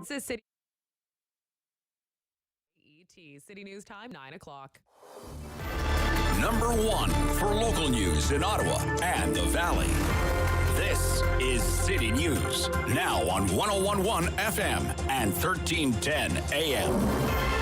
This is City News Time, 9 o'clock. Number 1 for local news in Ottawa and the Valley. This is City News, now on 101.1 FM and 1310 AM.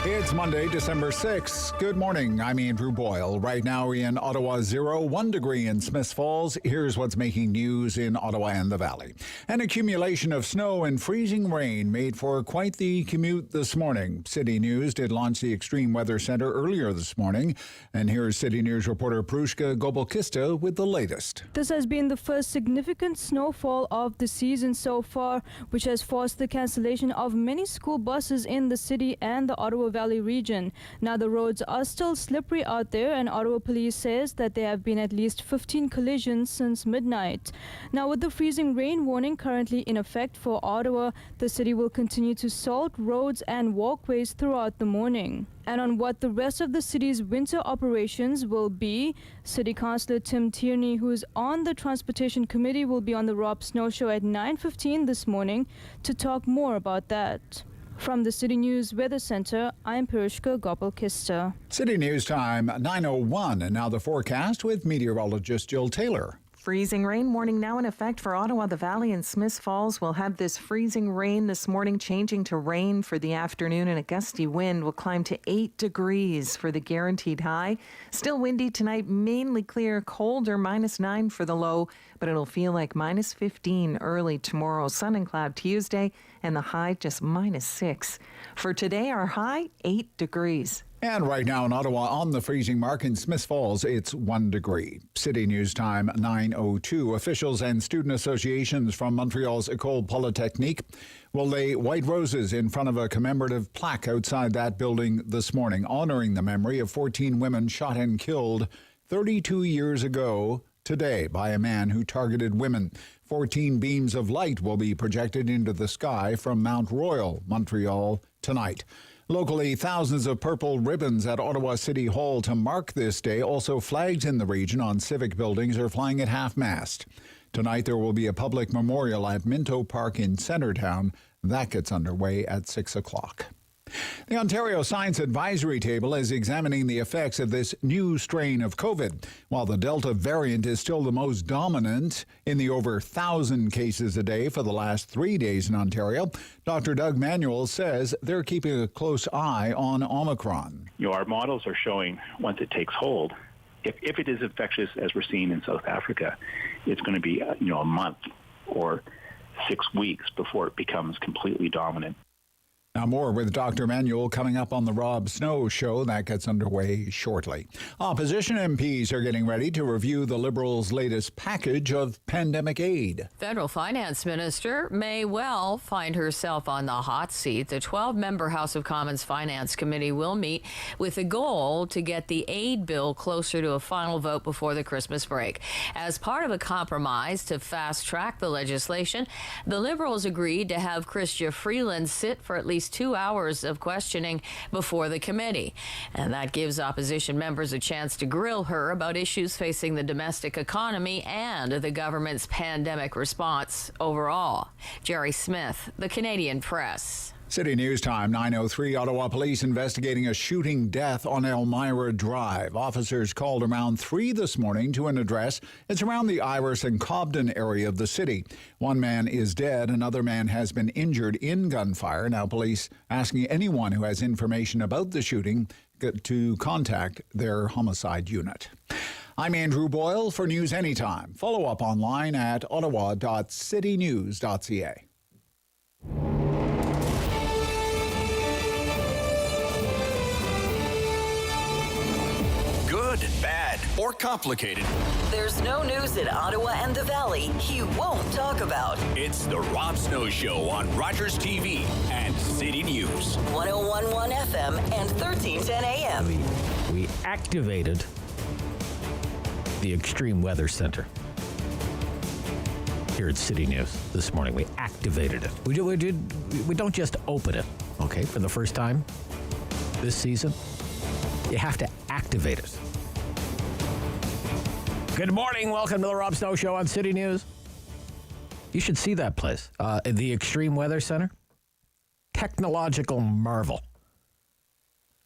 It's Monday, December 6th. Good morning. I'm Andrew Boyle. Right now in Ottawa, 1 degree in Smiths Falls. Here's what's making news in Ottawa and the Valley. An accumulation of snow and freezing rain made for quite the commute this morning. City News did launch the Extreme Weather Centre earlier this morning. And here's City News reporter Prushka Gobolkista with the latest. This has been the first significant snowfall of the season so far, which has forced the cancellation of many school buses in the city and the Ottawa Valley region. Now the roads are still slippery out there, and Ottawa Police says that there have been at least 15 collisions since midnight. Now with the freezing rain warning currently in effect for Ottawa, the city will continue to salt roads and walkways throughout the morning. And on what the rest of the city's winter operations will be, City Councillor Tim Tierney, who is on the Transportation Committee, will be on the Rob Snow Show at 9:15 this morning to talk more about that. From the City News Weather Centre, I'm Prushka Gobolkista. City News Time, 9:01, and now the forecast with meteorologist Jill Taylor. Freezing rain warning now in effect for Ottawa, the Valley, and Smiths Falls. We'll have this freezing rain this morning, changing to rain for the afternoon, and a gusty wind will climb to 8 degrees for the guaranteed high. Still windy tonight, mainly clear, colder, -9 for the low, but it'll feel like -15 early tomorrow. Sun and cloud Tuesday, and the high just -6. For today, our high, 8 degrees. And right now in Ottawa, on the freezing mark, in Smiths Falls, it's 1 degree. City News Time, 9:02. Officials and student associations from Montreal's École Polytechnique will lay white roses in front of a commemorative plaque outside that building this morning, honoring the memory of 14 women shot and killed 32 years ago today by a man who targeted women. 14 beams of light will be projected into the sky from Mount Royal, Montreal, tonight. Locally, thousands of purple ribbons at Ottawa City Hall to mark this day. Also, flags in the region on civic buildings are flying at half-mast. Tonight, there will be a public memorial at Minto Park in Centretown. That gets underway at 6 o'clock. The Ontario Science Advisory Table is examining the effects of this new strain of COVID. While the Delta variant is still the most dominant in the over 1,000 cases a day for the last 3 days in Ontario, Dr. Doug Manuel says they're keeping a close eye on Omicron. Our models are showing once it takes hold, if it is infectious as we're seeing in South Africa, it's going to be a month or 6 weeks before it becomes completely dominant. Now more with Dr. Manuel coming up on the Rob Snow Show. That gets underway shortly. Opposition MPs are getting ready to review the Liberals' latest package of pandemic aid. Federal Finance Minister may well find herself on the hot seat. The 12-member House of Commons Finance Committee will meet with a goal to get the aid bill closer to a final vote before the Christmas break. As part of a compromise to fast-track the legislation, the Liberals agreed to have Chrystia Freeland sit for at least 2 hours of questioning before the committee. And that gives opposition members a chance to grill her about issues facing the domestic economy and the government's pandemic response overall. Jerry Smith, The Canadian Press. City News Time, 9:03. Ottawa Police investigating a shooting death on Elmira Drive. Officers called around 3 this morning to an address. It's around the Iris and Cobden area of the city. One man is dead. Another man has been injured in gunfire. Now police asking anyone who has information about the shooting to contact their homicide unit. I'm Andrew Boyle for News Anytime. Follow up online at ottawa.citynews.ca. Good, bad, or complicated. There's no news in Ottawa and the Valley he won't talk about. It's the Rob Snow Show on Rogers TV and City News. 101.1 FM and 1310 AM. We activated the Extreme Weather Centre here at City News this morning. We activated it. We don't just open it, okay, for the first time this season. You have to activate it. Good morning. Welcome to the Rob Snow Show on City News. You should see that place. The Extreme Weather Center. Technological marvel.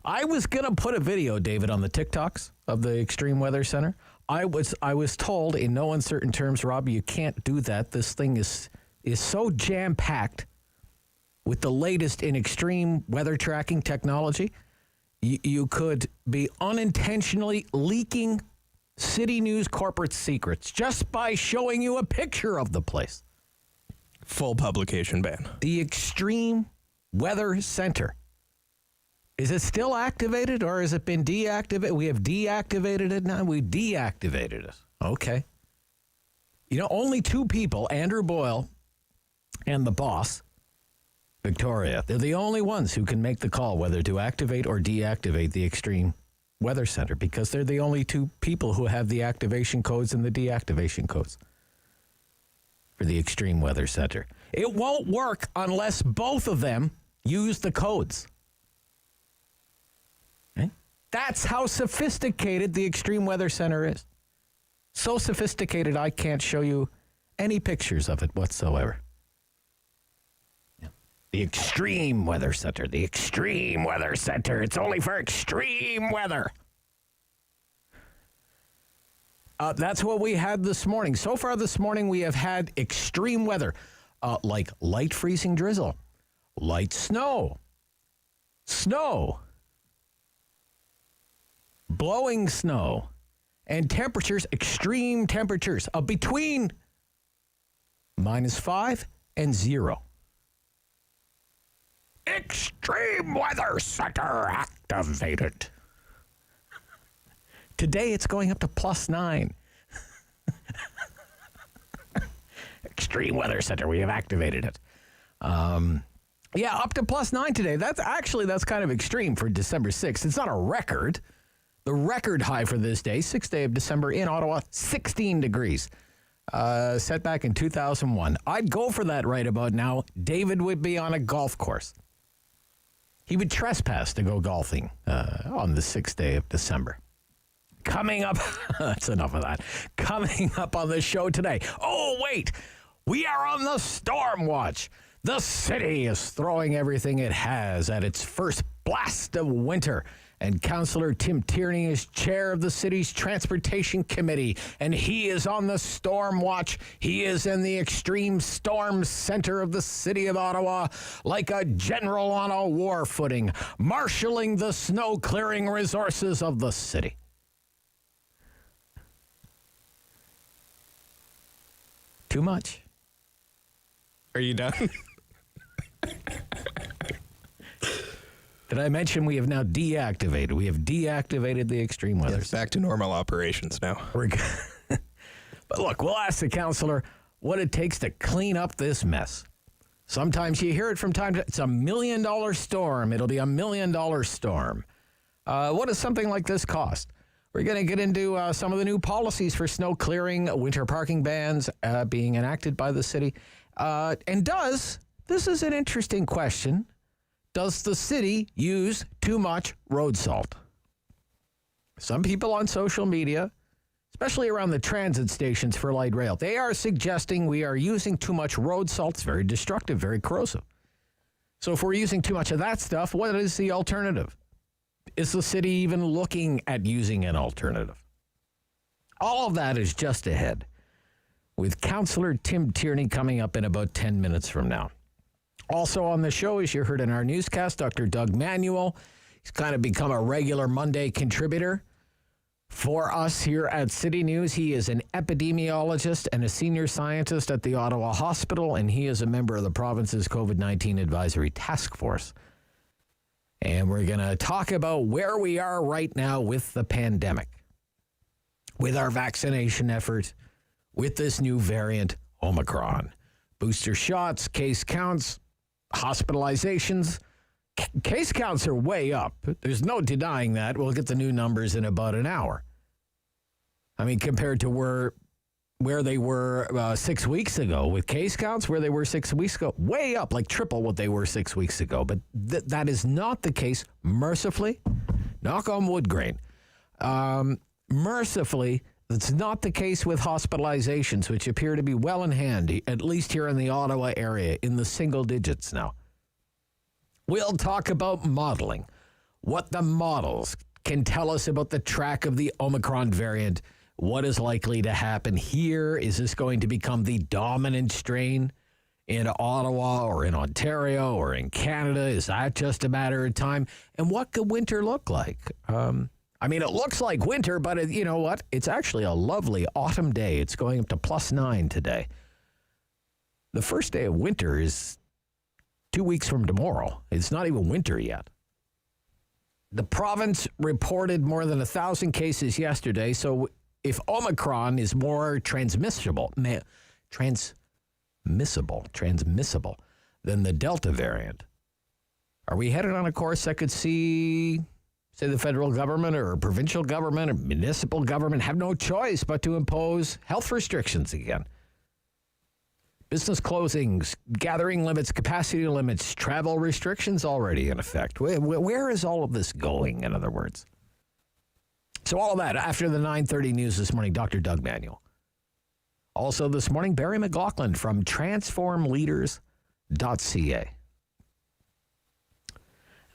I was going to put a video, David, on the TikToks of the Extreme Weather Center. I was told in no uncertain terms, Rob, you can't do that. This thing is so jam-packed with the latest in extreme weather tracking technology. You could be unintentionally leaking City News corporate secrets just by showing you a picture of the place. Full publication ban. The Extreme Weather Center. Is it still activated or has it been deactivated? We have deactivated it now. We deactivated it. Okay. You know, only two people, Andrew Boyle and the boss, Victoria, they're the only ones who can make the call whether to activate or deactivate the Extreme Weather Center because they're the only two people who have the activation codes and the deactivation codes for the Extreme Weather Center. It won't work unless both of them use the codes. Okay? That's how sophisticated the Extreme Weather Center is. So sophisticated I can't show you any pictures of it whatsoever. The Extreme Weather Center. The Extreme Weather Center. It's only for extreme weather. That's what we had this morning. So far this morning, we have had extreme weather, like light freezing drizzle, light snow, blowing snow, and temperatures, extreme temperatures of between -5 and 0. Extreme Weather Center activated. Today it's going up to +9. Extreme Weather Center, we have activated it. Yeah, up to +9 today. That's kind of extreme for December 6th. It's not a record. The record high for this day, 6th day of December in Ottawa, 16 degrees. Set back in 2001. I'd go for that right about now. David would be on a golf course. He would trespass to go golfing on the 6th day of December. Coming up, that's enough of that. Coming up on the show today. Oh, wait, we are on the storm watch. The city is throwing everything it has at its first blast of winter. And Councillor Tim Tierney is chair of the city's transportation committee, and he is on the storm watch. He is in the extreme storm center of the city of Ottawa, like a general on a war footing, marshalling the snow-clearing resources of the city. Too much. Are you done? Did I mention we have now deactivated? We have deactivated the extreme weather. Yes, back to normal operations now. But look, we'll ask the councillor what it takes to clean up this mess. Sometimes you hear it from time to time. It's $1 million storm. It'll be $1 million storm. What does something like this cost? We're going to get into some of the new policies for snow clearing, winter parking bans being enacted by the city. This is an interesting question, does the city use too much road salt? Some people on social media, especially around the transit stations for light rail, they are suggesting we are using too much road salt. It's very destructive, very corrosive. So if we're using too much of that stuff, what is the alternative? Is the city even looking at using an alternative? All of that is just ahead with Councillor Tim Tierney coming up in about 10 minutes from now. Also on the show, as you heard in our newscast, Dr. Doug Manuel. He's kind of become a regular Monday contributor for us here at City News. He is an epidemiologist and a senior scientist at the Ottawa Hospital, and he is a member of the province's COVID-19 Advisory Task Force. And we're going to talk about where we are right now with the pandemic, with our vaccination effort, with this new variant, Omicron. Booster shots, case counts, hospitalizations. Case counts are way up. There's no denying that. We'll get the new numbers in about an hour. I mean, compared to where they were 6 weeks ago with case counts, where they were 6 weeks ago, way up, like triple what they were 6 weeks ago. But that is not the case, mercifully. Knock on wood grain. Mercifully, That's not the case with hospitalizations, which appear to be well in hand, at least here in the Ottawa area, in the single digits now. We'll talk about modeling, what the models can tell us about the track of the Omicron variant, what is likely to happen here. Is this going to become the dominant strain in Ottawa or in Ontario or in Canada? Is that just a matter of time? And what could winter look like? It looks like winter, but you know what? It's actually a lovely autumn day. It's going up to +9 today. The first day of winter is 2 weeks from tomorrow. It's not even winter yet. The province reported more than 1,000 cases yesterday, so if Omicron is more transmissible than the Delta variant, are we headed on a course that could see, say, the federal government or provincial government or municipal government have no choice but to impose health restrictions again? Business closings, gathering limits, capacity limits, travel restrictions already in effect. Where is all of this going, in other words? So all of that after the 9:30 news this morning, Dr. Doug Manuel. Also this morning, Barry McLoughlin from TransformLeaders.ca.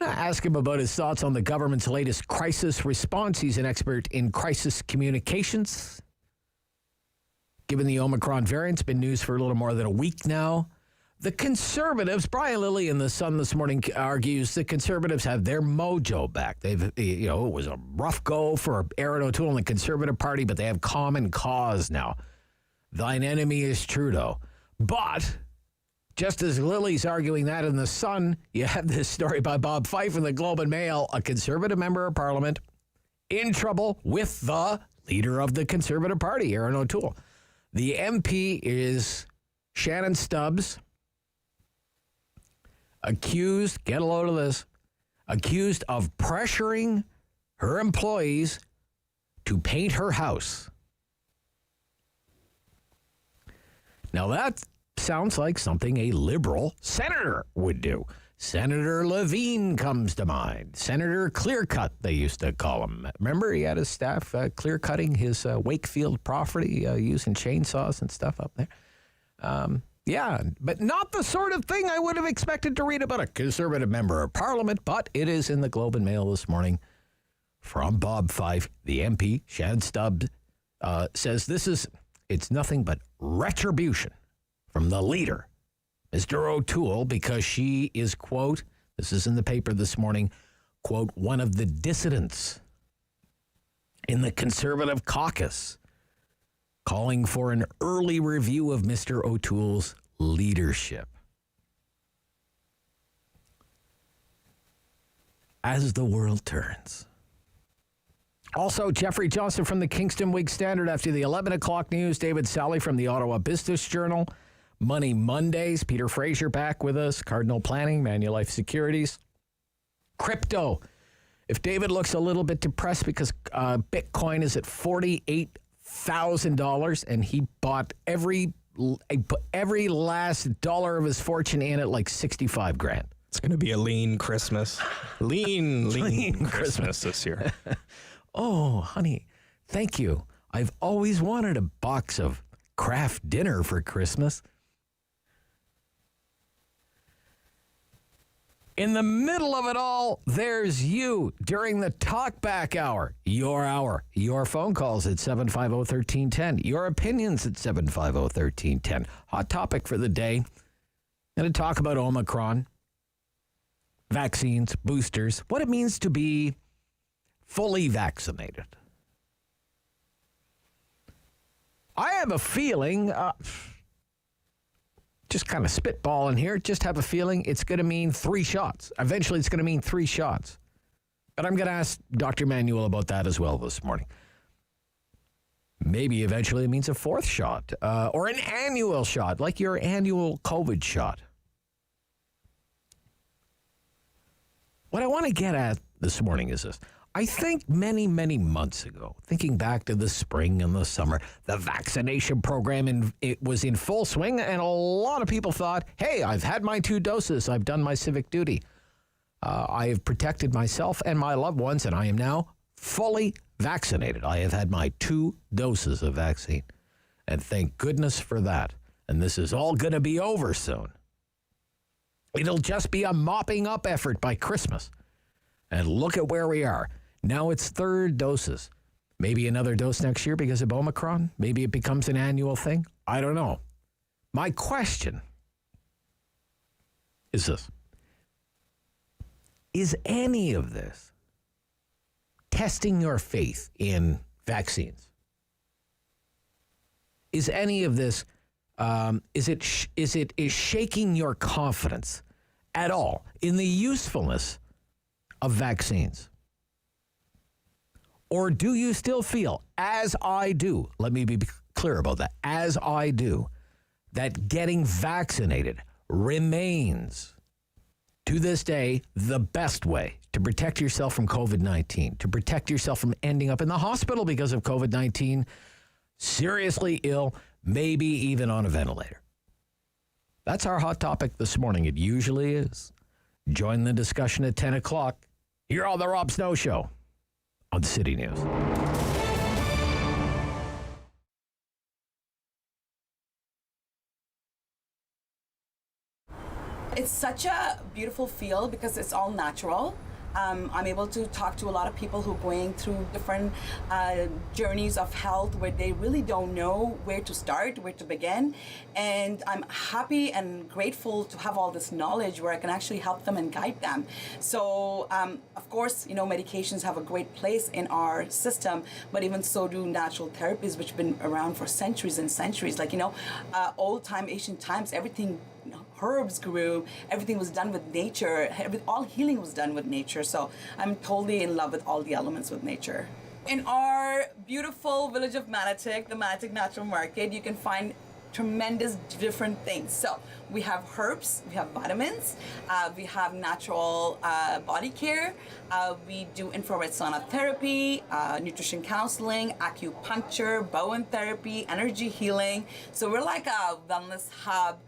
I ask him about his thoughts on the government's latest crisis response. He's an expert in crisis communications. Given the Omicron variant, it's been news for a little more than a week now. The Conservatives, Brian Lilly in The Sun this morning argues the Conservatives have their mojo back. It was a rough go for Erin O'Toole and the Conservative Party, but they have common cause now. Thine enemy is Trudeau. But just as Lilly's arguing that in The Sun, you have this story by Bob Fife in the Globe and Mail, a Conservative member of Parliament in trouble with the leader of the Conservative Party, Erin O'Toole. The MP is Shannon Stubbs, accused, get a load of this, accused of pressuring her employees to paint her house. Now that sounds like something a liberal senator would do. Senator Levine comes to mind. Senator Clearcut, they used to call him. Remember, he had his staff clear-cutting his Wakefield property using chainsaws and stuff up there. Yeah, but not the sort of thing I would have expected to read about a Conservative member of Parliament, but it is in the Globe and Mail this morning from Bob Fife. The MP, Shannon Stubbs, says it's nothing but retribution from the leader, Mr. O'Toole, because she is, quote, this is in the paper this morning, quote, one of the dissidents in the Conservative caucus, calling for an early review of Mr. O'Toole's leadership. As the world turns. Also, Geoffrey Johnston from the Kingston Whig-Standard after the 11 o'clock news. David Sali from the Ottawa Business Journal. Money Mondays. Peter Fraser back with us. Cardinal Planning, Manulife Securities. Crypto. If David looks a little bit depressed because Bitcoin is at $48,000 and he bought every last dollar of his fortune in at like 65 grand. It's going to be a lean Christmas. Lean Christmas this year. Oh, honey, thank you. I've always wanted a box of Kraft dinner for Christmas. In the middle of it all, there's you during the talkback hour. Your phone calls at 750-1310. Your opinions at 750-1310. Hot topic for the day. Going to talk about Omicron, vaccines, boosters, what it means to be fully vaccinated. I have a feeling, just kind of spitballing here, just have a feeling it's going to mean 3 shots. Eventually, it's going to mean 3 shots. But I'm going to ask Dr. Manuel about that as well this morning. Maybe eventually it means a 4th shot or an annual shot, like your annual COVID shot. What I want to get at this morning is this. I think many, many months ago, thinking back to the spring and the summer, the vaccination program it was in full swing, and a lot of people thought, hey, I've had my 2 doses. I've done my civic duty. I have protected myself and my loved ones, and I am now fully vaccinated. I have had my 2 doses of vaccine, and thank goodness for that. And this is all going to be over soon. It'll just be a mopping up effort by Christmas. And look at where we are. Now it's 3rd doses. Maybe another dose next year because of Omicron. Maybe it becomes an annual thing. I don't know. My question is this. Is any of this testing your faith in vaccines? Is any of this, is it shaking your confidence at all in the usefulness of vaccines? Or do you still feel, as I do, let me be clear about that, as I do, that getting vaccinated remains, to this day, the best way to protect yourself from COVID-19, to protect yourself from ending up in the hospital because of COVID-19, seriously ill, maybe even on a ventilator? That's our hot topic this morning. It usually is. Join the discussion at 10 o'clock. You're on the Rob Snow Show on City News. It's such a beautiful field because it's all natural. I'm able to talk to a lot of people who are going through different journeys of health where they really don't know where to start, where to begin. And I'm happy and grateful to have all this knowledge where I can actually help them and guide them. So, of course, medications have a great place in our system, but even so do natural therapies, which have been around for centuries and centuries. Like, old time, ancient times, everything, herbs grew, everything was done with nature, all healing was done with nature. So I'm totally in love with all the elements with nature. In our beautiful village of Manotick, the Manotick Natural Market, you can find tremendous different things. So we have herbs, we have vitamins, we have natural body care, we do infrared sauna therapy, nutrition counseling, acupuncture, Bowen therapy, energy healing. So we're like a wellness hub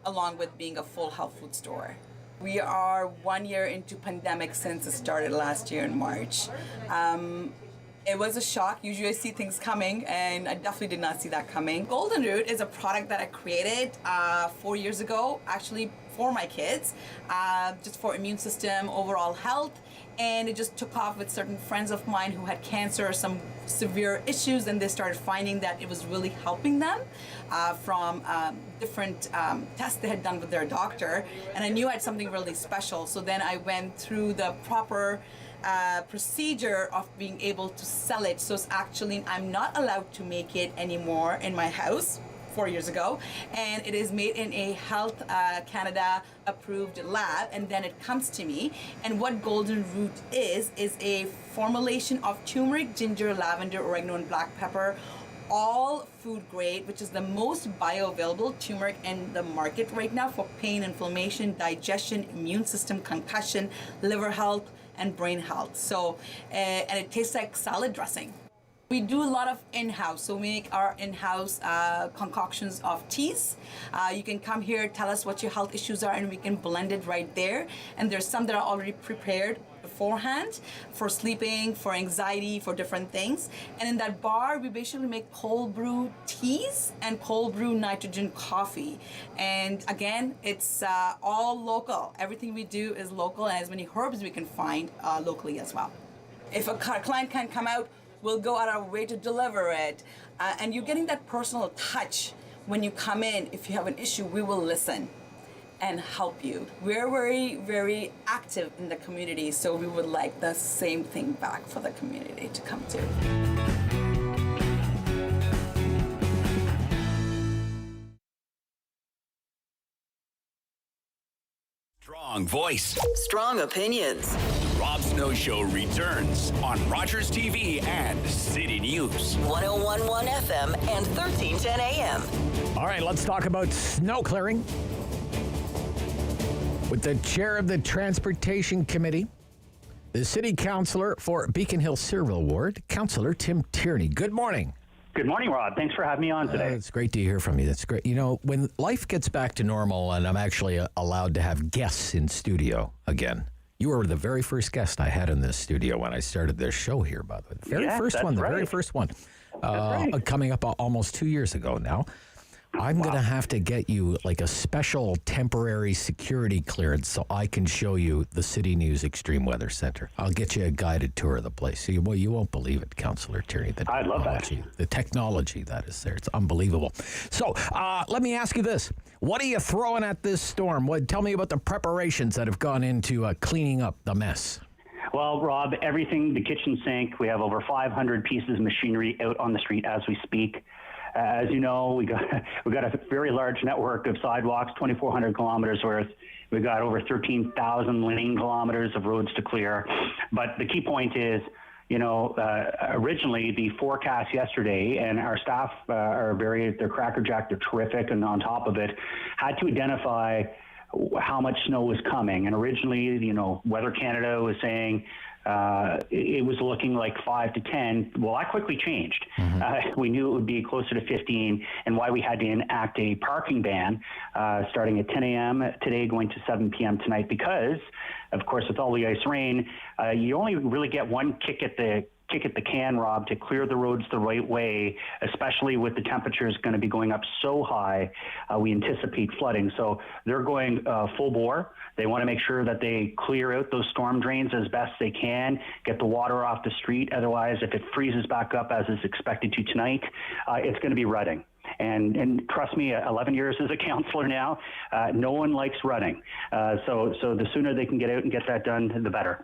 along with being a full health food store. We are 1 year into pandemic since it started last year in March. It was a shock. Usually I see things coming, and I definitely did not see that coming. Golden Root is a product that I created 4 years ago, actually for my kids, just for immune system, overall health. And it just took off with certain friends of mine who had cancer or some severe issues, and they started finding that it was really helping them from different tests they had done with their doctor. And I knew I had something really special. So then I went through the proper procedure of being able to sell it. So it's actually, I'm not allowed to make it anymore in my house 4 years ago, and it is made in a Health Canada approved lab, and then it comes to me. And what Golden Root is a formulation of turmeric, ginger, lavender, oregano, and black pepper, all food grade, which is the most bioavailable turmeric in the market right now for pain, inflammation, digestion, immune system, concussion, liver health, and brain health. So, and it tastes like salad dressing. We do a lot of in-house, so we make our in-house concoctions of teas. You can come here, tell us what your health issues are, and we can blend it right there. And there's some that are already prepared beforehand for sleeping, for anxiety, for different things. And in that bar, we basically make cold brew teas and cold brew nitrogen coffee. And again, it's all local. Everything we do is local, and as many herbs we can find locally as well. If a client can't come out, we'll go out our way to deliver it. And you're getting that personal touch when you come in. If you have an issue, we will listen and help you. We're very, very active in the community, so we would like the same thing back for the community to come to. Strong voice. Strong opinions. Rob Snow Show returns on Rogers TV and City News. 101.1 FM and 1310 AM. All right, let's talk about snow clearing with the chair of the Transportation Committee, the City Councillor for Beacon Hill-Cyrville Ward, Councillor Tim Tierney. Good morning. Good morning, Rob. Thanks for having me on today. It's great to hear from you. That's great. You know, when life gets back to normal and I'm actually allowed to have guests in studio again, You were the very first guest I had in this studio when I started this show here, by the way. The very first one, very first one. Coming up almost 2 years ago now. I'm going to have to get you like a special temporary security clearance so I can show you the City News Extreme Weather Center. I'll get you a guided tour of the place. You won't believe it, Councillor Tierney. I'd love that. The technology that is there. It's unbelievable. So let me ask you this. What are you throwing at this storm? Tell me about the preparations that have gone into cleaning up the mess. Well, Rob, everything, the kitchen sink, we have over 500 pieces of machinery out on the street as we speak. As you know, we got a very large network of sidewalks, 2,400 kilometers worth. We've got over 13,000 lane kilometers of roads to clear. But the key point is, originally the forecast yesterday, and our staff they're crackerjack, they're terrific, and on top of it, had to identify how much snow was coming. And originally, Weather Canada was saying it was looking like 5 to 10. Well, that quickly changed. We knew it would be closer to 15, and why we had to enact a parking ban starting at 10 a.m. today, going to 7 p.m. tonight, because, of course, with all the ice rain, you only really get one kick at the can, Rob, to clear the roads the right way, especially with the temperatures going to be going up so high. We anticipate flooding. So they're going full bore. They want to make sure that they clear out those storm drains as best they can, get the water off the street. Otherwise, if it freezes back up as is expected to tonight, it's going to be rutting. And trust me, 11 years as a councillor now, no one likes running. So the sooner they can get out and get that done, the better.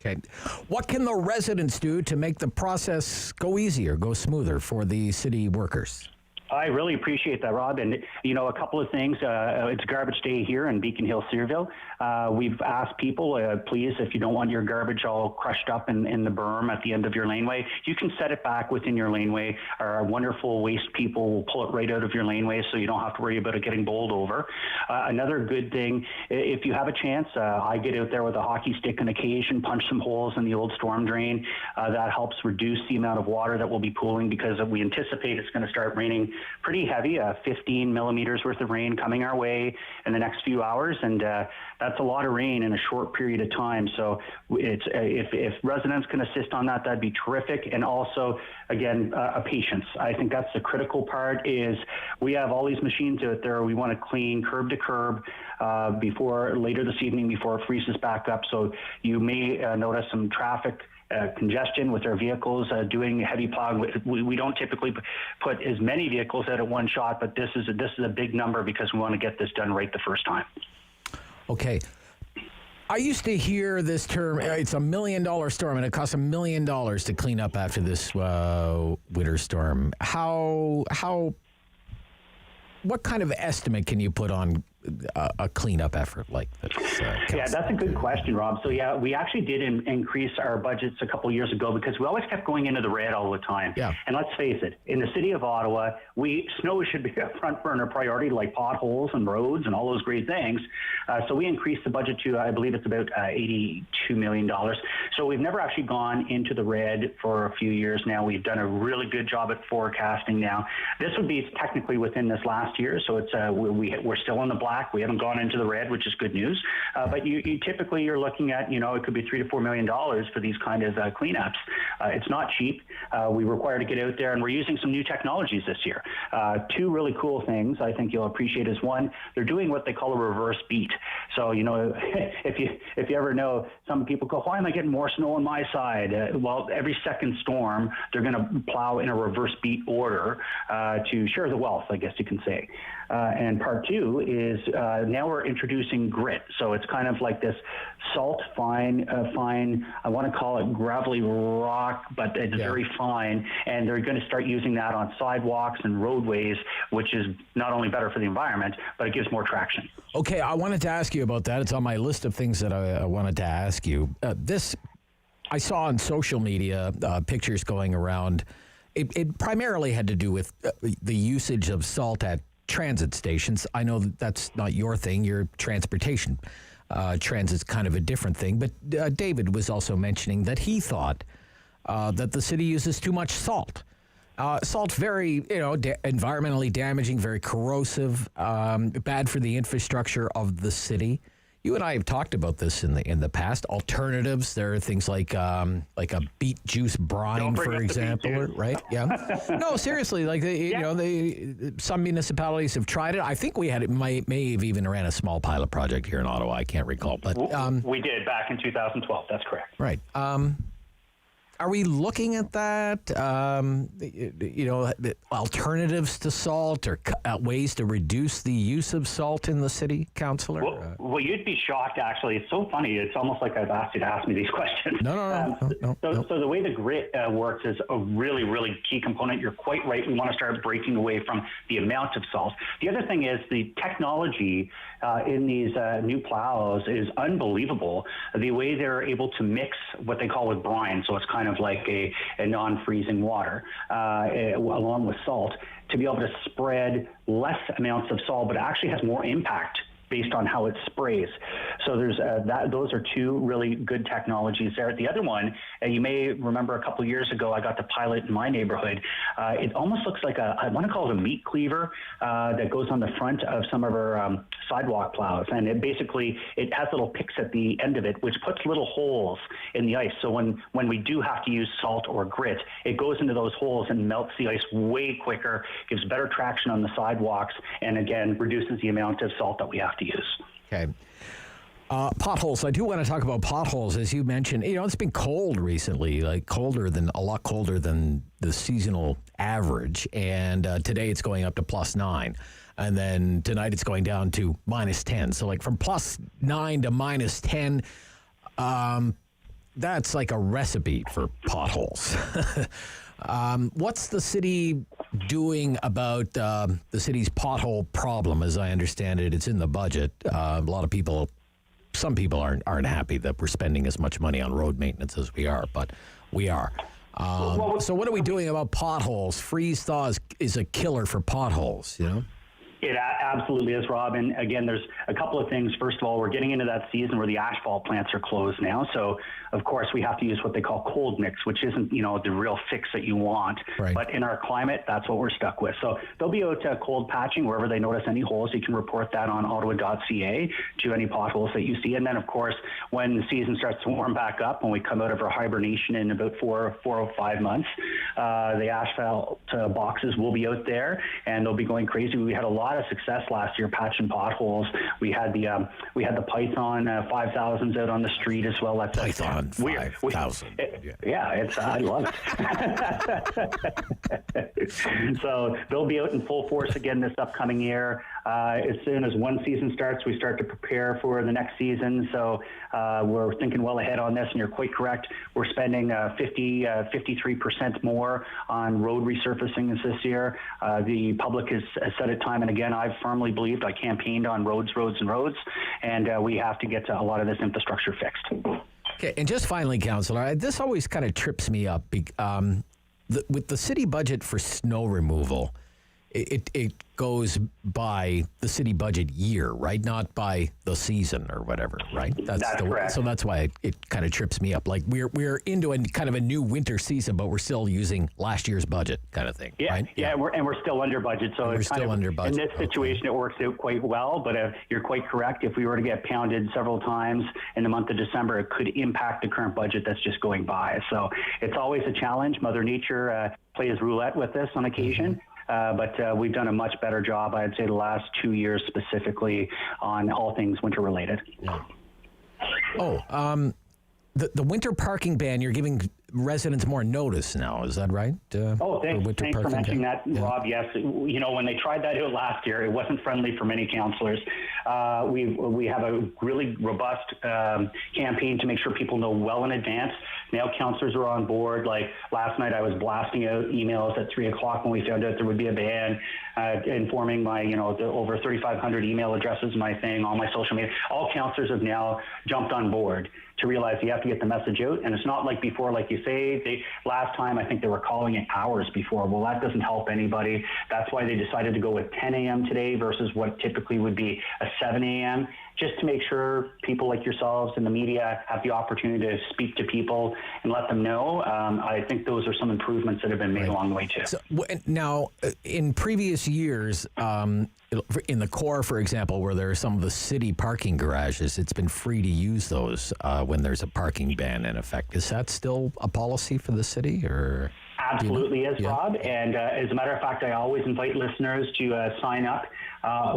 Okay. What can the residents do to make the process go easier, go smoother for the city workers? I really appreciate that, Rob. And, a couple of things. It's garbage day here in Beacon Hill-Cyrville. We've asked people, please, if you don't want your garbage all crushed up in the berm at the end of your laneway, you can set it back within your laneway. Our wonderful waste people will pull it right out of your laneway so you don't have to worry about it getting bowled over. Another good thing, if you have a chance, I get out there with a hockey stick on occasion, punch some holes in the old storm drain. That helps reduce the amount of water that will be pooling, because we anticipate it's going to start raining pretty heavy, 15 millimeters worth of rain coming our way in the next few hours, and that's a lot of rain in a short period of time. So if residents can assist on that, that'd be terrific. And also, again, patience. I think that's the critical part. Is we have all these machines out there. We want to clean curb to curb before later this evening before it freezes back up. So you may notice some traffic congestion with our vehicles doing heavy plowing. We don't typically put as many vehicles out at one shot, but this is a big number because we want to get this done right the first time. Okay. I used to hear this term, it's $1 million storm, and it costs $1 million to clean up after this winter storm. What kind of estimate can you put on a cleanup effort like this? Yeah, that's a good question, Rob. So yeah, we actually did increase our budgets a couple of years ago because we always kept going into the red all the time. Yeah. And let's face it, in the city of Ottawa, snow should be a front burner priority, like potholes and roads and all those great things. So we increased the budget to, I believe it's about $82 million. So we've never actually gone into the red for a few years now. We've done a really good job at forecasting now. This would be technically within this last year, so it's we're still in the black. We haven't gone into the red, which is good news. But you typically you're looking at, it could be $3 to $4 million for these kind of cleanups. It's not cheap. We require to get out there, and we're using some new technologies this year. Two really cool things I think you'll appreciate is, one, they're doing what they call a reverse beat. So, if you ever know, some people go, why am I getting more snow on my side? Well, every second storm, they're going to plow in a reverse beat order to share the wealth, I guess you can say. And part two is now we're introducing grit. So it's kind of like this salt, fine, I want to call it gravelly rock, but it's very fine. And they're going to start using that on sidewalks and roadways, which is not only better for the environment, but it gives more traction. Okay, I wanted to ask you about that. It's on my list of things that I wanted to ask you. I saw on social media pictures going around. It primarily had to do with the usage of salt at transit stations. I know that's not your thing, your transportation. Transit's kind of a different thing. But David was also mentioning that he thought that the city uses too much salt. Salt's very, environmentally damaging, very corrosive, bad for the infrastructure of the city. You and I have talked about this in the past. Alternatives. There are things like a beet juice brine, for example, right? Yeah. No, seriously. Like some municipalities have tried it. I think we may have even ran a small pilot project here in Ottawa. I can't recall, but we did back in 2012. That's correct. Right. Are we looking at that? Alternatives to salt or ways to reduce the use of salt in the city, Councillor? Well, you'd be shocked, actually. It's so funny. It's almost like I've asked you to ask me these questions. No. So the way the grit works is a really, really key component. You're quite right. We want to start breaking away from the amount of salt. The other thing is the technology in these new plows is unbelievable. The way they're able to mix what they call with brine, so it's kind of like a non-freezing water along with salt, to be able to spread less amounts of salt, but it actually has more impact based on how it sprays. So there's those are two really good technologies there. The other one, you may remember a couple of years ago, I got the pilot in my neighborhood. It almost looks like I want to call it a meat cleaver that goes on the front of some of our sidewalk plows. And it has little picks at the end of it, which puts little holes in the ice. So when we do have to use salt or grit, it goes into those holes and melts the ice way quicker, gives better traction on the sidewalks, and again, reduces the amount of salt that we have to use. Okay. Potholes. I do want to talk about potholes. As you mentioned, it's been cold recently, like a lot colder than the seasonal average. And today it's going up to +9. And then tonight it's going down to -10. So like from +9 to -10, that's like a recipe for potholes. What's the city doing about the city's pothole problem? As I understand it, it's in the budget. Some people aren't happy that we're spending as much money on road maintenance as we are, but we are. So what are we doing about potholes? Freeze-thaw is a killer for potholes, It absolutely is, Rob. And again, there's a couple of things. First of all, we're getting into that season where the asphalt plants are closed now. So, of course, we have to use what they call cold mix, which isn't, the real fix that you want. Right. But in our climate, that's what we're stuck with. So they'll be out cold patching wherever they notice any holes. You can report that on Ottawa.ca to any potholes that you see. And then, of course, when the season starts to warm back up, when we come out of our hibernation in about 4 or 5 months, the asphalt boxes will be out there and they'll be going crazy. We had a lot of success last year patching potholes. We had the Python 5000s out on the street as well. That's Python 5000. I love it. So they'll be out in full force again this upcoming year. As soon as one season starts, we start to prepare for the next season. So we're thinking well ahead on this, and you're quite correct. We're spending 53% more on road resurfacing this year. The public has said it time and again. I've firmly believed, I campaigned on roads, and we have to get a lot of this infrastructure fixed. Okay, and just finally, Councillor, this always kind of trips me up. With the city budget for snow removal, it goes by the city budget year, right? Not by the season or whatever, right? That's correct. So that's why it kind of trips me up. Like we're into a kind of a new winter season, but we're still using last year's budget kind of thing, right? Yeah, we're still under budget. So we're still under budget. In this situation, it works out quite well, but you're quite correct. If we were to get pounded several times in the month of December, it could impact the current budget that's just going by. So it's always a challenge. Mother Nature plays roulette with this on occasion. But we've done a much better job, I'd say, the last 2 years specifically on all things winter related. Yeah. The winter parking ban, you're giving residents more notice now, is that right? Thanks for mentioning that, yeah. Rob. Yes, when they tried that out last year, it wasn't friendly for many councillors. We have a really robust campaign to make sure people know well in advance. Now councillors are on board. Like last night, I was blasting out emails at 3:00 when we found out there would be a ban, informing my, the over 3,500 email addresses, my thing, all my social media. All councillors have now jumped on board to realize you have to get the message out. And it's not like before, like you say, last time I think they were calling it hours before. Well, that doesn't help anybody. That's why they decided to go with 10 a.m. today versus what typically would be a 7 a.m. just to make sure people like yourselves and the media have the opportunity to speak to people and let them know. I think those are some improvements that have been made along the way too. So, now, in previous years, in the core, for example, where there are some of the city parking garages, it's been free to use those when there's a parking ban in effect. Is that still a policy for the city, or? Absolutely is, Rob. And as a matter of fact, I always invite listeners to sign up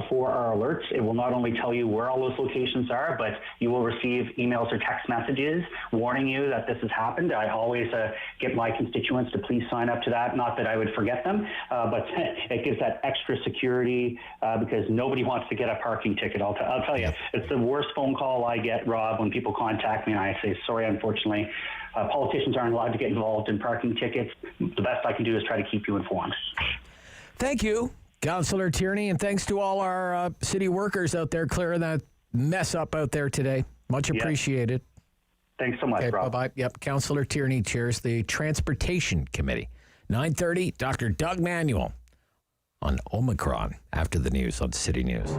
for our alerts. It will not only tell you where all those locations are, but you will receive emails or text messages warning you that this has happened. I always get my constituents to please sign up to that. Not that I would forget them, but it gives that extra security because nobody wants to get a parking ticket. I'll tell you, it's the worst phone call I get, Rob, when people contact me and I say, sorry, unfortunately, politicians aren't allowed to get involved in parking tickets. The best I can do is try to keep you informed. Thank you, Councillor Tierney, and thanks to all our city workers out there clearing that mess up out there today. Much appreciated. Thanks so much, Rob. Bye-bye. Yep, Councillor Tierney chairs the Transportation Committee. 9:30, Dr. Doug Manuel on Omicron after the news on City News.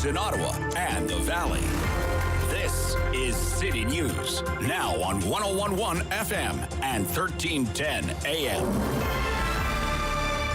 In Ottawa and the Valley. This is City News, now on 101.1 FM and 1310 AM.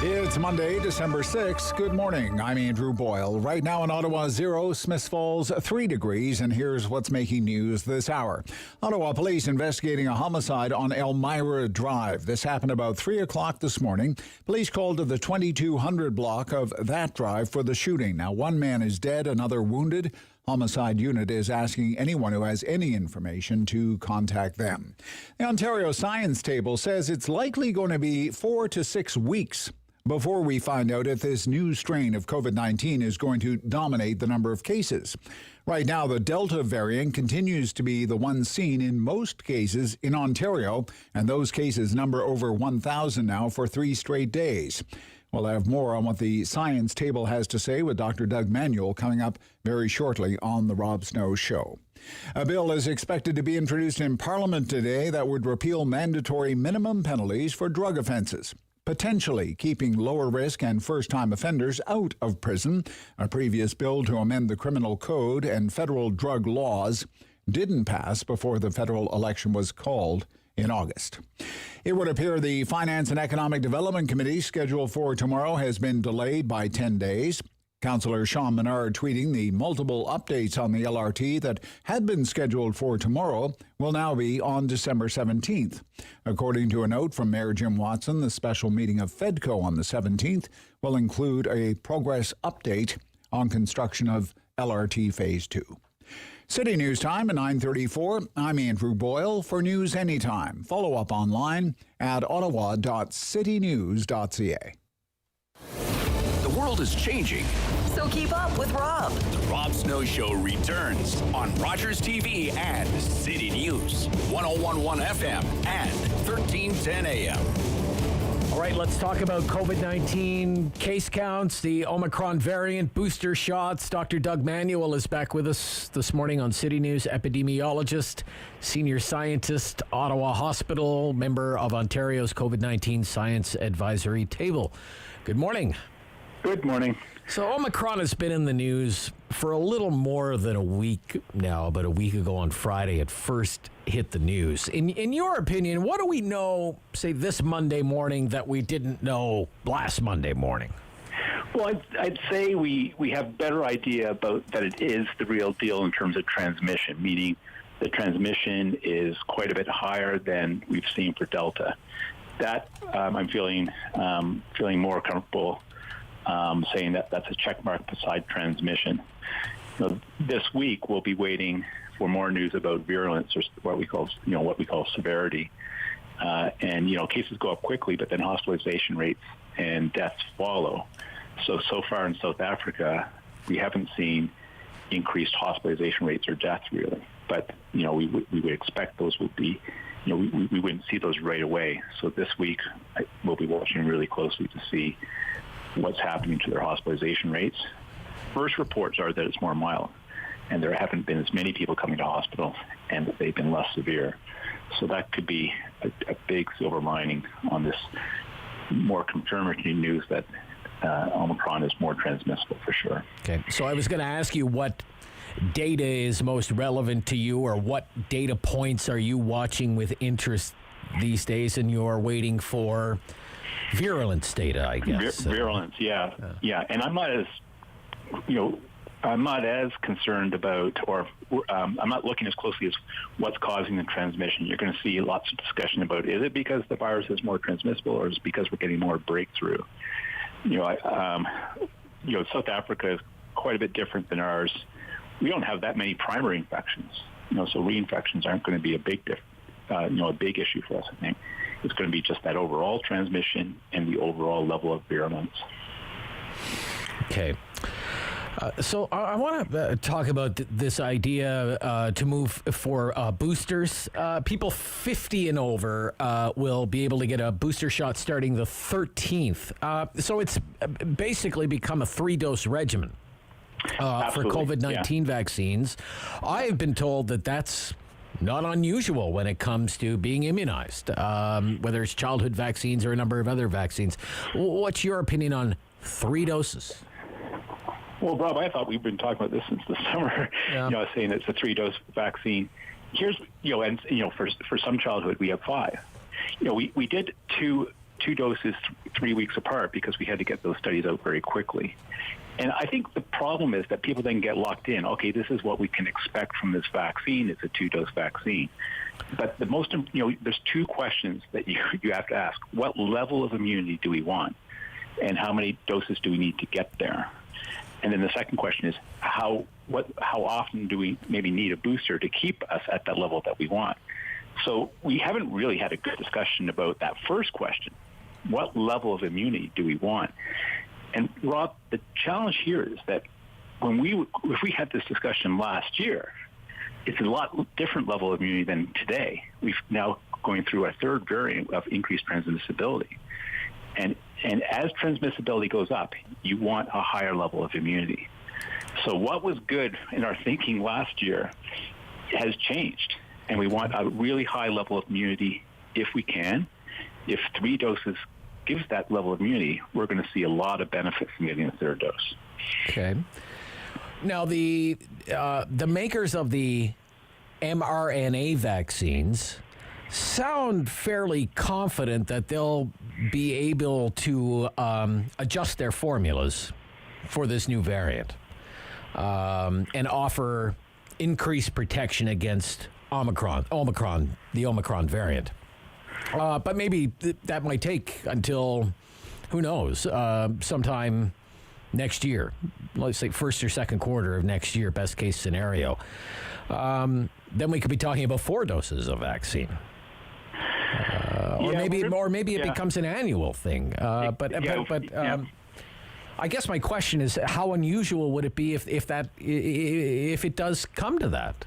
It's Monday, December 6th. Good morning. I'm Andrew Boyle. Right now in Ottawa, 0, Smiths Falls, 3 degrees, and here's what's making news this hour. Ottawa police investigating a homicide on Elmira Drive. This happened about 3 o'clock this morning. Police called to the 2200 block of that drive for the shooting. Now, one man is dead, another wounded. Homicide unit is asking anyone who has any information to contact them. The Ontario Science Table says it's likely going to be 4 to 6 weeks before we find out if this new strain of COVID-19 is going to dominate the number of cases. Right now, the Delta variant continues to be the one seen in most cases in Ontario, and those cases number over 1,000 now for 3 straight days. We'll have more on what the Science Table has to say with Dr. Doug Manuel coming up very shortly on The Rob Snow Show. A bill is expected to be introduced in Parliament today that would repeal mandatory minimum penalties for drug offences, potentially keeping lower-risk and first-time offenders out of prison. A previous bill to amend the criminal code and federal drug laws didn't pass before the federal election was called in August. It would appear the Finance and Economic Development Committee scheduled for tomorrow has been delayed by 10 days. Councillor Sean Menard tweeting the multiple updates on the LRT that had been scheduled for tomorrow will now be on December 17th. According to a note from Mayor Jim Watson, the special meeting of FEDCO on the 17th will include a progress update on construction of LRT Phase 2. City News Time at 9:34. I'm Andrew Boyle for News Anytime. Follow up online at ottawa.citynews.ca. The world is changing. So keep up with Rob. The Rob Snow Show returns on Rogers TV and City News, 101.1 FM and 1310 AM. All right, let's talk about COVID-19 case counts, the Omicron variant, booster shots. Dr. Doug Manuel is back with us this morning on City News, epidemiologist, senior scientist, Ottawa Hospital, member of Ontario's COVID-19 Science Advisory Table. Good morning. Good morning. So Omicron has been in the news for a little more than a week now. About a week ago on Friday, it first hit the news. In your opinion, what do we know, say, this Monday morning that we didn't know last Monday morning? Well, I'd say we have a better idea about that it is the real deal in terms of transmission, meaning the transmission is quite a bit higher than we've seen for Delta. That I'm feeling more comfortable saying that that's a check mark beside transmission. This week we'll be waiting for more news about virulence, or what we call severity, and cases go up quickly, but then hospitalization rates and deaths follow. So far in South Africa, we haven't seen increased hospitalization rates or deaths really, but we would expect those would be. We wouldn't see those right away. So this week we'll be watching really closely to see what's happening to their hospitalization rates. First reports are that it's more mild, and there haven't been as many people coming to hospital, and that they've been less severe. So that could be a big silver lining on this more confirmatory news that Omicron is more transmissible for sure. Okay, so I was going to ask you what data is most relevant to you, or what data points are you watching with interest these days, and you're waiting for virulence data, I guess. Virulence, yeah. And I'm not as concerned about, or I'm not looking as closely as what's causing the transmission. You're going to see lots of discussion about, is it because the virus is more transmissible, or is it because we're getting more breakthrough? South Africa is quite a bit different than ours. We don't have that many primary infections, so reinfections aren't going to be a big issue for us, I think. It's going to be just that overall transmission and the overall level of virulence. Okay. So I want to talk about this idea to move for boosters. People 50 and over will be able to get a booster shot starting the 13th. So it's basically become a 3-dose regimen for COVID-19 vaccines. I've been told that that's not unusual when it comes to being immunized, whether it's childhood vaccines or a number of other vaccines. What's your opinion on 3 doses? Well, Rob, I thought we've been talking about this since the summer. Yeah. Saying it's a 3-dose vaccine. Here's for some childhood we have 5. We did two doses 3 weeks apart because we had to get those studies out very quickly. And I think the problem is that people then get locked in. Okay, this is what we can expect from this vaccine. It's a 2-dose vaccine. But the most, there's 2 questions that you have to ask. What level of immunity do we want? And how many doses do we need to get there? And then the second question is how often do we maybe need a booster to keep us at that level that we want? So we haven't really had a good discussion about that first question. What level of immunity do we want? And Rob, the challenge here is that if we had this discussion last year, it's a lot different level of immunity than today. We've now going through a 3rd variant of increased transmissibility. And as transmissibility goes up, you want a higher level of immunity. So what was good in our thinking last year has changed. And we want a really high level of immunity if we can. If 3 doses gives that level of immunity, we're going to see a lot of benefit from getting a 3rd dose. Okay. Now, the makers of the mRNA vaccines sound fairly confident that they'll be able to adjust their formulas for this new variant and offer increased protection against the Omicron variant. But maybe that might take until, who knows, sometime next year. Let's say first or second quarter of next year, best case scenario. then we could be talking about 4 doses of vaccine. Or maybe it becomes an annual thing. I guess my question is, how unusual would it be if it does come to that?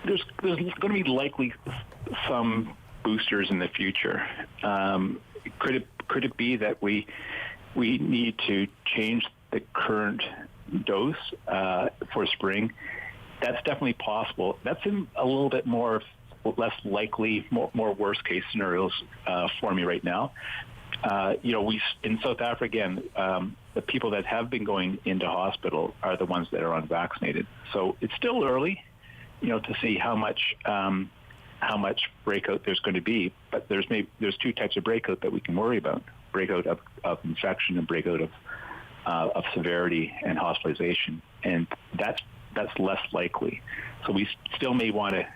There's going to be likely some boosters in the future. Could it be that we need to change the current dose for spring? That's definitely possible. That's in a little bit less likely, more worst case scenarios for me right now. We in South Africa again, the people that have been going into hospital are the ones that are unvaccinated. So it's still early, to see how much breakout there's going to be. But there's 2 types of breakout that we can worry about: breakout of infection and breakout of severity and hospitalization, and that's less likely. So we still may want to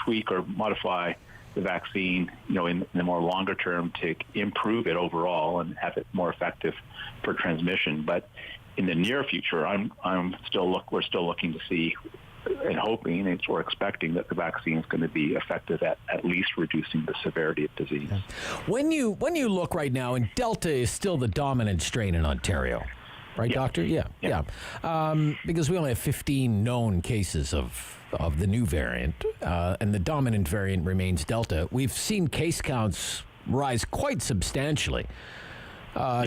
tweak or modify the vaccine, in the more longer term to improve it overall and have it more effective for transmission. But in the near future, we're still looking to see and hoping, and we're expecting that the vaccine is going to be effective at least reducing the severity of disease. When you look right now, and Delta is still the dominant strain in Ontario, right, Doctor? Yeah. Because we only have 15 known cases of the new variant, and the dominant variant remains Delta. We've seen case counts rise quite substantially,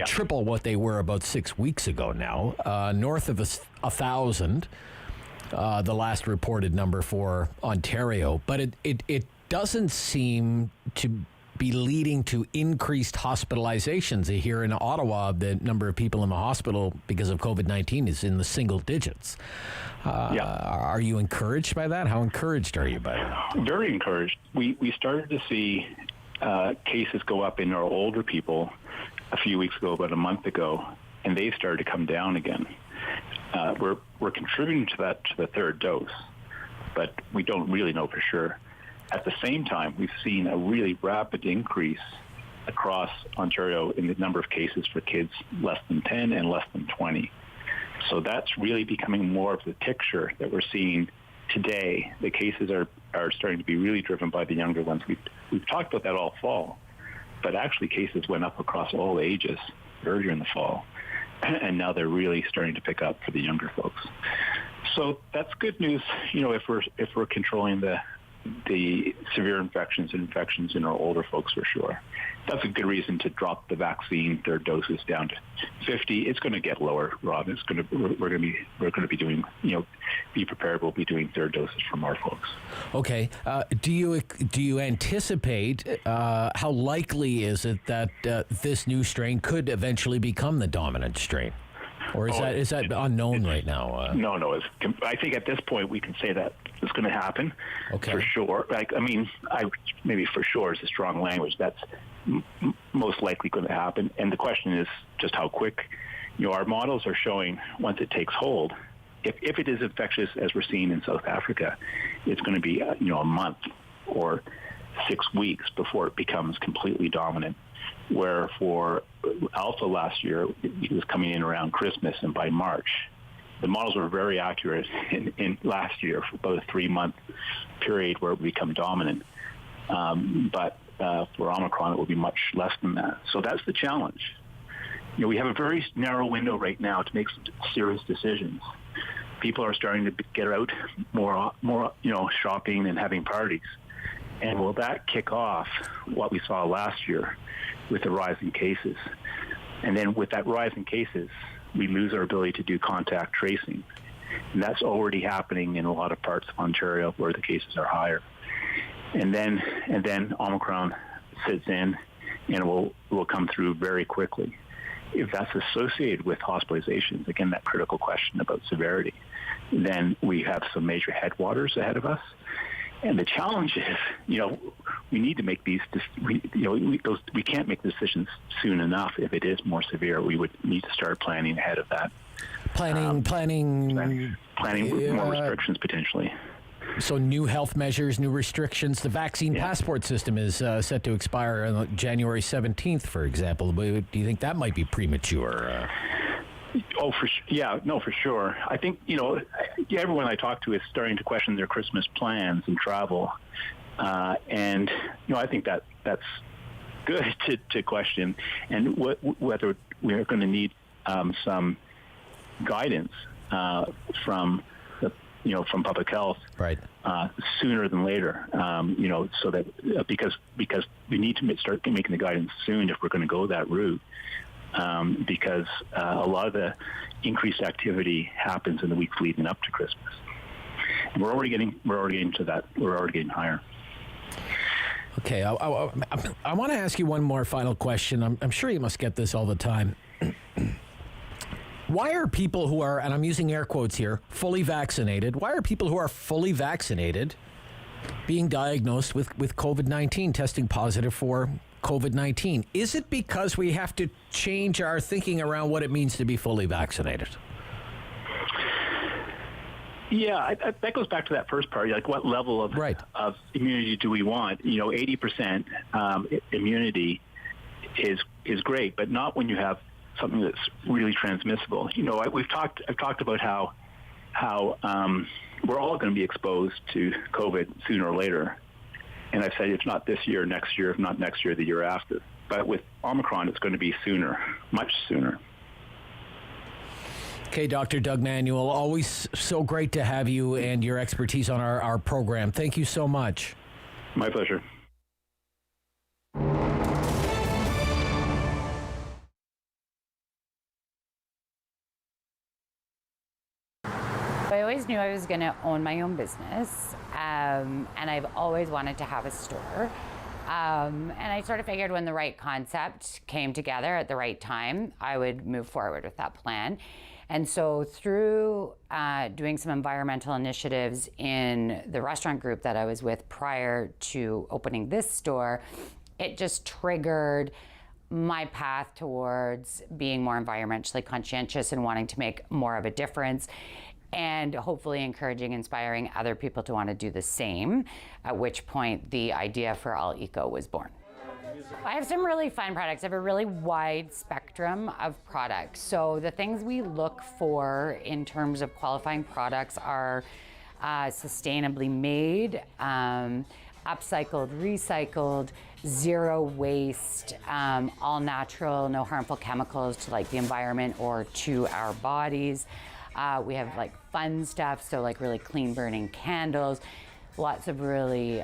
triple what they were about 6 weeks ago now, north of 1,000, the last reported number for Ontario. But it doesn't seem to be leading to increased hospitalizations. Here in Ottawa, the number of people in the hospital because of COVID-19 is in the single digits. Are you encouraged by that? How encouraged are you by that? Very encouraged. We started to see cases go up in our older people a few weeks ago, about a month ago, and they started to come down again. We're contributing to that to the 3rd dose, but we don't really know for sure. At the same time, we've seen a really rapid increase across Ontario in the number of cases for kids less than 10 and less than 20. So that's really becoming more of the picture that we're seeing today. The cases are starting to be really driven by the younger ones. We've talked about that all fall, but actually cases went up across all ages earlier in the fall, and now they're really starting to pick up for the younger folks. So that's good news, if we're controlling the severe infections in our older folks for sure. That's a good reason to drop the vaccine 3rd doses down to 50. It's going to get lower, Rob. We're going to be doing, be prepared. We'll be doing 3rd doses from our folks. Okay. Do you anticipate how likely is it that this new strain could eventually become the dominant strain? Or is that unknown right now? No. I think at this point we can say that it's going to happen for sure. Maybe for sure is a strong language. That's most likely going to happen. And the question is just how quick. Our models are showing once it takes hold, if it is infectious as we're seeing in South Africa, it's going to be a month or 6 weeks before it becomes completely dominant. Where for Alpha last year, it was coming in around Christmas, and by March, the models were very accurate in last year for about a 3-month period where it would become dominant. But for Omicron, it will be much less than that. So that's the challenge. We have a very narrow window right now to make some serious decisions. People are starting to get out more, shopping and having parties. And will that kick off what we saw last year with the rise in cases? And then with that rise in cases, we lose our ability to do contact tracing. And that's already happening in a lot of parts of Ontario where the cases are higher. And then Omicron sits in and will come through very quickly. If that's associated with hospitalizations, again, that critical question about severity, then we have some major headwaters ahead of us. And the challenge is, we need to make these, we can't make decisions soon enough. If it is more severe, we would need to start planning ahead of that. Planning more restrictions potentially. So new health measures, new restrictions. The vaccine passport system is set to expire on January 17th, for example. Do you think that might be premature? Oh, for sure. I think, everyone I talk to is starting to question their Christmas plans and travel. And I think that's good to question. And whether we're going to need some guidance from public health, right, sooner than later. So that because we need to start making the guidance soon if we're going to go that route. Because a lot of the increased activity happens in the weeks leading up to Christmas. And we're already getting to that. We're already getting higher. Okay, I want to ask you one more final question. I'm sure you must get this all the time. Why are people who are, and I'm using air quotes here, fully vaccinated, why are people who are fully vaccinated being diagnosed with COVID-19, testing positive for COVID-19? Is it because we have to change our thinking around what it means to be fully vaccinated? Yeah, that goes back to that first part. Like, what level of immunity do we want? 80% immunity is great, but not when you have something that's really transmissible. I've talked about how we're all going to be exposed to COVID sooner or later. And I've said it's not this year, next year, if not next year, the year after. But with Omicron, it's going to be sooner, much sooner. Okay, Dr. Doug Manuel, always so great to have you and your expertise on our program. Thank you so much. My pleasure. I always knew I was going to own my own business, and I've always wanted to have a store. And I sort of figured when the right concept came together at the right time, I would move forward with that plan. And so through doing some environmental initiatives in the restaurant group that I was with prior to opening this store, it just triggered my path towards being more environmentally conscientious and wanting to make more of a difference, and hopefully encouraging, inspiring other people to want to do the same, at which point the idea for All Eco was born. I have some really fun products. I have a really wide spectrum of products. So the things we look for in terms of qualifying products are sustainably made, upcycled, recycled, zero waste, all natural, no harmful chemicals to the environment or to our bodies. We have fun stuff, so really clean burning candles, lots of really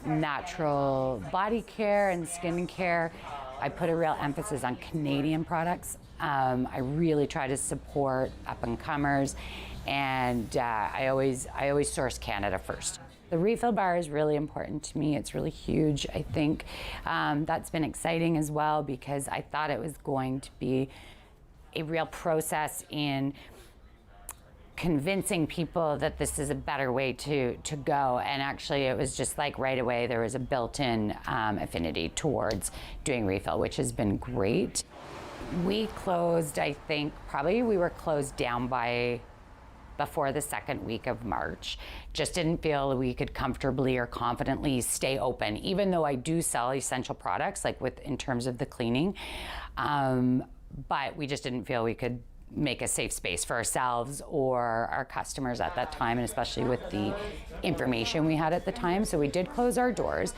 natural body care and skin care. I put a real emphasis on Canadian products. I really try to support up and comers, and I always source Canada first. The refill bar is really important to me. It's really huge. I think that's been exciting as well, because I thought it was going to be a real process in convincing people that this is a better way to go. And actually it was just right away there was a built-in affinity towards doing refill, which has been great. We closed, I think, probably we were closed down by before the second week of March. Just didn't feel we could comfortably or confidently stay open, even though I do sell essential products, in terms of the cleaning. But we just didn't feel we could make a safe space for ourselves or our customers at that time, and especially with the information we had at the time. So we did close our doors,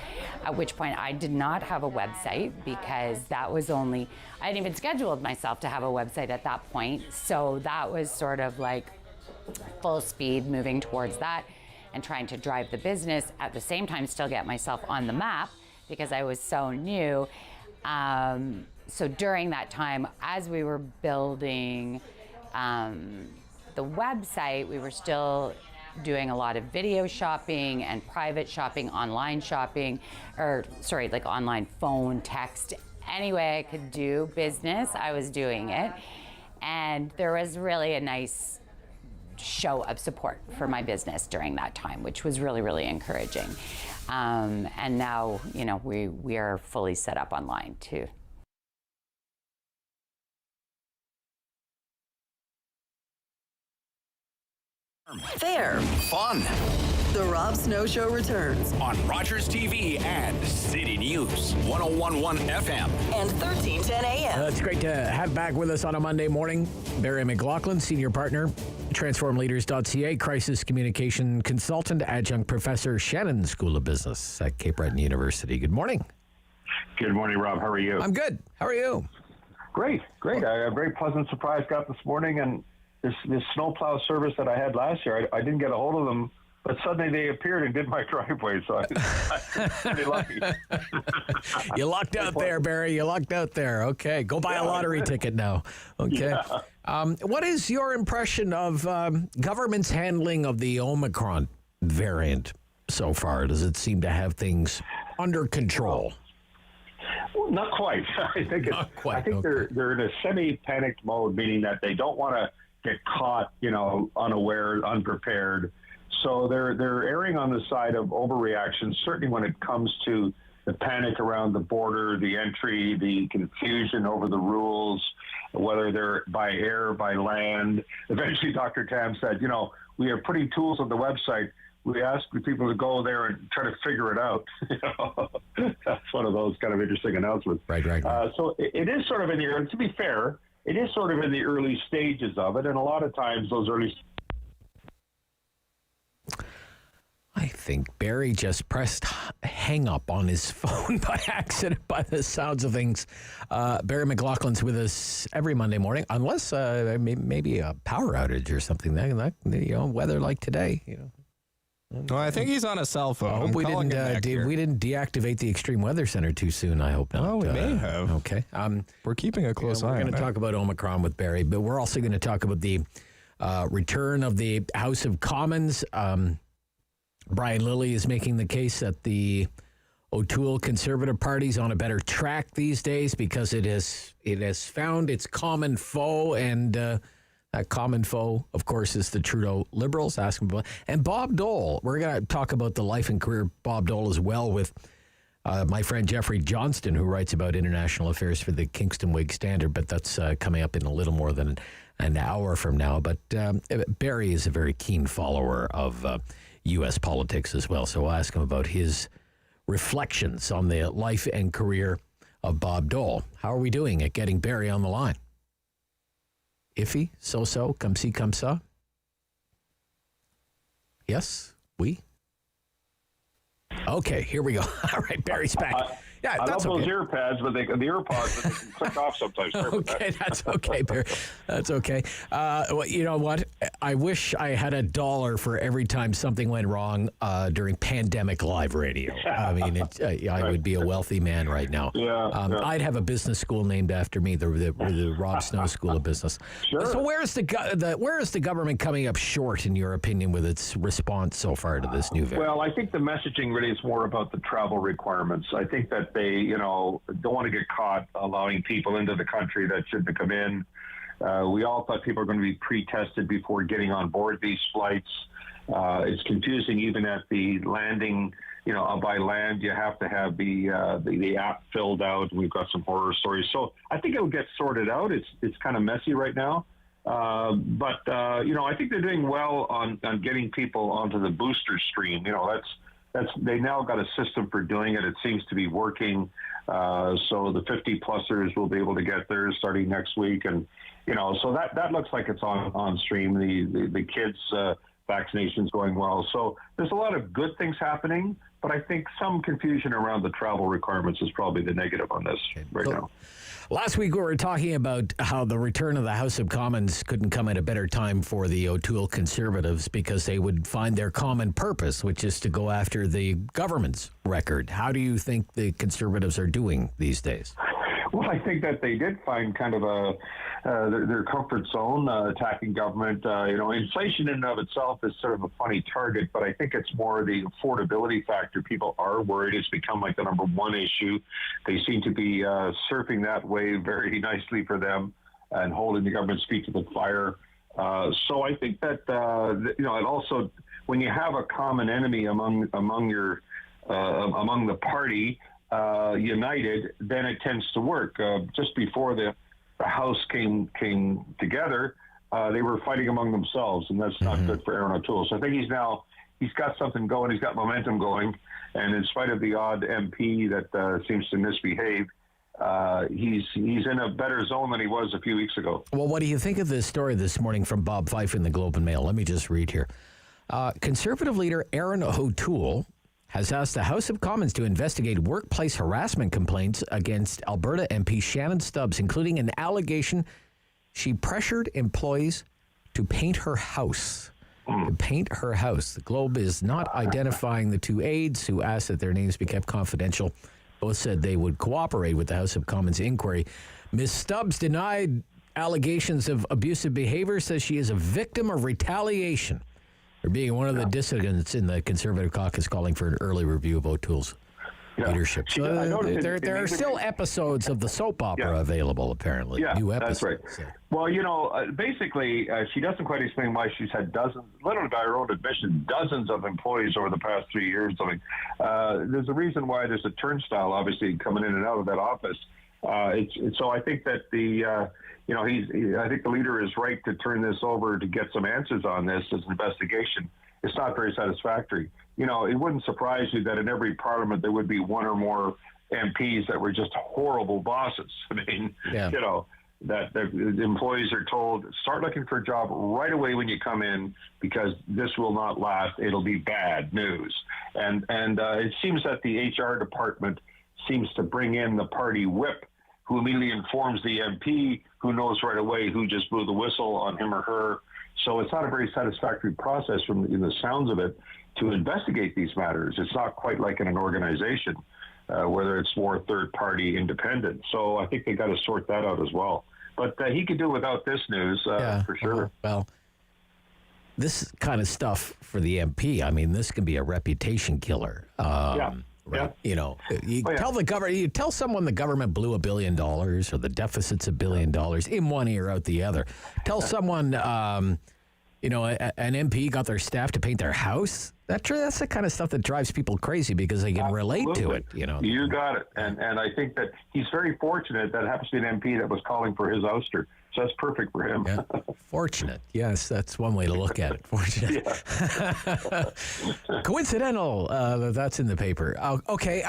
at which point I did not have a website, because that was I hadn't even scheduled myself to have a website at that point. So that was sort of full speed moving towards that and trying to drive the business, at the same time still get myself on the map, because I was so new. So during that time, as we were building the website, we were still doing a lot of video shopping and private shopping, online shopping, online phone, text. Any way I could do business, I was doing it. And there was really a nice show of support for my business during that time, which was really, really encouraging. And now, we are fully set up online too. Fair. Fun. The Rob Snow Show returns on Rogers TV and City News 101.1 FM and 1310 AM. It's great to have back with us on a Monday morning. Barry McLoughlin, senior partner, TransformLeaders.ca, crisis communication consultant, adjunct professor, Shannon School of Business at Cape Breton University. Good morning. Good morning, Rob. How are you? I'm good. How are you? Great. A very pleasant surprise got this morning, and this snowplow service that I had last year, I didn't get a hold of them, but suddenly they appeared and did my driveway, so I was pretty lucky. You lucked out there, Barry. You lucked out there. Okay, go buy a lottery ticket now. Okay. Yeah. What is your impression of government's handling of the Omicron variant so far? Does it seem to have things under control? Well, not quite. I think they're in a semi-panicked mode, meaning that they don't want to get caught, unaware, unprepared. So they're erring on the side of overreaction, certainly when it comes to the panic around the border, the entry, the confusion over the rules, whether they're by air, by land. Eventually, Dr. Tam said, we are putting tools on the website. We ask people to go there and try to figure it out. That's one of those kind of interesting announcements. Right. So it is sort of to be fair, it is sort of in the early stages of it, and a lot of times those early. I think Barry just pressed hang up on his phone by accident by the sounds of things. Barry McLaughlin's with us every Monday morning, unless maybe a power outage or something. Weather like today. Well, I think he's on a cell phone. I hope we didn't deactivate the Extreme Weather Center too soon. I hope not. Oh, we may have. Okay. We're keeping a close eye on it. We're going to talk about Omicron with Barry, but we're also going to talk about the return of the House of Commons. Brian Lilly is making the case that the O'Toole Conservative Party's on a better track these days because it has found its common foe, and that common foe, of course, is the Trudeau Liberals. And Bob Dole. We're going to talk about the life and career of Bob Dole as well with my friend Geoffrey Johnston, who writes about international affairs for the Kingston Whig-Standard, but that's coming up in a little more than an hour from now. But Barry is a very keen follower of U.S. politics as well, so I'll ask him about his reflections on the life and career of Bob Dole. How are we doing at getting Barry on the line? Iffy? So-so? Come see, come saw? Yes? We? Okay, here we go. All right, Barry's back. Yeah, I that's love okay. those earpads, but the AirPods, but they can click off sometimes. Okay, that's okay, Barry. That's okay. Well, you know what? I wish I had $1 for every time something went wrong during pandemic live radio. I mean, I would be a wealthy man right now. Yeah, I'd have a business school named after me, the Rob Snow School of Business. Sure. So where is the government coming up short, in your opinion, with its response so far to this new variant? Well, I think the messaging really is more about the travel requirements. I think that they, don't want to get caught allowing people into the country that shouldn't come in. We all thought people were going to be pre-tested before getting on board these flights. It's confusing even at the landing, by land. You have to have the app filled out, and we've got some horror stories. So I think it'll get sorted out. It's kind of messy right now. But I think they're doing well on getting people onto the booster stream. They now got a system for doing it. It seems to be working. So the 50-plussers will be able to get theirs starting next week. And, so that looks like it's on stream. The kids' vaccination's going well. So there's a lot of good things happening, but I think some confusion around the travel requirements is probably the negative on this now. Last week, we were talking about how the return of the House of Commons couldn't come at a better time for the O'Toole Conservatives because they would find their common purpose, which is to go after the government's record. How do you think the Conservatives are doing these days? Well, I think that they did find kind of their comfort zone attacking government. Inflation in and of itself is sort of a funny target, but I think it's more the affordability factor. People are worried. It's become like the number one issue. They seem to be surfing that wave very nicely for them and holding the government's feet to the fire. So I think that, it also, when you have a common enemy among the party, united, then it tends to work. Just before the House came together, they were fighting among themselves, and that's not good for Aaron O'Toole. So I think he's now he's got something going. He's got momentum going. And in spite of the odd MP that seems to misbehave, he's in a better zone than he was a few weeks ago. Well, what do you think of this story this morning from Bob Fife in the Globe and Mail? Let me just read here. Conservative leader Aaron O'Toole has asked the House of Commons to investigate workplace harassment complaints against Alberta MP Shannon Stubbs, including an allegation she pressured employees to paint her house. To paint her house. The Globe is not identifying the two aides who asked that their names be kept confidential. Both said they would cooperate with the House of Commons inquiry. Ms. Stubbs denied allegations of abusive behavior, says she is a victim of retaliation. For being one of the dissidents in the Conservative caucus calling for an early review of O'Toole's leadership. So there are still episodes of the soap opera available, apparently. Yeah, new episodes. That's right. Well, basically, she doesn't quite explain why she's had dozens, literally by her own admission, dozens of employees over the past 3 years. I mean, there's a reason why there's a turnstile, obviously, coming in and out of that office. So I think that I think the leader is right to turn this over to get some answers on this as an investigation. It's not very satisfactory. It wouldn't surprise you that in every parliament there would be one or more MPs that were just horrible bosses. I mean, that the employees are told, start looking for a job right away when you come in because this will not last. It'll be bad news. And it seems that the HR department seems to bring in the party whip who immediately informs the MP who knows right away who just blew the whistle on him or her. So it's not a very satisfactory process in the sounds of it to investigate these matters. It's not quite like in an organization, whether it's more third-party independent. So I think they got to sort that out as well. But he could do without this news, for sure. Well, this kind of stuff for the MP, I mean, this can be a reputation killer. Right. Yeah. Tell the government, you tell someone the government blew $1 billion or the deficit's $1 billion in one ear out the other. Tell someone, an MP got their staff to paint their house. That's the kind of stuff that drives people crazy because they can relate to it. You got it. And I think that he's very fortunate that it happens to be an MP that was calling for his ouster. So that's perfect for him. Yeah. Fortunate. Yes, that's one way to look at it. Fortunate. Coincidental that's in the paper. Okay.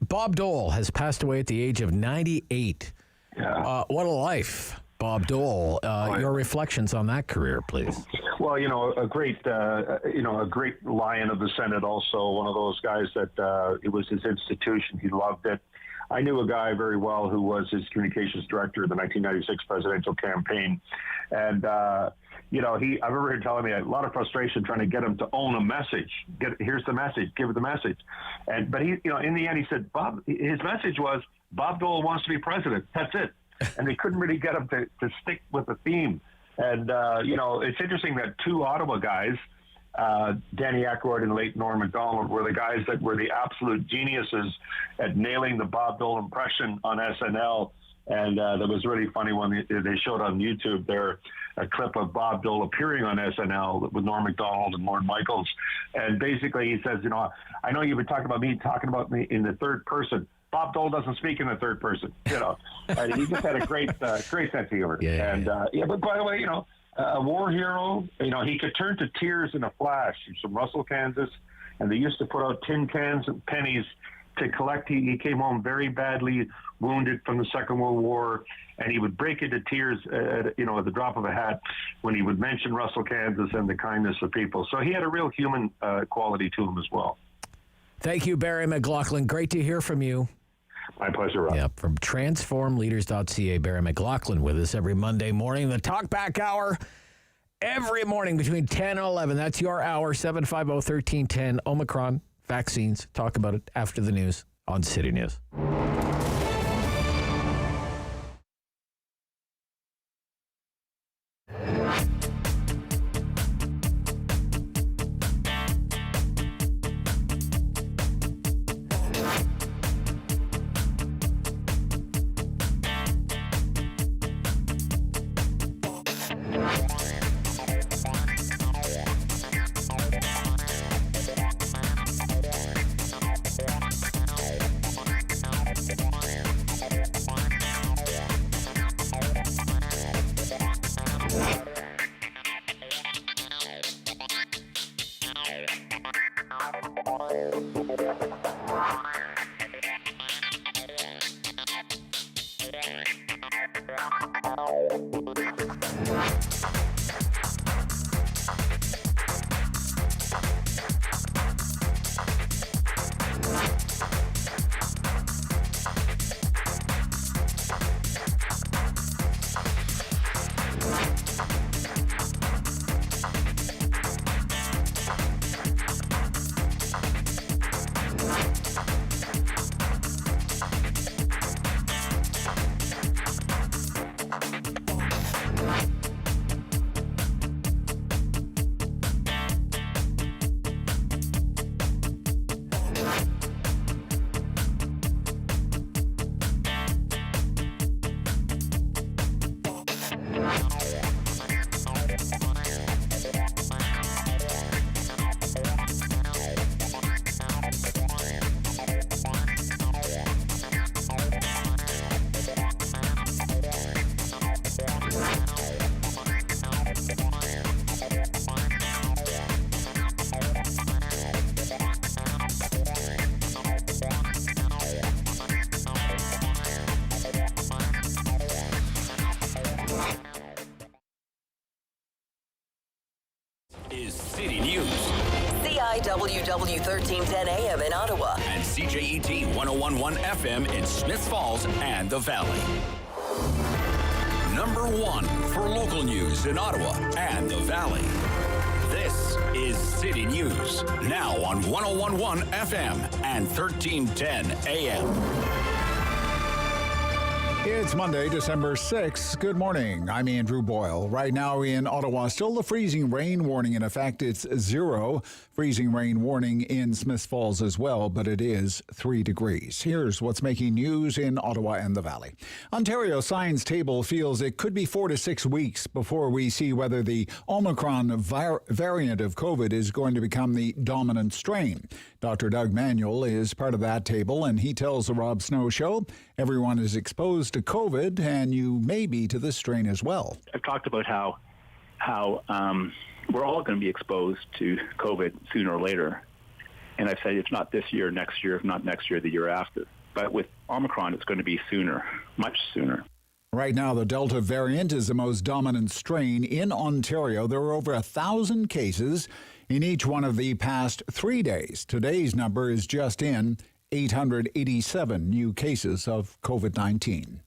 Bob Dole has passed away at the age of 98. Yeah. What a life. Bob Dole, your reflections on that career, please. Well, a great lion of the Senate, also one of those guys that it was his institution. He loved it. I knew a guy very well who was his communications director in the 1996 presidential campaign. And, I remember him telling me a lot of frustration trying to get him to own a message. Here's the message, give it the message. But he, in the end, he said, his message was, Bob Dole wants to be president. That's it. And they couldn't really get him to stick with the theme. And, it's interesting that two Ottawa guys, Danny Aykroyd and late Norm Macdonald, were the guys that were the absolute geniuses at nailing the Bob Dole impression on SNL. And that was really funny when they showed on YouTube there a clip of Bob Dole appearing on SNL with Norm Macdonald and Lorne Michaels. And basically he says, I know you've been talking about me in the third person. Bob Dole doesn't speak in the third person, and he just had a great sense of humor. But by the way, a war hero, he could turn to tears in a flash. He's from Russell, Kansas, and they used to put out tin cans and pennies to collect. He came home very badly wounded from the Second World War, and he would break into tears, at the drop of a hat when he would mention Russell, Kansas and the kindness of people. So he had a real human quality to him as well. Thank you, Barry McLoughlin. Great to hear from you. My pleasure, Rob. Yeah, from TransformLeaders.ca, Barry McLoughlin with us every Monday morning. The Talkback Hour, every morning between 10 and 11. That's your hour, 750-1310. Omicron, vaccines. Talk about it after the news on City News. KCOW 1310 AM in Ottawa. And CJET 101.1 FM in Smith Falls and the Valley. Number 1 for local news in Ottawa and the Valley. This is City News, now on 101.1 FM and 1310 AM. It's Monday, December 6th. Good morning. I'm Andrew Boyle. Right now in Ottawa, still the freezing rain warning in effect. It's 0. Freezing rain warning in Smith Falls as well, but it is 3 degrees. Here's what's making news in Ottawa and the Valley. Ontario Science Table feels it could be 4 to 6 weeks before we see whether the Omicron variant of COVID is going to become the dominant strain. Dr. Doug Manuel is part of that table, and he tells the Rob Snow Show everyone is exposed to COVID, and you may be to this strain as well. I've talked about how we're all going to be exposed to COVID sooner or later. And I've said if not this year, next year, if not next year, the year after. But with Omicron, it's going to be sooner, much sooner. Right now, the Delta variant is the most dominant strain in Ontario. There are over 1,000 cases in each one of the past 3 days. Today's number is just in 887 new cases of COVID-19.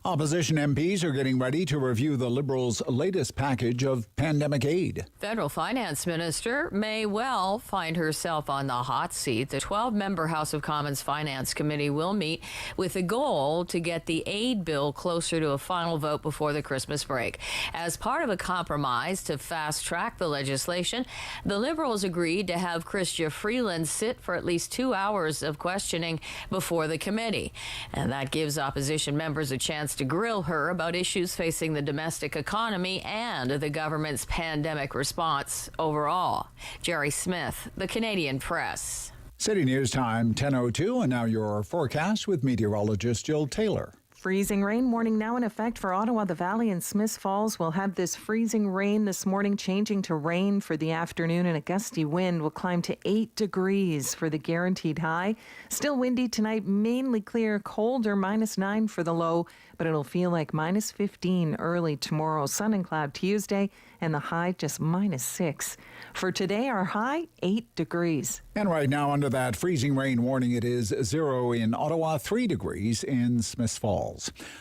Opposition MPs are getting ready to review the Liberals' latest package of pandemic aid. Federal Finance Minister may well find herself on the hot seat. The 12-member House of Commons Finance Committee will meet with a goal to get the aid bill closer to a final vote before the Christmas break. As part of a compromise to fast-track the legislation, the Liberals agreed to have Geoffrey sit for at least 2 hours of questioning before the committee. And that gives opposition members a chance to grill her about issues facing the domestic economy and the government's pandemic response overall. Jerry Smith, the Canadian Press. City News Time, 10:02, and now your forecast with meteorologist Jill Taylor. Freezing rain warning now in effect for Ottawa, the Valley, and Smith Falls. We'll have this freezing rain this morning, changing to rain for the afternoon, and a gusty wind will climb to 8 degrees for the guaranteed high. Still windy tonight, mainly clear, colder, -9 for the low, but it'll feel like -15 early tomorrow. Sun and cloud Tuesday, and the high just -6. For today, our high, 8 degrees. And right now, under that freezing rain warning, it is 0 in Ottawa, 3 degrees in Smith Falls.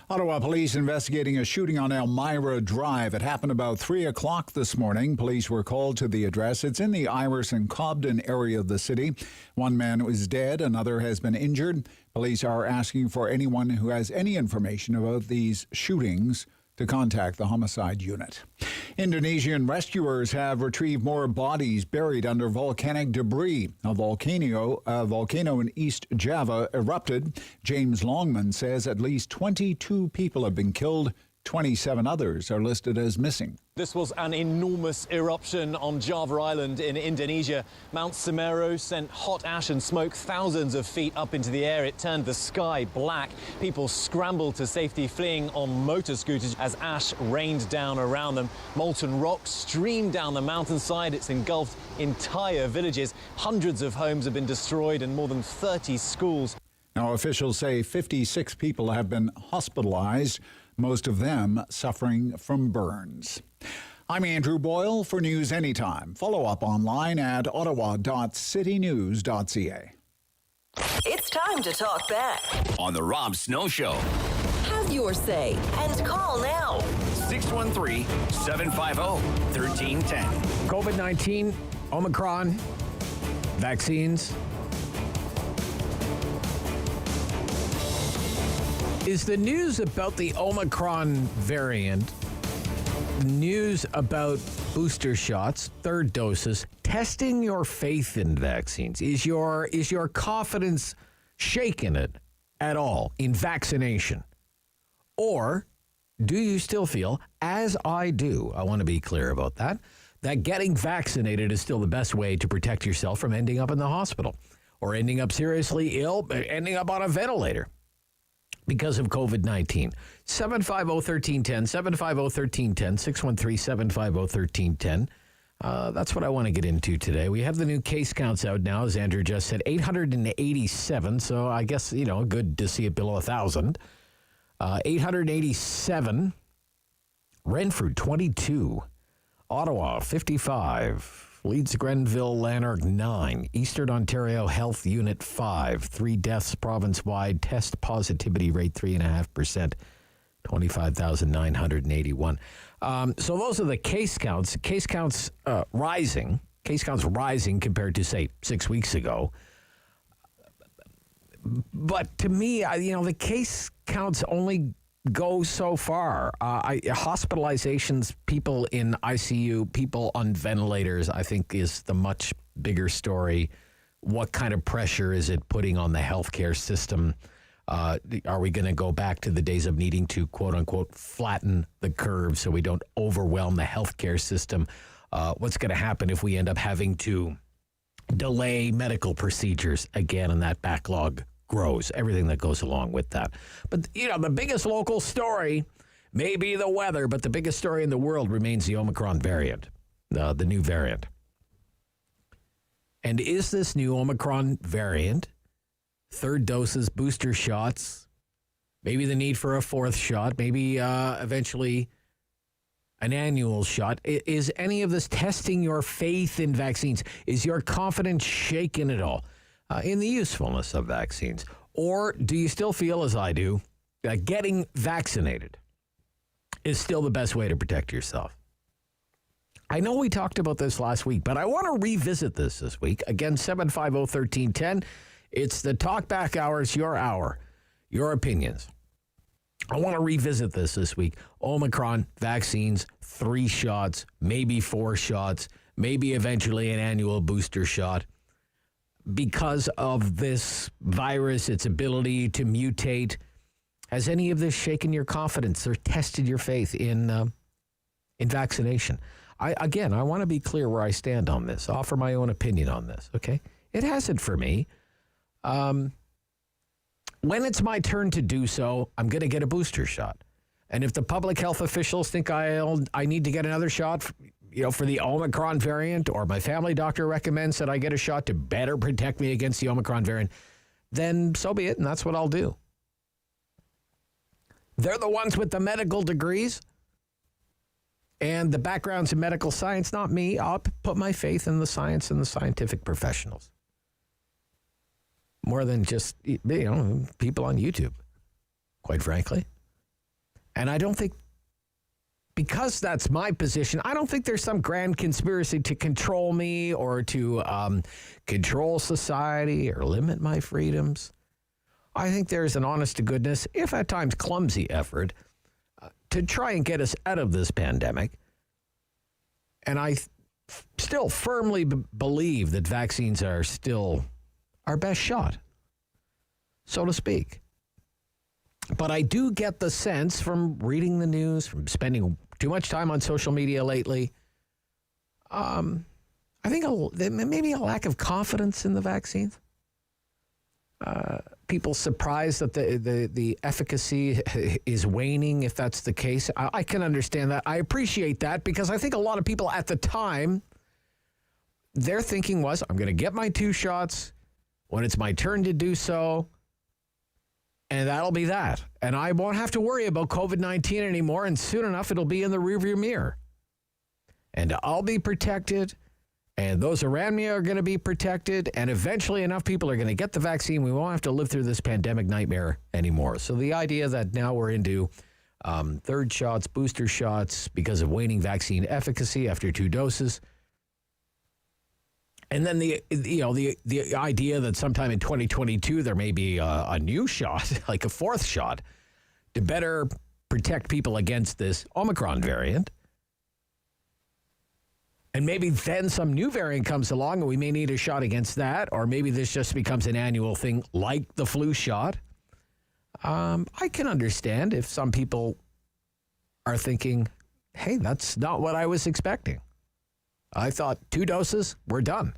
Ottawa police investigating a shooting on Elmira Drive. It happened about 3 o'clock this morning. Police were called to the address. It's in the Iris and Cobden area of the city. One man was dead, another has been injured. Police are asking for anyone who has any information about these shootings to contact the homicide unit. Indonesian rescuers have retrieved more bodies buried under volcanic debris. A volcano in East Java erupted. James Longman says at least 22 people have been killed. 27 others are listed as missing. This was an enormous eruption on Java Island in Indonesia. Mount Semeru sent hot ash and smoke thousands of feet up into the air. It turned the sky black. People scrambled to safety, fleeing on motor scooters as ash rained down around them. Molten rock streamed down the mountainside. It's engulfed entire villages. Hundreds of homes have been destroyed and more than 30 schools. Now, officials say 56 people have been hospitalized, most of them suffering from burns. I'm Andrew Boyle for News Anytime. Follow up online at ottawa.citynews.ca. It's time to talk back on the Rob Snow Show. Have your say and call now. 613-750-1310. COVID-19, Omicron, vaccines. Is the news about the Omicron variant, news about booster shots, third doses, testing your faith in vaccines? Is your confidence shaken it at all in vaccination? Or do you still feel, as I do, I want to be clear about that getting vaccinated is still the best way to protect yourself from ending up in the hospital or ending up seriously ill, ending up on a ventilator because of COVID-19. 750-1310, 750-1310, 613-750-1310. That's what I want to get into today. We have the new case counts out now, as Andrew just said, 887. So I guess, good to see it below 1,000. 887. Renfrew, 22. Ottawa, 55. Leeds, Grenville, Lanark 9. Eastern Ontario Health Unit 5. 3 deaths province-wide. Test positivity rate 3.5%. 25,981. So those are the case counts. Case counts rising. Case counts rising compared to, say, 6 weeks ago. But to me, the case counts only go so far. Hospitalizations, people in ICU, people on ventilators, I think is the much bigger story. What kind of pressure is it putting on the healthcare system? Are we going to go back to the days of needing to, quote unquote, flatten the curve so we don't overwhelm the healthcare system? What's going to happen if we end up having to delay medical procedures again, and that backlog grows, everything that goes along with that. But, the biggest local story may be the weather, but the biggest story in the world remains the Omicron variant, the new variant. And is this new Omicron variant, third doses, booster shots, maybe the need for a fourth shot, maybe eventually an annual shot, is any of this testing your faith in vaccines? Is your confidence shaken at all? In the usefulness of vaccines? Or do you still feel, as I do, that getting vaccinated is still the best way to protect yourself? I know we talked about this last week, but I want to revisit this week. Again, 750-1310. It's the Talkback Hour. It's your hour, your opinions. I want to revisit this week. Omicron, vaccines, 3 shots, maybe 4 shots, maybe eventually an annual booster shot. Because of this virus, its ability to mutate, has any of this shaken your confidence or tested your faith in vaccination? I want to be clear where I stand on this, offer my own opinion on this, okay? It hasn't for me. When it's my turn to do so, I'm going to get a booster shot. And if the public health officials think I need to get another shot, for the Omicron variant, or my family doctor recommends that I get a shot to better protect me against the Omicron variant, then so be it, and that's what I'll do. They're the ones with the medical degrees and the backgrounds in medical science, not me. I'll put my faith in the science and the scientific professionals. More than just, people on YouTube, quite frankly. And I don't think, because that's my position, I don't think there's some grand conspiracy to control me or to control society or limit my freedoms. I think there's an honest to goodness, if at times clumsy effort, to try and get us out of this pandemic. And I still firmly believe that vaccines are still our best shot, so to speak. But I do get the sense from reading the news, from spending too much time on social media lately, I think maybe a lack of confidence in the vaccines. People surprised that the efficacy is waning, if that's the case. I can understand that. I appreciate that, because I think a lot of people at the time, their thinking was, I'm going to get my 2 shots when it's my turn to do so, and that'll be that. And I won't have to worry about COVID-19 anymore, and soon enough it'll be in the rearview mirror. And I'll be protected, and those around me are going to be protected, and eventually enough people are going to get the vaccine. We won't have to live through this pandemic nightmare anymore. So the idea that now we're into third shots, booster shots, because of waning vaccine efficacy after 2 doses, and then the idea that sometime in 2022 there may be a new shot, like a 4th shot, to better protect people against this Omicron variant. And maybe then some new variant comes along and we may need a shot against that, or maybe this just becomes an annual thing like the flu shot. I can understand if some people are thinking, hey, that's not what I was expecting. I thought 2 doses, we're done.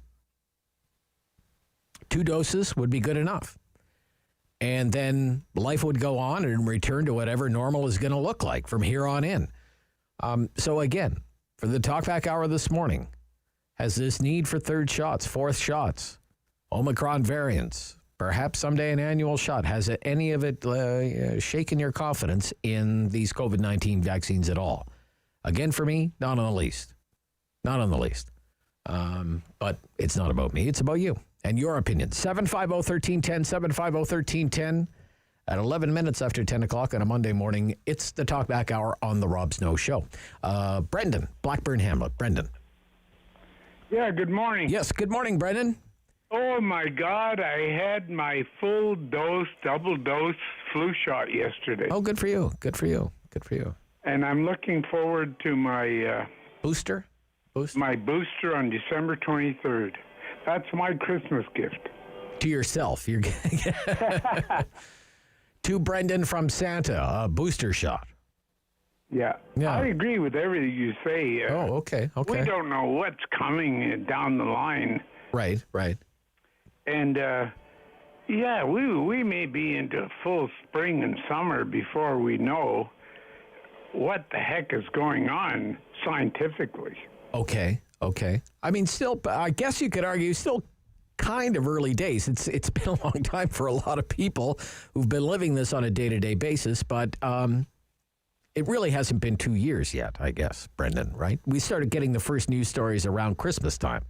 2 doses would be good enough. And then life would go on and return to whatever normal is going to look like from here on in. So again, for the Talkback Hour this morning, has this need for 3rd shots, 4th shots, Omicron variants, perhaps someday an annual shot, has any of it shaken your confidence in these COVID-19 vaccines at all? Again, for me, not on the least. Not on the least. But it's not about me. It's about you and your opinion. 750-1310, 750-1310. At 11 minutes after 10 o'clock on a Monday morning, it's the Talkback Hour on the Rob Snow Show. Brendan, Blackburn Hamlet. Brendan. Yeah, good morning. Yes, good morning, Brendan. Oh, my God, I had my full dose, double dose flu shot yesterday. Oh, good for you. Good for you. Good for you. And I'm looking forward to my... Booster? My booster on December 23rd. That's my Christmas gift. To yourself. You're getting... To Brendan from Santa, a booster shot. Yeah. I agree with everything you say. Okay. We don't know what's coming down the line. Right. And, we may be into full spring and summer before we know what the heck is going on scientifically. Okay. I mean, still, I guess you could argue still kind of early days. It's been a long time for a lot of people who've been living this on a day-to-day basis, but it really hasn't been 2 years yet, I guess, Brendan, right? We started getting the first news stories around Christmas time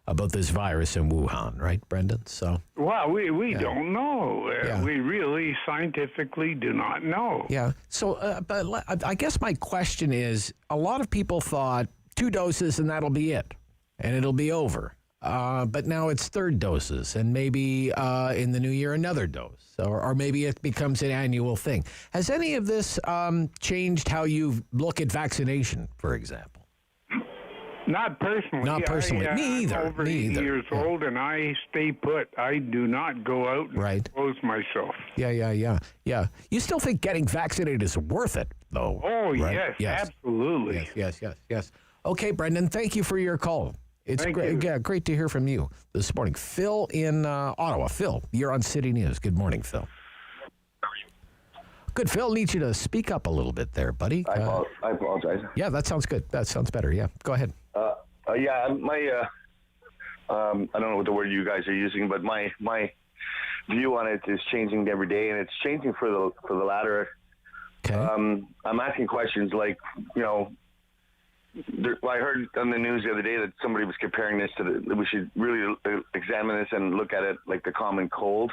about this virus in Wuhan, right, Brendan? So, well, we don't know. We really scientifically do not know. Yeah. So, but I guess my question is, a lot of people thought 2 doses and that'll be it, and it'll be over. But now it's 3rd doses, and maybe in the new year another dose, or maybe it becomes an annual thing. Has any of this changed how you look at vaccination, for example? Not personally. Not personally. Me either. I'm over 80 years old, and I stay put. I do not go out and expose myself. Yeah. You still think getting vaccinated is worth it, though? Oh, right? Yes, absolutely. Yes. Okay, Brendan, thank you for your call. It's great. Yeah, great to hear from you this morning. Phil in Ottawa. Phil, you're on City News. Good morning, Phil. How are you? Good. Phil, need you to speak up a little bit there, buddy. I apologize. Yeah, that sounds good. That sounds better. Yeah, go ahead. I don't know what the word you guys are using, but my view on it is changing every day, and it's changing for the latter. Okay. I'm asking questions like, I heard on the news the other day that somebody was comparing this that we should really examine this and look at it like the common cold,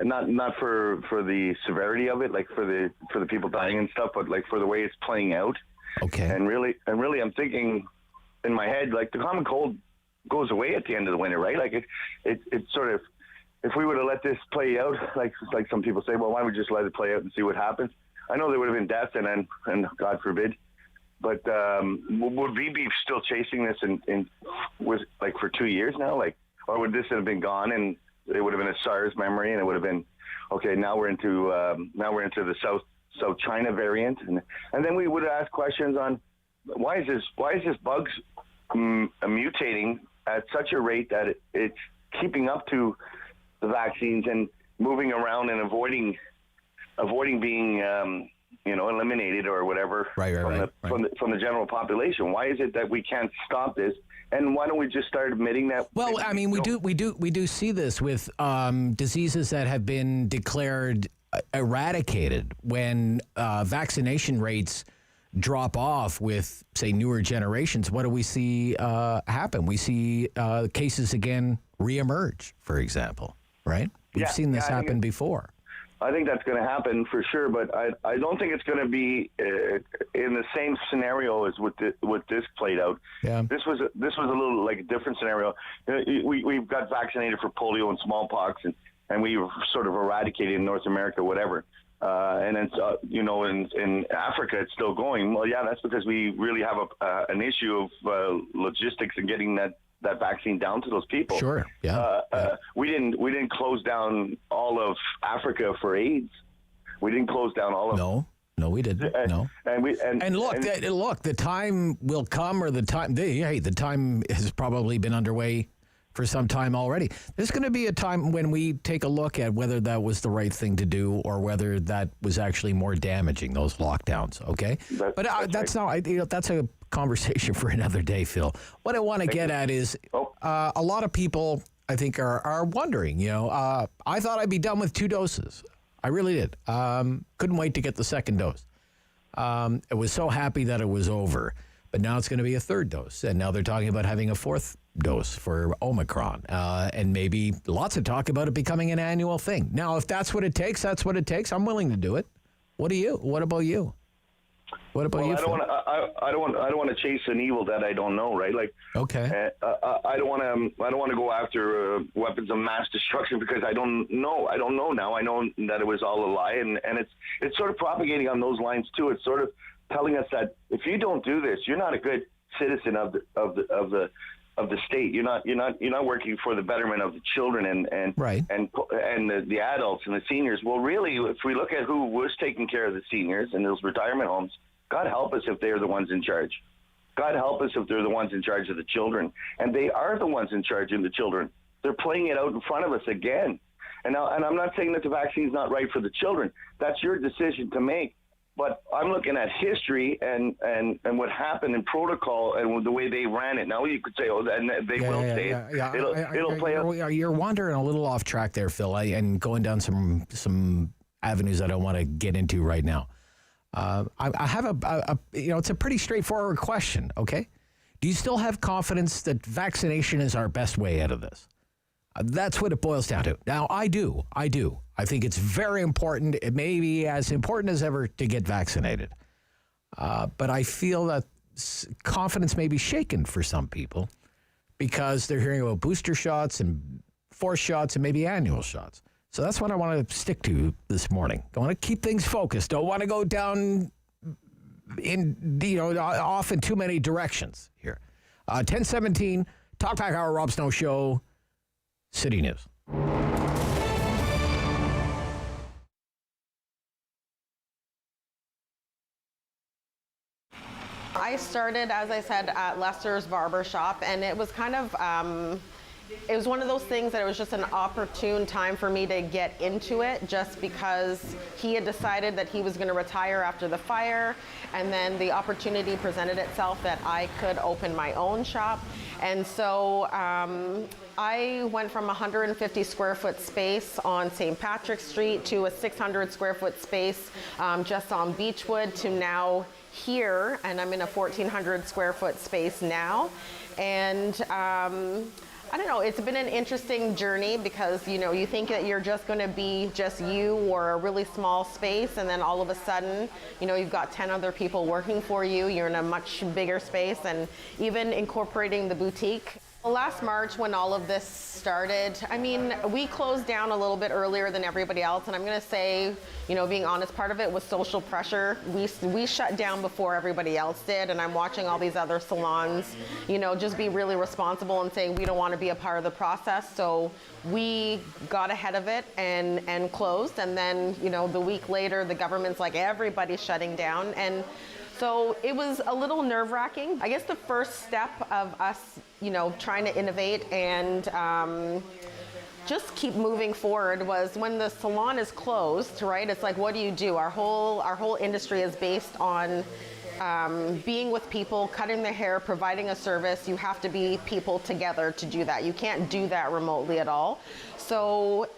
not for the severity of it, like for the people dying and stuff, but like for the way it's playing out. Okay. And really, I'm thinking in my head, like the common cold goes away at the end of the winter, right? Like it sort of, if we would have let this play out, like some people say, well, why don't we just let it play out and see what happens? I know there would have been deaths and God forbid. But would we be still chasing this with like for 2 years now, or would this have been gone and it would have been a SARS memory and it would have been okay? Now we're into the South China variant, and then we would ask questions on why is this bugs mutating at such a rate that it's keeping up to the vaccines and moving around and avoiding being eliminated or whatever from the general population. Why is it that we can't stop this? And why don't we just start admitting that? Well, I mean, we do see this with diseases that have been declared eradicated when vaccination rates drop off with, say, newer generations. What do we see happen? We see cases again reemerge, for example, right? We've seen this happen before. I think that's going to happen for sure, but I don't think it's going to be in the same scenario as with this played out. Yeah. This was a little like a different scenario. We've got vaccinated for polio and smallpox, and we sort of eradicated in North America, whatever. And it's in Africa it's still going. Well, yeah, that's because we really have an issue of logistics and getting that vaccine down to those people. Sure. Yeah. We didn't close down all of Africa for AIDS. We didn't close down all of No, we didn't. No. And look, the time will come, or the time has probably been underway for some time already. There's going to be a time when we take a look at whether that was the right thing to do or whether that was actually more damaging, those lockdowns. Okay. That's a conversation for another day, Phil. What I want to get at is a lot of people, I think, are wondering, I thought I'd be done with 2 doses. I really did. Couldn't wait to get the second dose. I was so happy that it was over. But now it's going to be a third dose. And now they're talking about having a fourth dose for Omicron. And maybe lots of talk about it becoming an annual thing. Now, if that's what it takes, that's what it takes. I'm willing to do it. What about you? What about you? I don't want to chase an evil that I don't know, right? Like, okay, I don't want to go after weapons of mass destruction because I don't know. I don't know now. I know that it was all a lie, and it's sort of propagating on those lines too. It's sort of telling us that if you don't do this, you're not a good citizen of the state. You're not working for the betterment of the children and the adults and the seniors. Well, really, if we look at who was taking care of the seniors in those retirement homes, God help us if they're the ones in charge. God help us if they're the ones in charge of the children. And they are the ones in charge of the children. They're playing it out in front of us again. And I'm not saying that the vaccine's not right for the children. That's your decision to make. But I'm looking at history and what happened in protocol and the way they ran it. Now you could say, and they will say it. It'll play out. You're wandering a little off track there, Phil, and going down some avenues I don't want to get into right now. I have it's a pretty straightforward question, okay? Do you still have confidence that vaccination is our best way out of this? That's what it boils down to. Now, I do. I think it's very important. It may be as important as ever to get vaccinated. But I feel that confidence may be shaken for some people because they're hearing about booster shots and fourth shots and maybe annual shots. So that's what I want to stick to this morning. I want to keep things focused. Don't want to go down off in too many directions here. 10:17, Talk Back Hour, Rob Snow Show, City News. I started, as I said, at Lester's Barber Shop, and it was kind of, it was one of those things that it was just an opportune time for me to get into it, just because he had decided that he was going to retire after the fire, and then the opportunity presented itself that I could open my own shop. And so I went from a 150 square foot space on St. Patrick's Street to a 600 square foot space just on Beechwood to now here, and I'm in a 1,400 square foot space now. And I don't know, it's been an interesting journey because, you think that you're just going to be just you or a really small space, and then all of a sudden, you've got 10 other people working for you. You're in a much bigger space, and even incorporating the boutique. Last March, when all of this started, we closed down a little bit earlier than everybody else, and I'm going to say, being honest, part of it was social pressure. We shut down before everybody else did, and I'm watching all these other salons, just be really responsible and saying we don't want to be a part of the process. So we got ahead of it and closed, and then, the week later, the government's like, everybody's shutting down. And so it was a little nerve-wracking. I guess the first step of us, trying to innovate and just keep moving forward was when the salon is closed, right? It's like, what do you do? Our whole industry is based on being with people, cutting their hair, providing a service. You have to be people together to do that. You can't do that remotely at all. So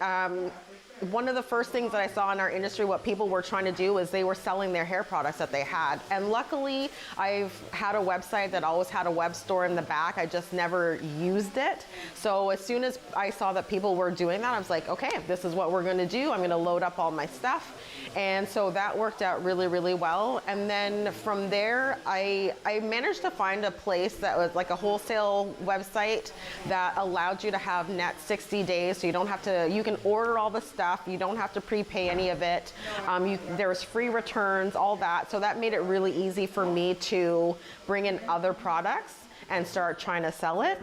one of the first things that I saw in our industry, what people were trying to do is they were selling their hair products that they had. And luckily, I've had a website that always had a web store in the back. I just never used it. So as soon as I saw that people were doing that, I was like, okay, this is what we're going to do. I'm going to load up all my stuff. And so that worked out really, really well. And then from there, I managed to find a place that was like a wholesale website that allowed you to have net 60 days. So you don't have to, you can order all the stuff. You don't have to prepay any of it. There's free returns, all that. So that made it really easy for me to bring in other products and start trying to sell it.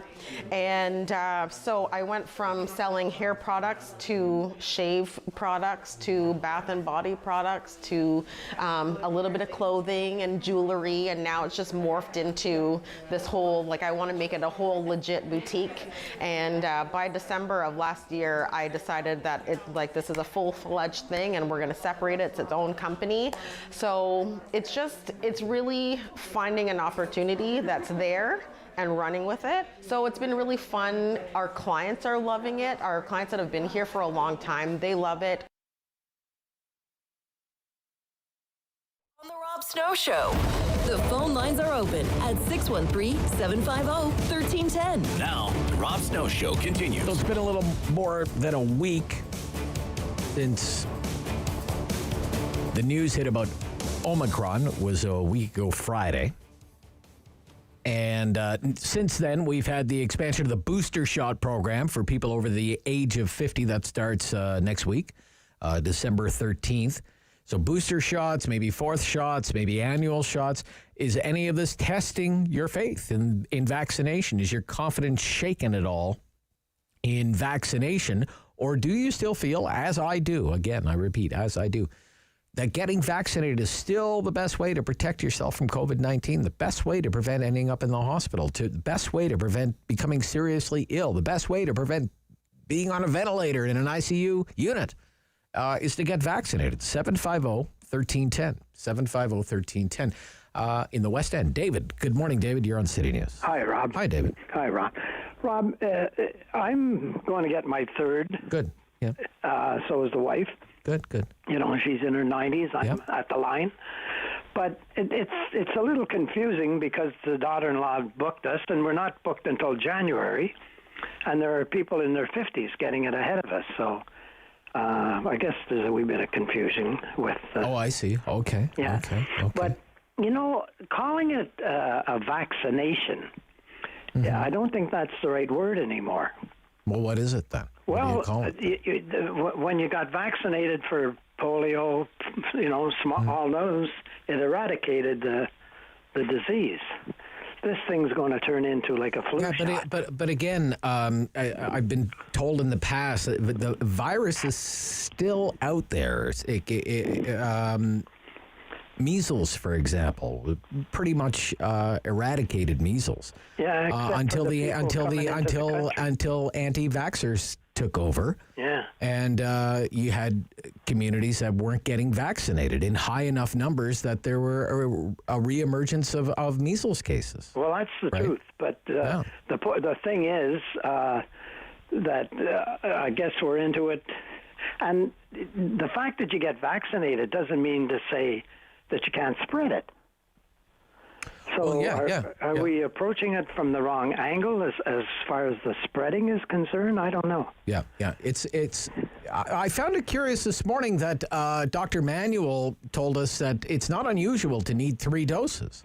And so I went from selling hair products to shave products to bath and body products to a little bit of clothing and jewelry, and now it's just morphed into this whole, like, I want to make it a whole legit boutique. And by December of last year, I decided that this is a full-fledged thing, and we're going to separate it. It's its own company. So it's really finding an opportunity that's there and running with it. So it's been really fun. Our clients are loving it. Our clients that have been here for a long time, they love it. On the Rob Snow Show. The phone lines are open at 613-750-1310. Now, the Rob Snow Show continues. So it's been a little more than a week since the news hit about Omicron. Was a week ago Friday. And since then, we've had the expansion of the booster shot program for people over the age of 50. That starts next week, December 13th. So booster shots, maybe fourth shots, maybe annual shots. Is any of this testing your faith in vaccination? Is your confidence shaken at all in vaccination? Or do you still feel, as I do, again, I repeat, as I do, that getting vaccinated is still the best way to protect yourself from COVID-19, the best way to prevent ending up in the hospital, the best way to prevent becoming seriously ill, the best way to prevent being on a ventilator in an ICU unit is to get vaccinated. 750-1310. 750-1310. In the West End. David, good morning, David. You're on City News. Hi, Rob. Hi, David. Hi, Rob. Rob, I'm going to get my third. Good. Yeah. So is the wife. Good. You know, she's in her 90s. I'm at the line. But it's a little confusing because the daughter-in-law booked us, and we're not booked until January. And there are people in their 50s getting it ahead of us. So I guess there's a wee bit of confusion with... oh, I see. Okay. Yeah. Okay. But, you know, calling it a vaccination, yeah, I don't think that's the right word anymore. Well, what is it then? Well, when you got vaccinated for polio, you know, all those, it eradicated the disease. This thing's going to turn into like a flu shot. But again, I've been told in the past that the virus is still out there. Measles, for example, pretty much eradicated measles. Yeah, until anti-vaxxers took over. Yeah. And you had communities that weren't getting vaccinated in high enough numbers that there were a reemergence of measles cases. Well, that's the truth. But the thing is that I guess we're into it. And the fact that you get vaccinated doesn't mean to say that you can't spread it. So are we approaching it from the wrong angle as far as the spreading is concerned? I don't know. Yeah. I found it curious this morning that Dr. Manuel told us that it's not unusual to need 3 doses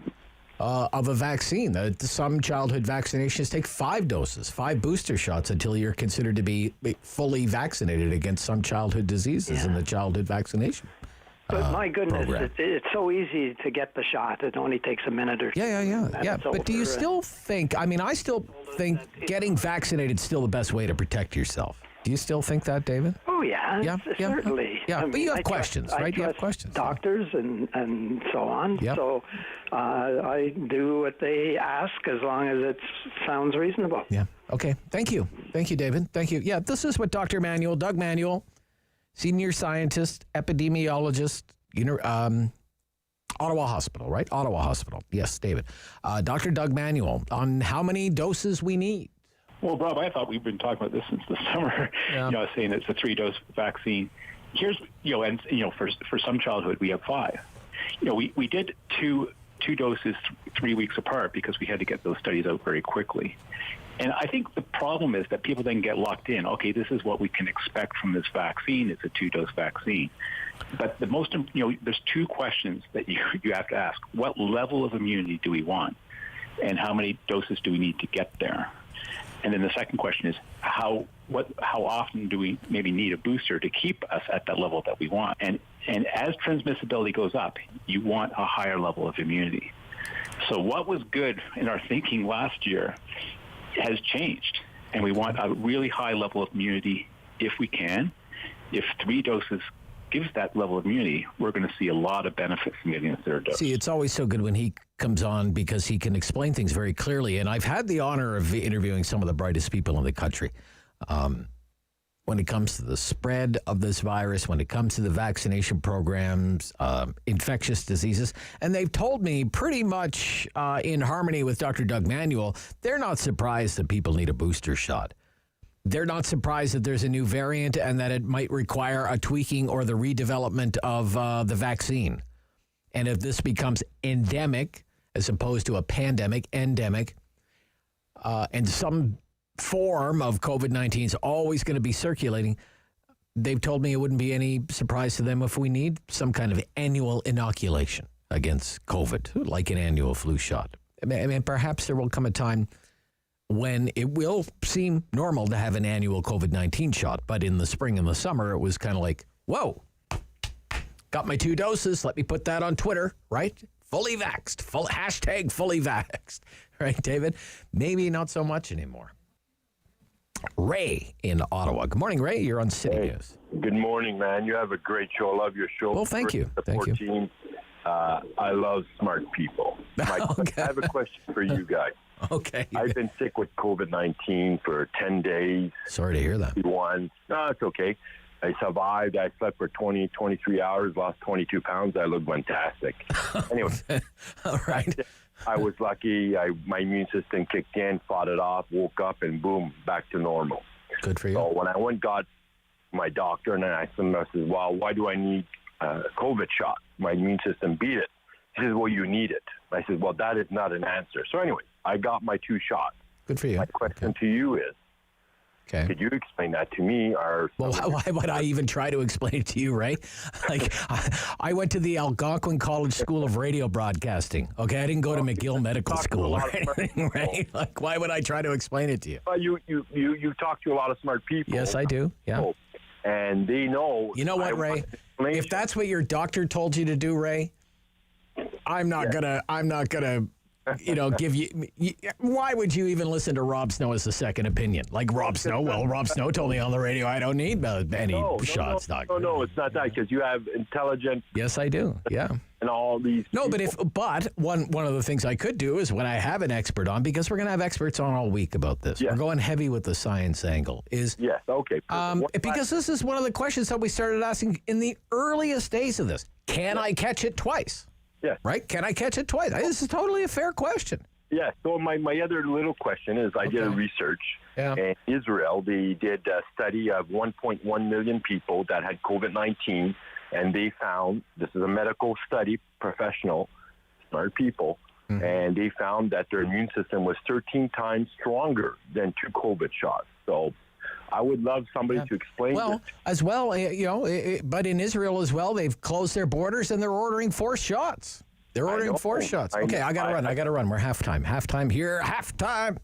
of a vaccine. Some childhood vaccinations take 5 doses, 5 booster shots until you're considered to be fully vaccinated against some childhood diseases in the childhood vaccination. But my goodness, it's so easy to get the shot. It only takes a minute or two. Yeah. But do you still think, I still think getting vaccinated is still the best way to protect yourself. Do you still think that, David? Oh, yeah. Certainly. Yeah, but you have questions, right? You have questions. Doctors and so on. Yep. So I do what they ask as long as it sounds reasonable. Yeah. Okay. Thank you, David. Thank you. Yeah, this is what Dr. Manuel, Doug Manuel, senior scientist, epidemiologist, Ottawa Hospital, right? Ottawa Hospital. Yes, David. Dr. Doug Manuel, on how many doses we need. Well, Rob, I thought we've been talking about this since the summer. Yeah. Saying it's a 3-dose vaccine. Here's, for some childhood, we have 5. We did two doses 3 weeks apart because we had to get those studies out very quickly. And I think the problem is that people then get locked in. Okay, this is what we can expect from this vaccine. It's a 2-dose vaccine. But the most, there's 2 questions that you have to ask. What level of immunity do we want? And how many doses do we need to get there? And then the second question is how often do we maybe need a booster to keep us at that level that we want? And as transmissibility goes up, you want a higher level of immunity. So what was good in our thinking last year has changed, and we want a really high level of immunity if we can. If 3 doses gives that level of immunity, we're going to see a lot of benefit from getting a 3rd dose. See, it's always so good when he comes on because he can explain things very clearly, and I've had the honor of interviewing some of the brightest people in the country. When it comes to the spread of this virus, when it comes to the vaccination programs, infectious diseases, and they've told me pretty much in harmony with Dr. Doug Manuel, they're not surprised that people need a booster shot. They're not surprised that there's a new variant and that it might require a tweaking or the redevelopment of the vaccine. And if this becomes endemic, as opposed to a pandemic, endemic, and some form of COVID-19 is always going to be circulating. They've told me it wouldn't be any surprise to them if we need some kind of annual inoculation against COVID, like an annual flu shot. I mean, perhaps there will come a time when it will seem normal to have an annual COVID-19 shot. But in the spring and the summer, it was kind of like, whoa, got my 2 doses. Let me put that on Twitter, right? Fully vaxxed, hashtag fully vaxxed, right, David? Maybe not so much anymore. Ray in Ottawa. Good morning, Ray. You're on City News. Good morning, man. You have a great show. I love your show. Well, thank you. Thank you. Team. I love smart people. I have a question for you guys. Okay. I've been sick with COVID-19 for 10 days. Sorry to hear that. No, it's okay. I survived. I slept for 23 hours, lost 22 pounds. I look fantastic. Anyway. All right. I was lucky. My immune system kicked in, fought it off, woke up, and boom, back to normal. Good for you. So when I got my doctor, and then I said, well, why do I need a COVID shot? My immune system beat it. He says, well, you need it. I said, well, that is not an answer. So anyway, I got my 2 shots. Good for you. My question to you is, could you explain that to me? Well, why would I even try to explain it to you, right? Like, I went to the Algonquin College School of Radio Broadcasting. Okay, I didn't go to McGill Medical School or anything, right? Like, why would I try to explain it to you? Well, you talk to a lot of smart people. Yes, I do. Yeah. And they know. You know what, Ray? If that's what your doctor told you to do, Ray, I'm not gonna give you. Why would you even listen to Rob Snow as a second opinion? Like Rob Snow? Well, Rob Snow told me on the radio I don't need any shots, doctor. No, it's not that, because you have intelligent. Yes, I do. Yeah. And all these. No, but one of the things I could do is when I have an expert on, because we're going to have experts on all week about this. Yes. We're going heavy with the science angle. Yes. Okay. Because this is one of the questions that we started asking in the earliest days of this. Can I catch it twice? Yes. Right? Can I catch it twice? This is totally a fair question. Yeah. So my other little question is, I did a research. Yeah. In Israel, they did a study of 1.1 million people that had COVID-19, and they found, this is a medical study, professional, smart people, and they found that their immune system was 13 times stronger than 2 COVID shots. So I would love somebody to explain this. As well, but in Israel as well, they've closed their borders and they're ordering 4 shots. They're ordering 4 shots. Okay, I got to run. We're halftime. Halftime here. Halftime.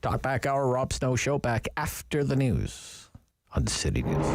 Talk Back Hour, Rob Snow Show, back after the news on City News.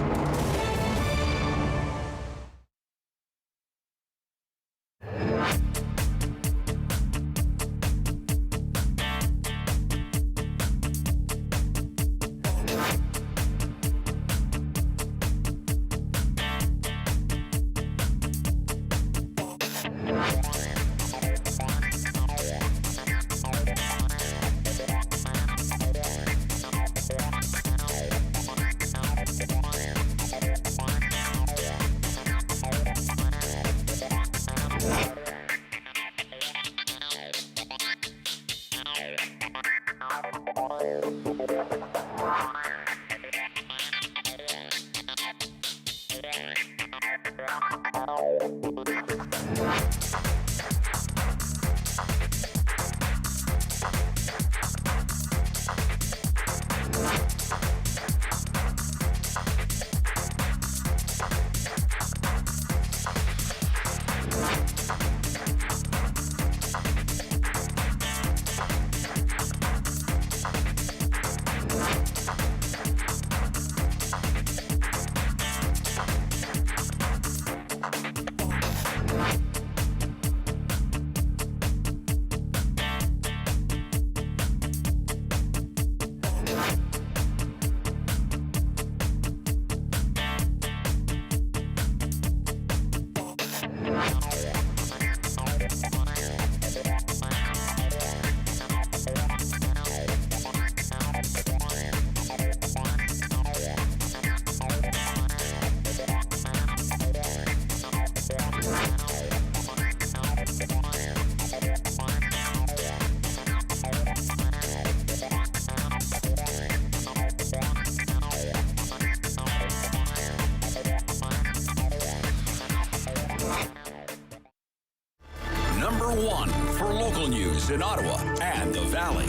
one for local news in Ottawa and the Valley.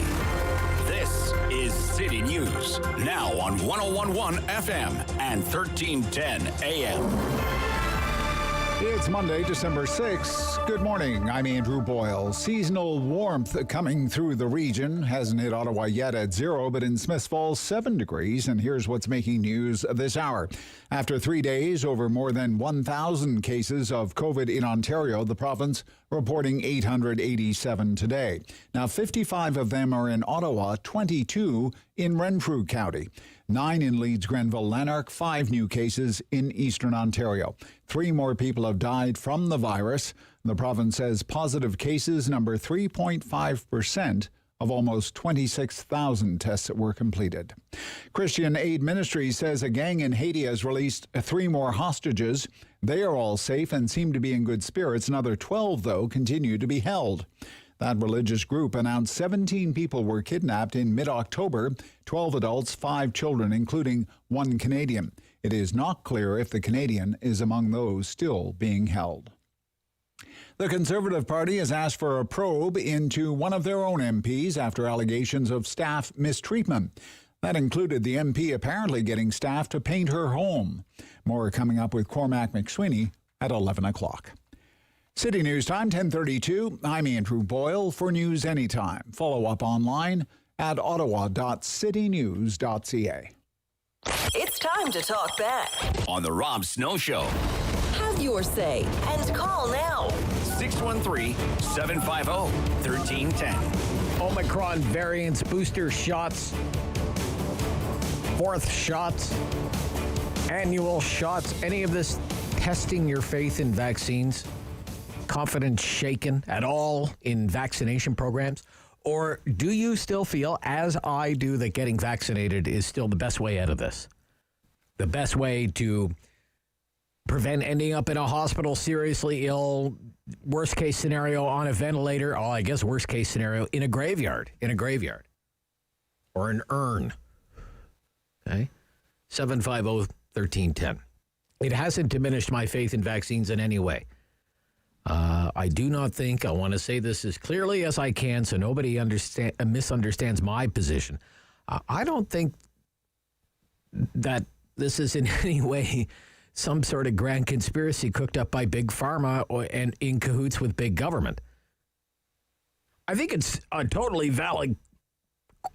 This is City News, now on 101.1 FM and 1310 AM. It's Monday, December 6th. Good morning. I'm Andrew Boyle. Seasonal warmth coming through the region. Hasn't hit Ottawa yet at 0, but in Smiths Falls, 7 degrees. And here's what's making news this hour. After 3 days, over more than 1,000 cases of COVID in Ontario, the province reporting 887 today. Now, 55 of them are in Ottawa, 22 in Renfrew County. 9 in Leeds, Grenville, Lanark, 5 new cases in Eastern Ontario. 3 more people have died from the virus. The province says positive cases number 3.5% of almost 26,000 tests that were completed. Christian Aid Ministries says a gang in Haiti has released 3 more hostages. They are all safe and seem to be in good spirits. Another 12, though, continue to be held. That religious group announced 17 people were kidnapped in mid-October, 12 adults, 5 children, including 1 Canadian. It is not clear if the Canadian is among those still being held. The Conservative Party has asked for a probe into one of their own MPs after allegations of staff mistreatment. That included the MP apparently getting staff to paint her home. More coming up with Cormac McSweeney at 11 o'clock. City News Time, 10:32. I'm Andrew Boyle for News Anytime. Follow up online at ottawa.citynews.ca. It's time to talk back on the Rob Snow Show. Have your say and call now. 613-750-1310. Omicron variants, booster shots, 4th shots, annual shots, any of this testing your faith in vaccines? Confidence shaken at all in vaccination programs? Or do you still feel, as I do, that getting vaccinated is still the best way out of this? The best way to prevent ending up in a hospital seriously ill, worst case scenario on a ventilator, I guess worst case scenario in a graveyard, or an urn. Okay? 750-1310. It hasn't diminished my faith in vaccines in any way. I do not think, I want to say this as clearly as I can so nobody misunderstands my position. I don't think that this is in any way some sort of grand conspiracy cooked up by Big Pharma and in cahoots with big government. I think it's a totally valid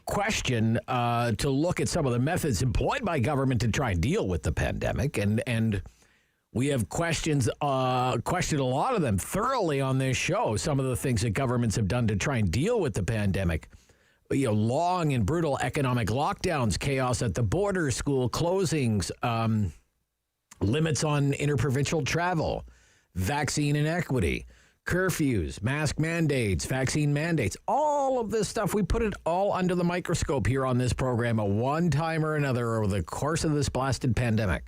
question to look at some of the methods employed by government to try and deal with the pandemic, and we have questioned a lot of them thoroughly on this show, some of the things that governments have done to try and deal with the pandemic. Long and brutal economic lockdowns, chaos at the border, school closings, limits on interprovincial travel, vaccine inequity, curfews, mask mandates, vaccine mandates, all of this stuff. We put it all under the microscope here on this program at one time or another over the course of this blasted pandemic.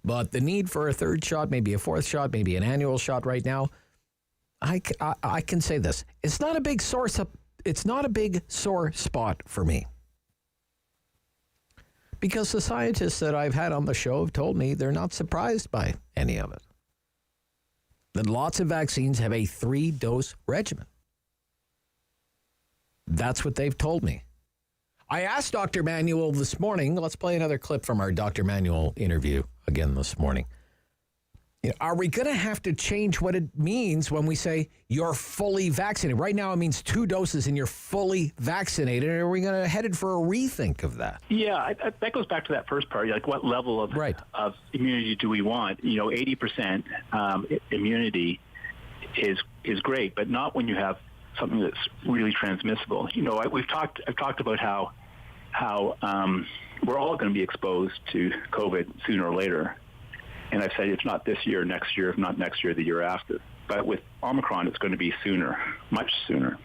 But the need for a 3rd shot, maybe a 4th shot, maybe an annual shot right now, I can say this. It's not a big sore spot for me. Because the scientists that I've had on the show have told me they're not surprised by any of it. That lots of vaccines have a 3-dose regimen. That's what they've told me. I asked Dr. Manuel this morning, let's play another clip from our Dr. Manuel interview again this morning. Are we going to have to change what it means when we say you're fully vaccinated? Right now it means 2 doses and you're fully vaccinated. Are we going to headed for a rethink of that? Yeah, that goes back to that first part. Like, what level of immunity do we want? 80% immunity is great, but not when you have something that's really transmissible. I've talked about how we're all going to be exposed to COVID sooner or later. And I've said it's not this year, next year, if not next year, the year after. But with Omicron, it's going to be sooner, much sooner.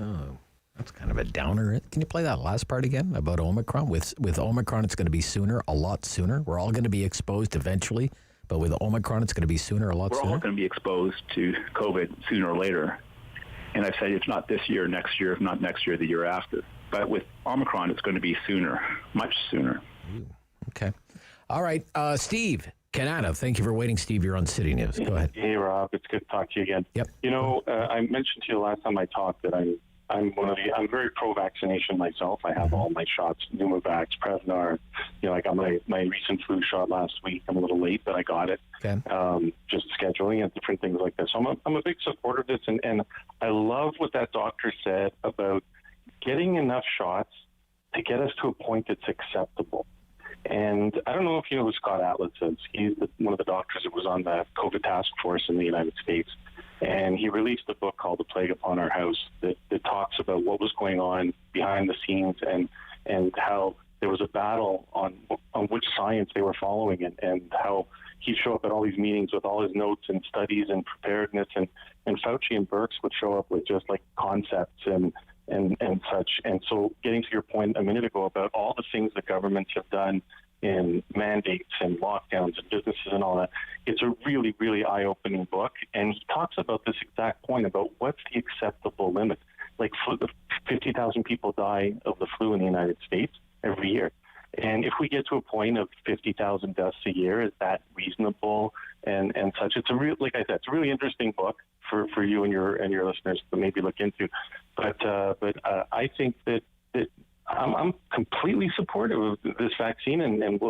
Oh, that's kind of a downer. Can you play that last part again about Omicron? With Omicron, it's going to be sooner, a lot sooner. We're all going to be exposed eventually, but with Omicron, it's going to be sooner, a lot sooner. We're all going to be exposed to COVID sooner or later. And I've said it's not this year, next year, if not next year, the year after. But with Omicron, it's going to be sooner, much sooner. Ooh, okay. All right, Steve, Canada. Thank you for waiting, Steve. You're on City News. Go ahead. Hey, Rob. It's good to talk to you again. Yep. I mentioned to you last time I talked that I'm very pro-vaccination myself. I have all my shots, Pneumovax, Prevnar. I got my recent flu shot last week. I'm a little late, but I got it. Okay. Just scheduling and different things like this. So I'm a big supporter of this, and I love what that doctor said about getting enough shots to get us to a point that's acceptable. And I don't know if you know who Scott Atlas is. He's one of the doctors that was on the COVID task force in the United States. And he released a book called The Plague Upon Our House that talks about what was going on behind the scenes and how there was a battle on which science they were following and how he'd show up at all these meetings with all his notes and studies and preparedness and Fauci and Birx would show up with just like concepts and such. And so getting to your point a minute ago about all the things that governments have done in mandates and lockdowns and businesses and all that, it's a really, really eye-opening book. And he talks about this exact point about what's the acceptable limit. Like 50,000 people die of the flu in the United States every year. And if we get to a point of 50,000 deaths a year, is that reasonable and such? It's like I said, it's a really interesting book for you and your listeners to maybe look into. But I think that I'm completely supportive of this vaccine, and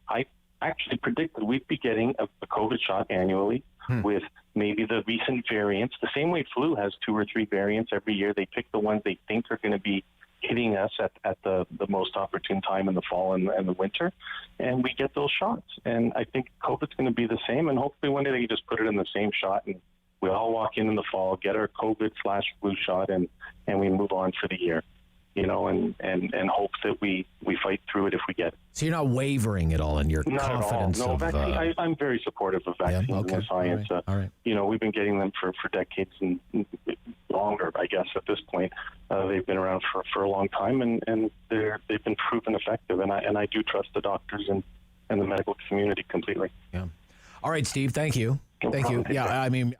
I actually predict that we'd be getting a COVID shot annually with maybe the recent variants. The same way flu has 2 or 3 variants every year. They pick the ones they think are going to be hitting us at the most opportune time in the fall and the winter, and we get those shots. And I think COVID's going to be the same, and hopefully one day they can just put it in the same shot, and we all walk in the fall, get our COVID/flu shot, and we move on for the year. And hope that we fight through it if we get it. So you're not wavering at all in your confidence? No, vaccine, I'm very supportive of vaccines and the science. All right. We've been getting them for decades and longer, I guess, at this point. They've been around for a long time, and they've been proven effective. And I do trust the doctors and the medical community completely. Yeah. All right, Steve, thank you. Thank you. Yeah, I mean...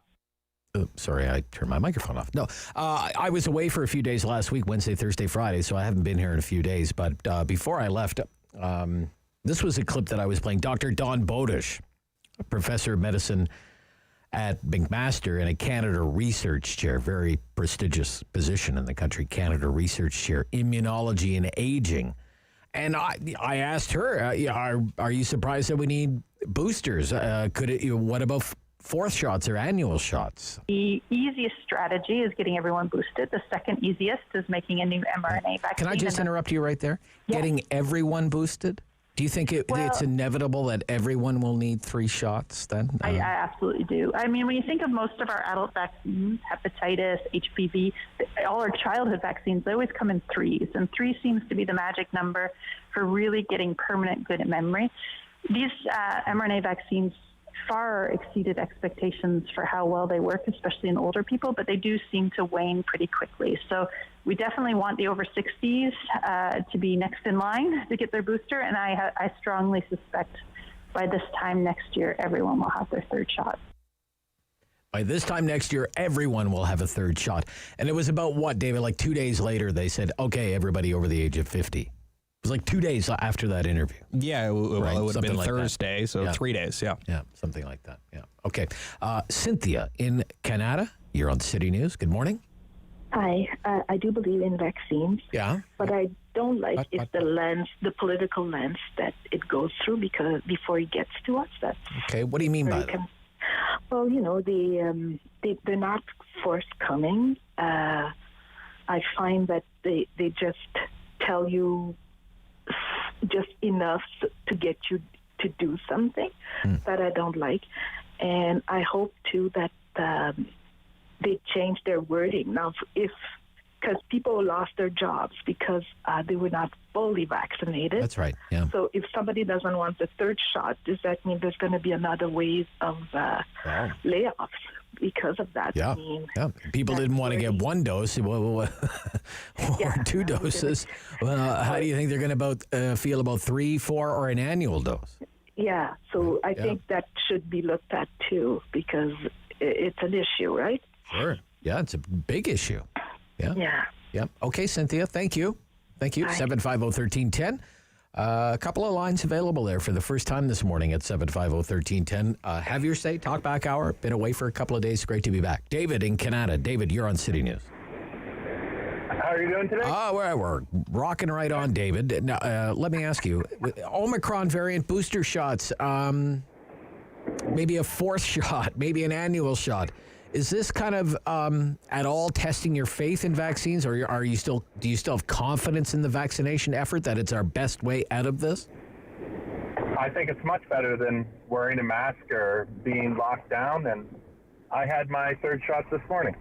sorry, I turned my microphone off. No, I was away for a few days last week, Wednesday, Thursday, Friday, so I haven't been here in a few days. But before I left, this was a clip that I was playing. Dr. Don Bodish, a professor of medicine at McMaster and a Canada Research Chair, very prestigious position in the country, Canada Research Chair, Immunology and Aging. And I asked her, are you surprised that we need boosters? What about fourth shots or annual shots? The easiest strategy is getting everyone boosted. The second easiest is making a new mRNA vaccine. Can I just interrupt you right there? Yeah. Getting everyone boosted? Do you think it's inevitable that everyone will need 3 shots then? I absolutely do. I mean, when you think of most of our adult vaccines, hepatitis, HPV, all our childhood vaccines, they always come in 3s. And 3 seems to be the magic number for really getting permanent good memory. These mRNA vaccines far exceeded expectations for how well they work, especially in older people, but they do seem to wane pretty quickly. So we definitely want the over 60s to be next in line to get their booster, and I strongly suspect by this time next year, everyone will have their 3rd shot. By this time next year, everyone will have a 3rd shot. And it was about what, David? Like 2 days later, they said, okay, everybody over the age of 50. It was like 2 days after that interview. Yeah, it would have been like Thursday, so 3 days, yeah. Yeah, something like that, yeah. Okay. Cynthia in Canada, you're on City News. Good morning. Hi. I do believe in vaccines. Yeah. But I don't like the political lens that it goes through before it gets to us. Okay, what do you mean by that? Well, they're not forthcoming. I find that they just tell you just enough to get you to do something that I don't like. And I hope, too, that they change their wording. Now, because people lost their jobs because they were not fully vaccinated. That's right, yeah. So if somebody doesn't want the 3rd shot, does that mean there's going to be another wave of layoffs because of that? Yeah, people didn't want to get 1 dose or 2 doses. How do you think they're going to feel about 3, 4, or an annual dose? Yeah, so I think that should be looked at, too, because it's an issue, right? Sure. Yeah, it's a big issue. Yeah. Yeah. Yeah. Okay, Cynthia, thank you. Thank you. 750-1310. A couple of lines available there for the first time this morning at 750-1310. Have your say, talkback hour. Been away for a couple of days. Great to be back. David in Canada. David, you're on City News. How are you doing today? We're rocking right on, David. Now, let me ask you, Omicron variant booster shots, maybe a fourth shot, maybe an annual shot. Is this kind of at all testing your faith in vaccines, or do you still have confidence in the vaccination effort that it's our best way out of this? I think it's much better than wearing a mask or being locked down, and I had my third shot this morning.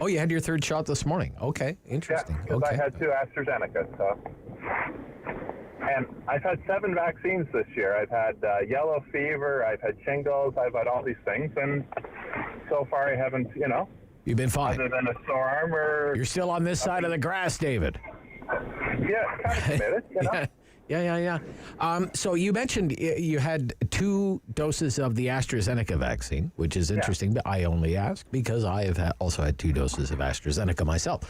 Oh, you had your third shot this morning. Okay, interesting. Yeah, because I had 2 AstraZeneca. So, and I've had 7 vaccines this year. I've had yellow fever, I've had shingles, I've had all these things, and so far I haven't, You've been fine. Other than a sore arm or... You're still on this side of the grass, David. Yeah, kind of committed, Yeah. So you mentioned you had 2 doses of the AstraZeneca vaccine, which is interesting, but I only ask because I have also had 2 doses of AstraZeneca myself.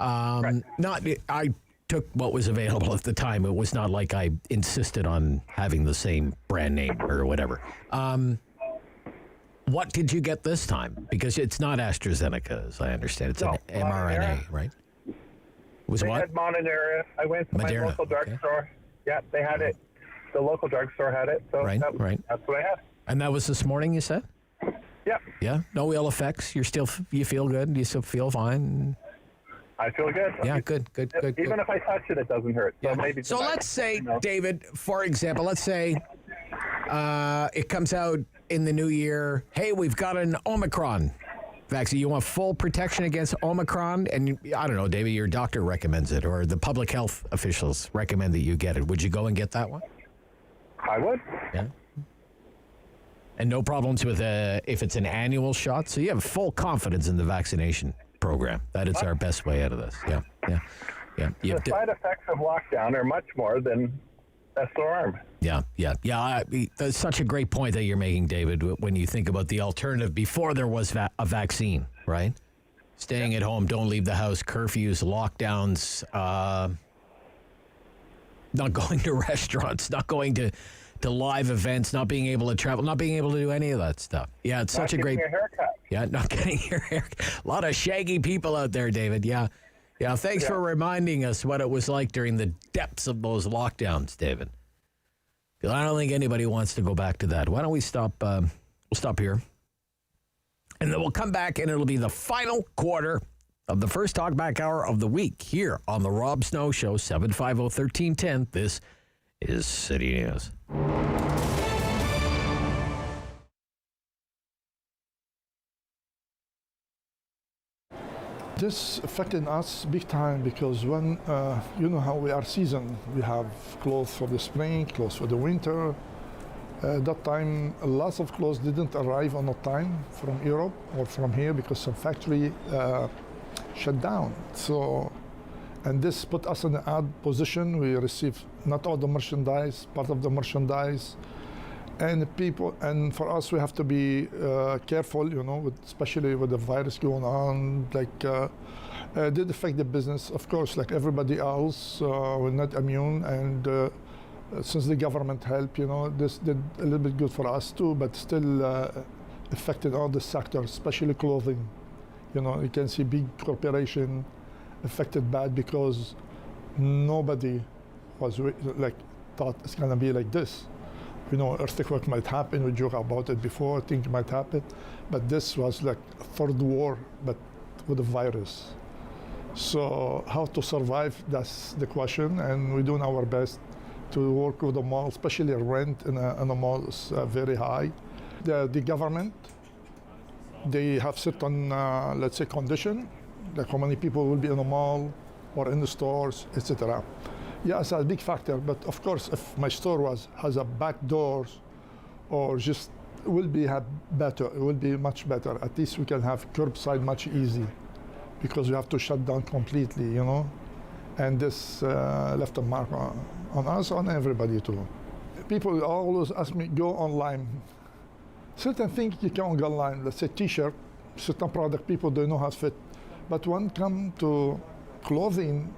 I took what was available at the time. It was not like I insisted on having the same brand name or whatever. What did you get this time? Because it's not AstraZeneca, as I understand. It's an mRNA, right? They had Moderna. I went to my local drugstore. Yeah, they had it. The local drugstore had it. So that's what I had. And that was this morning, you said? Yeah. Yeah? No ill effects? You feel good? You still feel fine? I feel good. Yeah, good. Even if I touch it, it doesn't hurt. So maybe. So let's say, David, for example, let's say it comes out in the new year, hey, we've got an Omicron vaccine. You want full protection against Omicron? And I don't know, David, your doctor recommends it or the public health officials recommend that you get it. Would you go and get that one? I would. Yeah. And no problems with if it's an annual shot? So you have full confidence in the vaccination program. That it's our best way out of this. Yeah. The side effects of lockdown are much more than a sore arm. Yeah. That's such a great point that you're making, David, when you think about the alternative before there was a vaccine, right? Staying at home, don't leave the house, curfews, lockdowns, not going to restaurants, not going to live events, not being able to travel, not being able to do any of that stuff. Yeah, it's such a great... Not getting your haircut. Yeah, not getting your haircut. A lot of shaggy people out there, David. Yeah, thanks for reminding us what it was like during the depths of those lockdowns, David. I don't think anybody wants to go back to that. Why don't we stop? We'll stop here. And then we'll come back, and it'll be the final quarter of the first Talkback Hour of the week here on the Rob Snow Show, 750-1310. This is City News. This affected us big time because when, you know how we are seasoned. We have clothes for the spring, clothes for the winter. At that time, lots of clothes didn't arrive on time from Europe or from here because some factory shut down. So, and this put us in an odd position. We received not all the merchandise, part of the merchandise. And people, and for us, we have to be careful, especially with the virus going on. Did affect the business, of course, like everybody else. We're not immune, and since the government helped, this did a little bit good for us too, but still affected all the sectors, especially clothing. You can see big corporation affected bad because nobody was thought it's gonna be like this. Earthquake might happen. We joke about it before. Things might happen, but this was like a third war, but with a virus. So how to survive? That's the question, and we're doing our best to work with the mall, especially rent in a mall is very high. The government, they have certain, let's say, condition, like how many people will be in the mall or in the stores, etc. Yeah, it's a big factor, but of course, if my store has a back doors, or just will be better, it will be much better. At least we can have curbside much easy, because we have to shut down completely, And this left a mark on us, on everybody too. People always ask me, go online. Certain things you can't go online. Let's say T-shirt, certain product people don't know how to fit, but when it comes to clothing.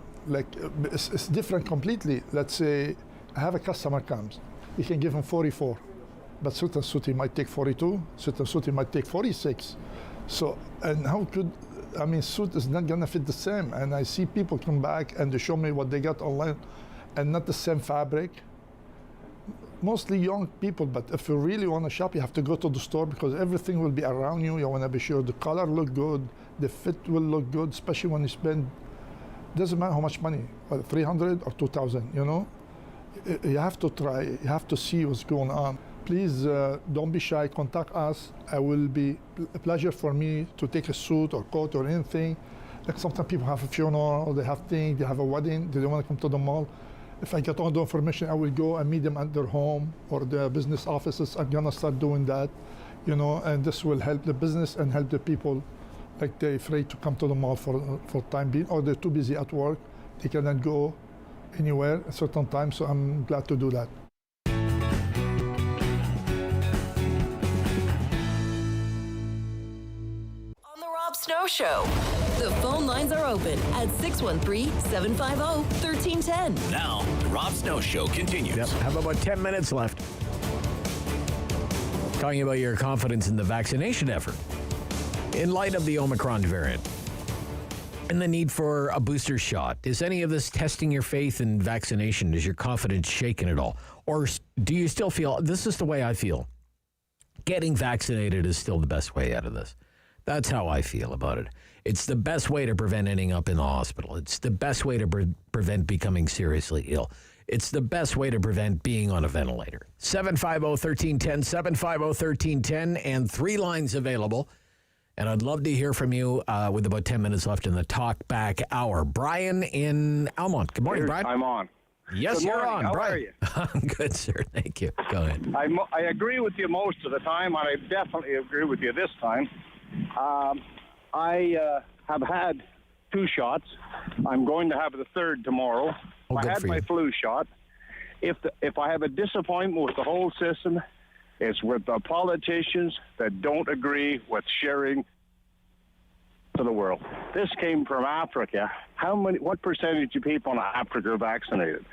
It's different completely. Let's say I have a customer comes, you can give him 44, but certain suit he might take 42, certain suit he might take 46. So, and how could, I mean, suit is not gonna fit the same. And I see people come back and they show me what they got online and not the same fabric. Mostly young people, but if you really want to shop, you have to go to the store because everything will be around you. You want to be sure the color look good, the fit will look good, especially when you spend, doesn't matter how much money, whether 300 or 2,000, you know? You have to try, you have to see what's going on. Please don't be shy, contact us. It will be a pleasure for me to take a suit or coat or anything. Like sometimes people have a funeral, they have things, they have a wedding, they don't want to come to the mall. If I get all the information, I will go and meet them at their home or their business offices. I'm gonna start doing that, you know, and this will help the business and help the people. Like they're afraid to come to the mall for time being, or they're too busy at work. They cannot go anywhere at a certain time, so I'm glad to do that. On the Rob Snow Show. The phone lines are open at 613-750-1310. Now, the Rob Snow Show continues. Yep, have about 10 minutes left. Talking about your confidence in the vaccination effort in light of the Omicron variant and the need for a booster shot. Is any of this testing your faith in vaccination? Is your confidence shaken at all? Or do you still feel, this is the way I feel, getting vaccinated is still the best way out of this? That's how I feel about it. It's the best way to prevent ending up in the hospital. It's the best way to prevent becoming seriously ill. It's the best way to prevent being on a ventilator. 750-1310, 750-1310, and 3 lines available. And I'd love to hear from you with about 10 minutes left in the Talk Back Hour. Brian in Almont. Good morning, Brian. I'm on. Yes, Good you're morning. on, How Brian. are you? I'm good, sir. Thank you. Go ahead. I agree with you most of the time, and I definitely agree with you this time. I have had 2 shots. I'm going to have the 3rd tomorrow. I had my flu shot. If I have a disappointment with the whole system, it's with the politicians that don't agree with sharing to the world. This came from Africa. What percentage of people in Africa are vaccinated?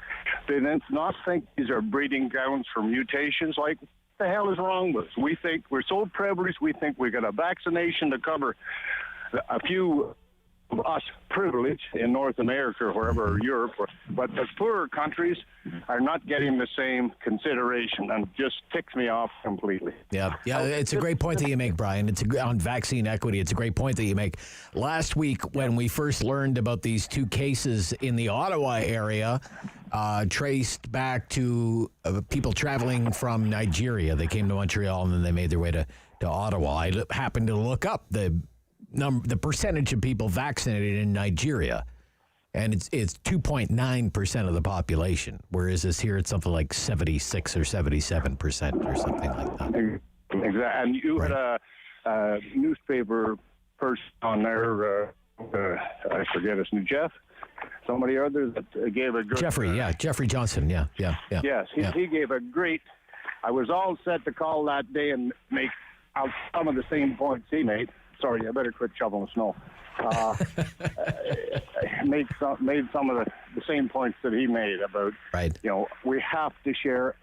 They then not think these are breeding grounds for mutations. Like, what the hell is wrong with us? We think we're so privileged. We think we got a vaccination to cover a few of us privileged in North America or wherever, or Europe, but the poorer countries are not getting the same consideration, and just ticks me off completely. Yeah, it's a great point that you make, Brian. It's on vaccine equity. It's a great point that you make. Last week, when we first learned about these 2 cases in the Ottawa area, traced back to people traveling from Nigeria. They came to Montreal and then they made their way to Ottawa. I happened to look up the percentage of people vaccinated in Nigeria, and it's 2.9% of the population, whereas this here it's something like 76 or 77% or something like that. Exactly. And you had a newspaper person on there, I forget his name, Jeff, somebody or other that gave a good... Geoffrey Johnston, yeah. Yes, he gave a great... I was all set to call that day and make out some of the same points he made. Sorry, I better quit shoveling snow. Made some of the same points that he made about, you know, we have to share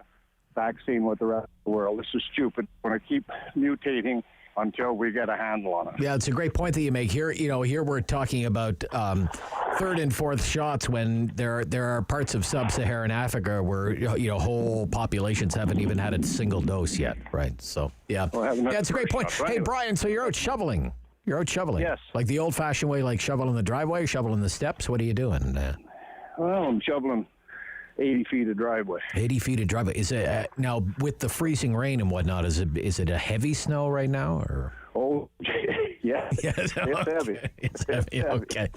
vaccine with the rest of the world. This is stupid. We're going to keep mutating until we get a handle on it. Yeah, it's a great point that you make. Here we're talking about 3rd and 4th shots when there are parts of sub-Saharan Africa where whole populations haven't even had a single dose yet, right? So it's a great point. Hey, Brian, so you're out shoveling. Yes. Like the old-fashioned way, like shoveling the driveway, shoveling the steps. What are you doing? Well, I'm shoveling 80 feet of driveway. 80 feet of driveway. Is it now with the freezing rain and whatnot? Is it a heavy snow right now, or? Oh, yeah. Yes, it's heavy. It's heavy. Okay.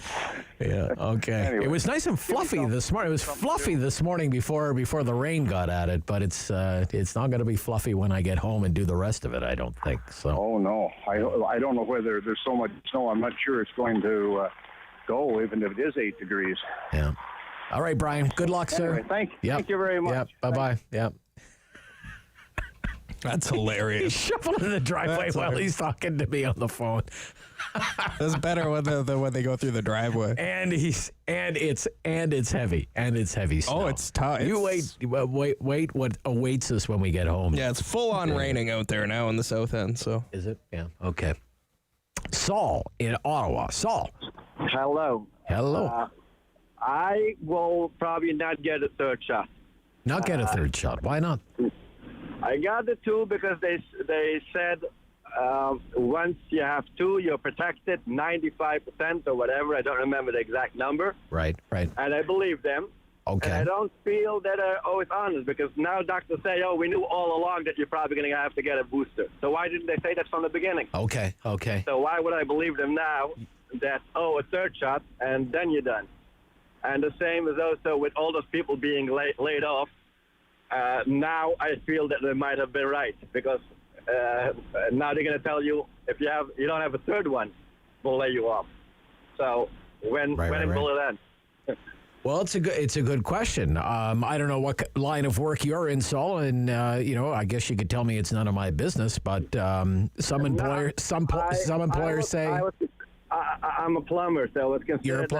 Yeah. Okay. Anyway, it was nice and fluffy this morning. It was fluffy this morning before the rain got at it, but it's not going to be fluffy when I get home and do the rest of it. I don't think so. Oh no, I don't know whether there's so much snow. I'm not sure it's going to go, even if it is 8 degrees. Yeah. All right, Brian. Good luck, sir. Thank you very much. Yeah. Bye-bye. Yeah. That's hilarious. He's shoveling the driveway while he's talking to me on the phone. That's better when they go through the driveway. And it's heavy. And it's heavy snow. Oh, it's tough. You wait what awaits us when we get home. Yeah, it's full on raining out there now in the south end. So is it? Yeah. Okay. Saul in Ottawa. Saul. Hello. Hello. I will probably not get a third shot. Not get a third shot. Why not? I got the two because they said once you have two, you're protected 95% or whatever. I don't remember the exact number. Right. And I believe them. Okay. And I don't feel that they're always honest because now doctors say, oh, we knew all along that you're probably going to have to get a booster. So why didn't they say that from the beginning? Okay. So why would I believe them now that, a third shot and then you're done? And the same is also with all those people being laid off. Now I feel that they might have been right because now they're going to tell you if you don't have a third one, we'll lay you off. So when will it end? Well, it's a good question. I don't know what line of work you're in, Saul, and I guess you could tell me it's none of my business. But some employers say I'm a plumber, so it's considered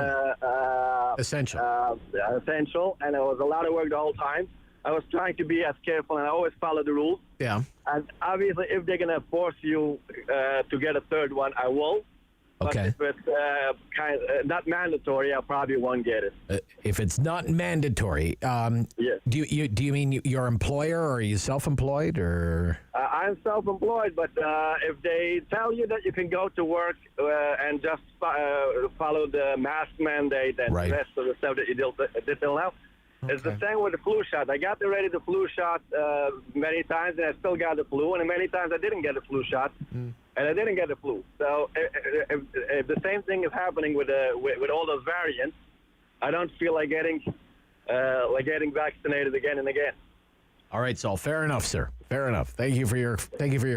essential. Essential, and it was a lot of work the whole time. I was trying to be as careful, and I always follow the rules. Yeah. And obviously, if they're going to force you to get a third one, I will. Okay. But if it's not mandatory, I probably won't get it. If it's not mandatory, yes. Do you mean your employer, or are you self-employed, or? I'm self-employed, but if they tell you that you can go to work and just follow the mask mandate and the rest of the stuff that you did till now, it's the same with the flu shot. I got already the flu shot many times, and I still got the flu, and many times I didn't get the flu shot. And I didn't get the flu. So if the same thing is happening with all those variants, I don't feel like getting vaccinated again and again. All right, Saul. Fair enough, sir. Fair enough. Thank you for your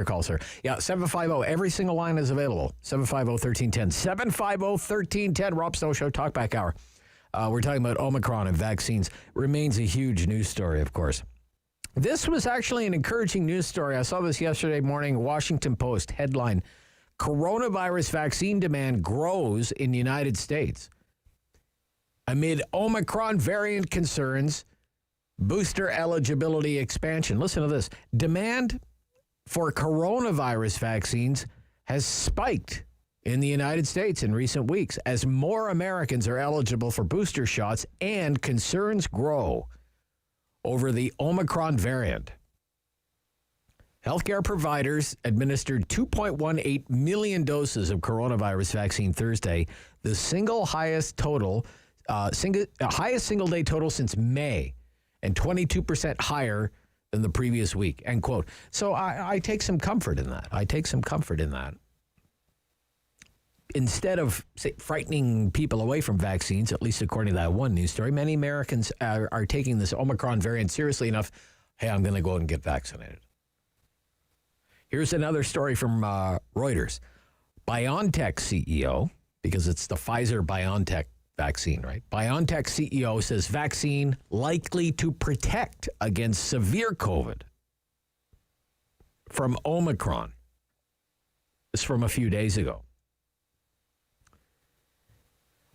call, sir. Yeah, 750. Every single line is available. 750-1310. 750-1310. Rob Snow Show Talkback Hour. We're talking about Omicron and vaccines. Remains a huge news story, of course. This was actually an encouraging news story. I saw this yesterday morning. Washington Post headline: Coronavirus vaccine demand grows in the United States. Amid Omicron variant concerns, booster eligibility expansion. Listen to this. Demand for coronavirus vaccines has spiked in the United States in recent weeks as more Americans are eligible for booster shots and concerns grow over the Omicron variant. Healthcare providers administered 2.18 million doses of coronavirus vaccine Thursday, the highest single day total since May, and 22% higher than the previous week, end quote. So I take some comfort in that. Instead of frightening people away from vaccines, at least according to that one news story, many Americans are taking this Omicron variant seriously enough. Hey, I'm going to go and get vaccinated. Here's another story from Reuters. BioNTech CEO, because it's the Pfizer-BioNTech vaccine, right? BioNTech CEO says vaccine likely to protect against severe COVID from Omicron. This is from a few days ago.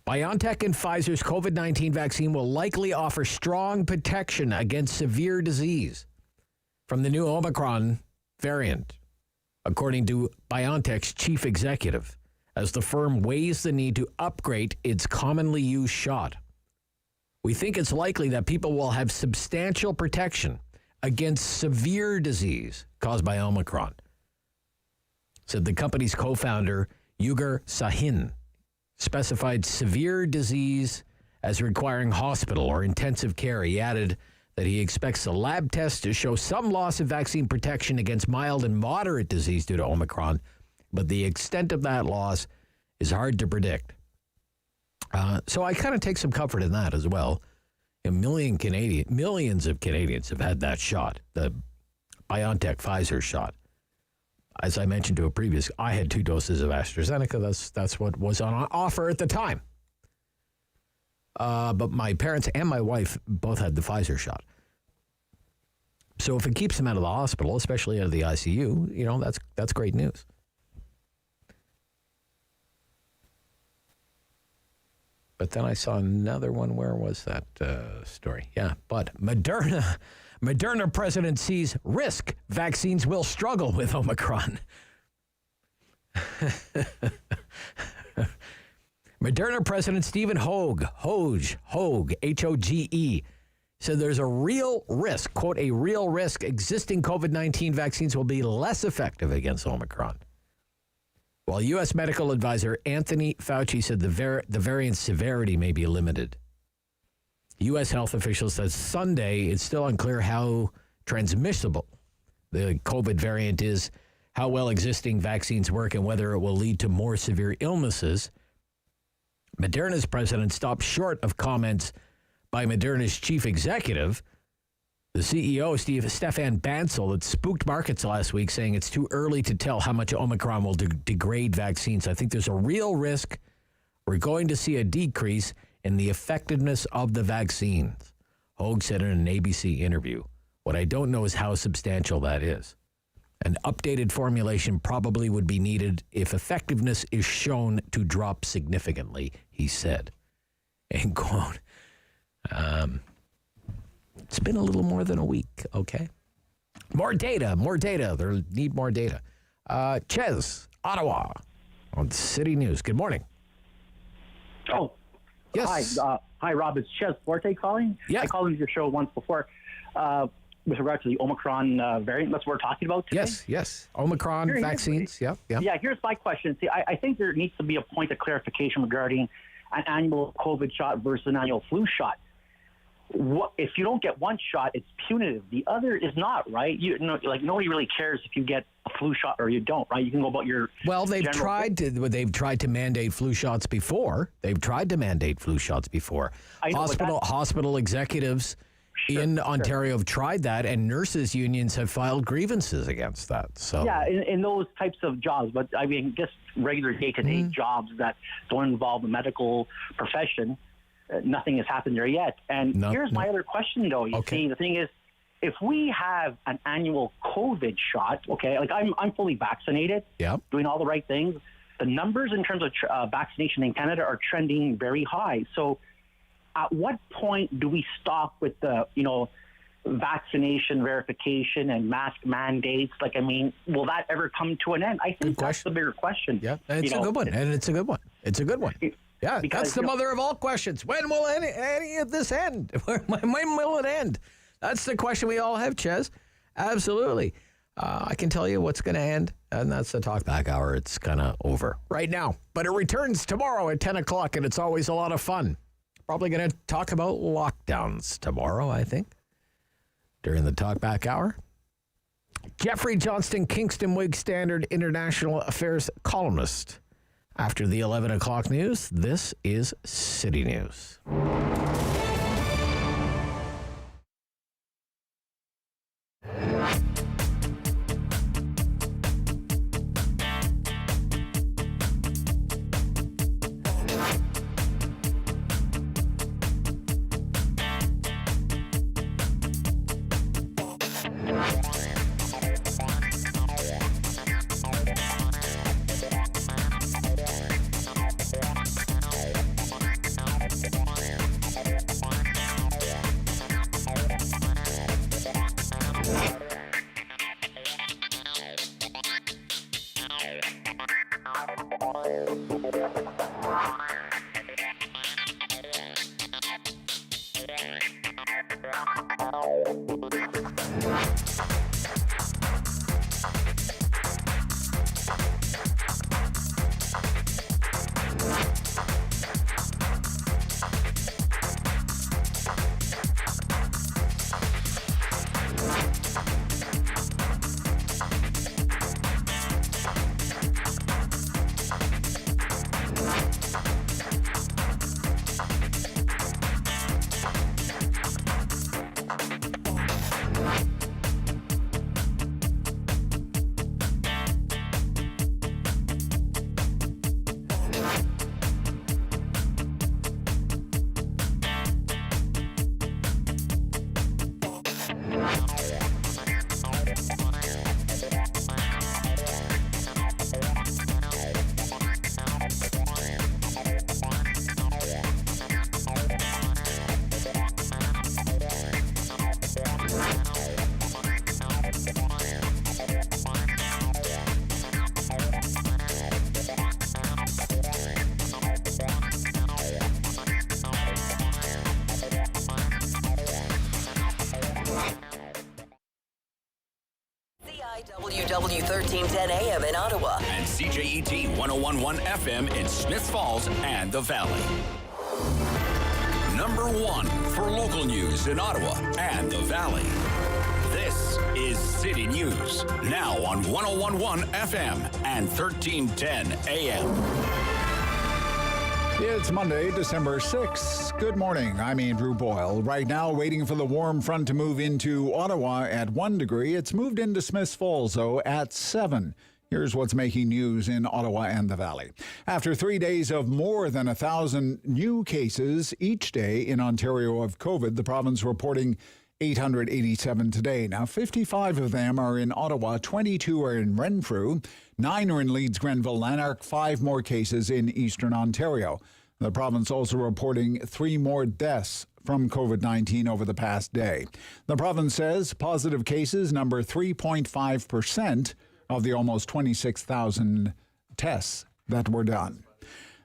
BioNTech and Pfizer's COVID-19 vaccine will likely offer strong protection against severe disease from the new Omicron variant, according to BioNTech's chief executive, as the firm weighs the need to upgrade its commonly used shot. We think it's likely that people will have substantial protection against severe disease caused by Omicron, said the company's co-founder, Ugur Sahin. Specified severe disease as requiring hospital or intensive care. He added that he expects the lab test to show some loss of vaccine protection against mild and moderate disease due to Omicron, but the extent of that loss is hard to predict. So I kind of take some comfort in that as well. Millions of Canadians have had that shot, the BioNTech Pfizer shot. As I mentioned to a previous, I had 2 doses of AstraZeneca. That's what was on offer at the time. But my parents and my wife both had the Pfizer shot. So if it keeps them out of the hospital, especially out of the ICU, that's great news. But then I saw another one. Where was that story? Yeah, but Moderna president sees risk. Vaccines will struggle with Omicron. Moderna president Stephen Hoge, H-O-G-E, said there's a real risk, quote, a real risk existing COVID-19 vaccines will be less effective against Omicron. While U.S. medical advisor Anthony Fauci said the variant's severity may be limited. U.S. health officials said Sunday it's still unclear how transmissible the COVID variant is, how well existing vaccines work, and whether it will lead to more severe illnesses. Moderna's president stopped short of comments by Moderna's chief executive, the CEO, Stefan Bancel, that spooked markets last week, saying it's too early to tell how much Omicron will degrade vaccines. I think there's a real risk we're going to see a decrease in the effectiveness of the vaccines, Hogue said in an ABC interview. What I don't know is how substantial that is. An updated formulation probably would be needed if effectiveness is shown to drop significantly, he said. End quote. It's been a little more than a week, okay? More data. They need more data. Ches, Ottawa, on City News. Good morning. Oh, yes. Hi, Rob. It's Ches Forte calling. Yeah. I called into your show once before with regard to the Omicron variant. That's what we're talking about today. Yes. Omicron vaccines. Yeah. Yeah, here's my question. See, I think there needs to be a point of clarification regarding an annual COVID shot versus an annual flu shot. If you don't get one shot, it's punitive. The other is not, right? Nobody really cares if you get a flu shot or you don't, right? You can go about your they've tried to mandate flu shots before. Hospital executives in Ontario have tried that, and nurses unions have filed grievances against that. So yeah, in those types of jobs, but I mean, just regular day-to-day jobs that don't involve the medical profession. Nothing has happened there yet. And here's my other question, though. You see, the thing is, if we have an annual COVID shot, okay, like I'm fully vaccinated, doing all the right things, the numbers in terms of vaccination in Canada are trending very high. So at what point do we stop with the, vaccination verification and mask mandates? Like, I mean, will that ever come to an end? I think that's the bigger question. Yeah, it's a good one. And it's a good one. Yeah, because, that's the mother of all questions. When will any of this end? When will it end? That's the question we all have, Ches. Absolutely. I can tell you what's going to end, and that's the Talkback Hour. It's kind of over right now. But it returns tomorrow at 10 o'clock, and it's always a lot of fun. Probably going to talk about lockdowns tomorrow, I think, during the Talkback Hour. Geoffrey, Johnston, Kingston, Whig-Standard International Affairs columnist. After the 11 o'clock news, this is City News. IWW 1310 AM in Ottawa. And CJET 1011 FM in Smiths Falls and the Valley. Number 1 for local news in Ottawa and the Valley. This is City News, now on 1011 FM and 1310 AM. It's Monday, December 6th. Good morning. I'm Andrew Boyle. Right now, waiting for the warm front to move into Ottawa at 1 degree. It's moved into Smiths Falls, though, at 7. Here's what's making news in Ottawa and the Valley. After 3 days of more than 1,000 new cases each day in Ontario of COVID, the province reporting 887 today. Now, 55 of them are in Ottawa, 22 are in Renfrew, 9 are in Leeds, Grenville, Lanark, 5 more cases in Eastern Ontario. The province also reporting 3 more deaths from COVID-19 over the past day. The province says positive cases number 3.5% of the almost 26,000 tests that were done.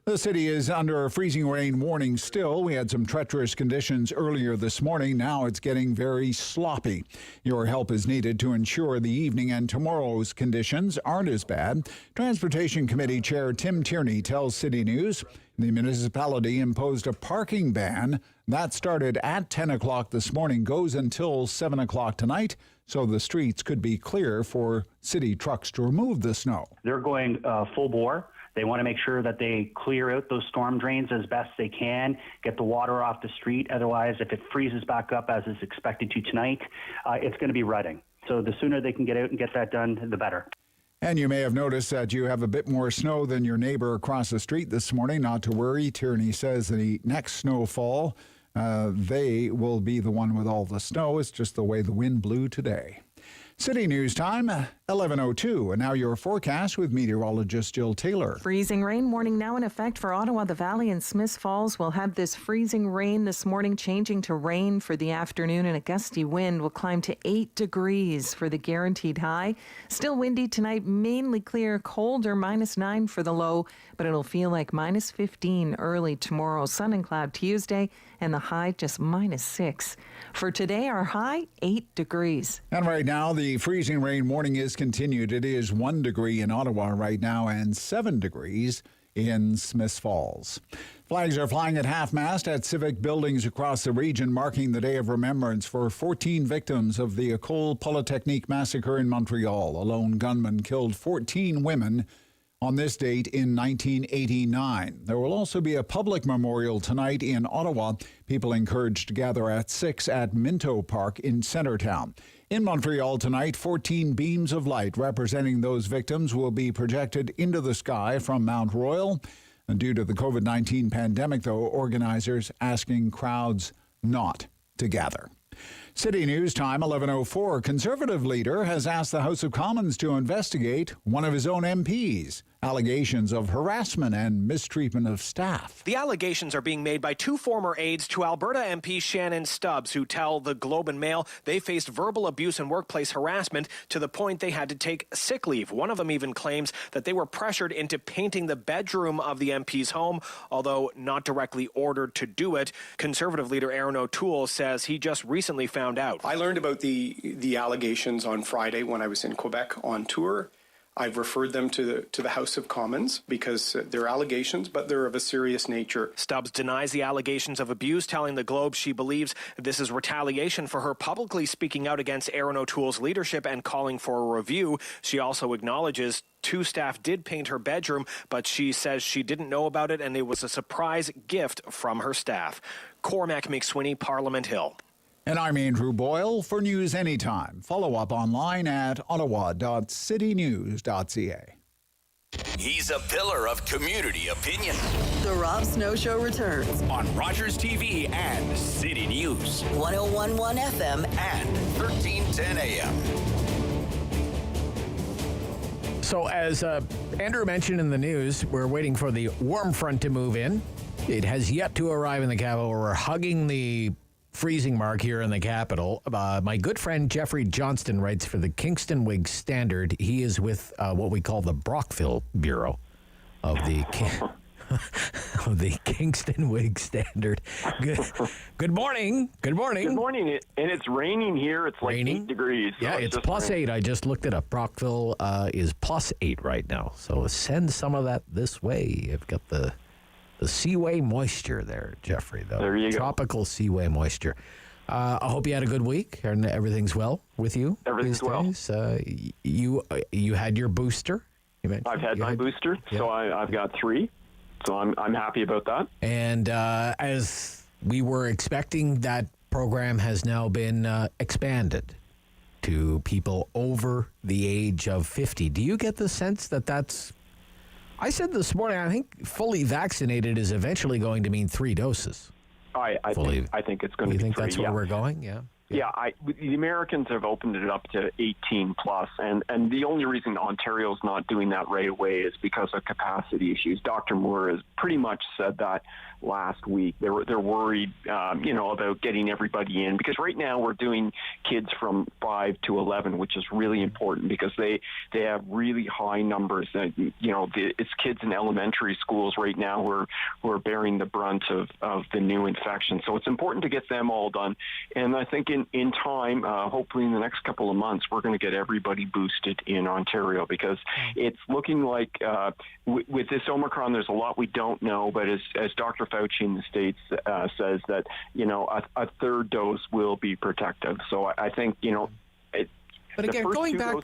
The city is under a freezing rain warning still. We had some treacherous conditions earlier this morning. Now it's getting very sloppy. Your help is needed to ensure the evening and tomorrow's conditions aren't as bad. Transportation Committee Chair Tim Tierney tells City News the municipality imposed a parking ban that started at 10 o'clock this morning, goes until 7 o'clock tonight, so the streets could be clear for city trucks to remove the snow. They're going full bore. They want to make sure that they clear out those storm drains as best they can, get the water off the street. Otherwise, if it freezes back up as is expected to tonight, it's going to be rutting. So the sooner they can get out and get that done, the better. And you may have noticed that you have a bit more snow than your neighbor across the street this morning. Not to worry. Tierney says the next snowfall, they will be the one with all the snow. It's just the way the wind blew today. City News time, 11:02. And now your forecast with meteorologist Jill Taylor. Freezing rain warning now in effect for Ottawa, the Valley, and Smiths Falls. We'll have this freezing rain this morning, changing to rain for the afternoon, and a gusty wind will climb to 8 degrees for the guaranteed high. Still windy tonight, mainly clear, colder, -9 for the low, but it'll feel like -15 early tomorrow. Sun and cloud Tuesday, and the high just -6. For today, our high, 8 degrees. And right now, the freezing rain warning is continued. It is 1 degree in Ottawa right now and 7 degrees in Smiths Falls. Flags are flying at half-mast at civic buildings across the region, marking the day of remembrance for 14 victims of the École Polytechnique massacre in Montreal. A lone gunman killed 14 women on this date in 1989. There will also be a public memorial tonight in Ottawa. People encouraged to gather at 6 at Minto Park in Centretown. In Montreal tonight, 14 beams of light representing those victims will be projected into the sky from Mount Royal. And due to the COVID-19 pandemic, though, organizers asking crowds not to gather. City News time, 11:04. Conservative leader has asked the House of Commons to investigate one of his own MPs. Allegations of harassment and mistreatment of staff. The allegations are being made by 2 former aides to Alberta MP Shannon Stubbs, who tell the Globe and Mail they faced verbal abuse and workplace harassment to the point they had to take sick leave. One of them even claims that they were pressured into painting the bedroom of the MP's home, although not directly ordered to do it. Conservative leader Aaron O'Toole says he just recently found out. I learned about the allegations on Friday when I was in Quebec on tour. I've referred them to the House of Commons because they're allegations, but they're of a serious nature. Stubbs denies the allegations of abuse, telling the Globe she believes this is retaliation for her publicly speaking out against Aaron O'Toole's leadership and calling for a review. She also acknowledges 2 staff did paint her bedroom, but she says she didn't know about it and it was a surprise gift from her staff. Cormac McSweeney, Parliament Hill. And I'm Andrew Boyle. For news anytime, follow up online at ottawa.citynews.ca. He's a pillar of community opinion. The Rob Snow Show returns on Rogers TV and City News. 1011 FM and 1310 AM. So as Andrew mentioned in the news, we're waiting for the warm front to move in. It has yet to arrive in the capital. We're hugging the freezing mark here in the capital. My good friend Geoffrey Johnston writes for the Kingston Whig-Standard. He is with what we call the Brockville Bureau of the the Kingston Whig-Standard. Good morning. Good morning. Good morning. And it's raining here. It's like 8 degrees. So yeah, it's plus 8. I just looked it up. Brockville is plus 8 right now. So send some of that this way. I've got the seaway moisture there, Geoffrey. There you go. Tropical seaway moisture. I hope you had a good week and everything's well with you. Everything's well. You had your booster. I've had my booster, so I've got 3. So I'm happy about that. And as we were expecting, that program has now been expanded to people over the age of 50. Do you get the sense that that's... I said this morning, I think fully vaccinated is eventually going to mean 3 doses. I think it's going to be 3. You think that's where we're going? Yeah. Yeah, the Americans have opened it up to 18 plus, and the only reason Ontario's not doing that right away is because of capacity issues. Dr. Moore has pretty much said that last week. They're worried, about getting everybody in, because right now we're doing kids from 5 to 11, which is really important because they have really high numbers. It's kids in elementary schools right now who are bearing the brunt of the new infection. So it's important to get them all done, and I think in time, hopefully in the next couple of months, we're going to get everybody boosted in Ontario, because it's looking like with this Omicron, there's a lot we don't know. But as Dr. Fauci in the States says that, a third dose will be protective. So I think, But again, going back...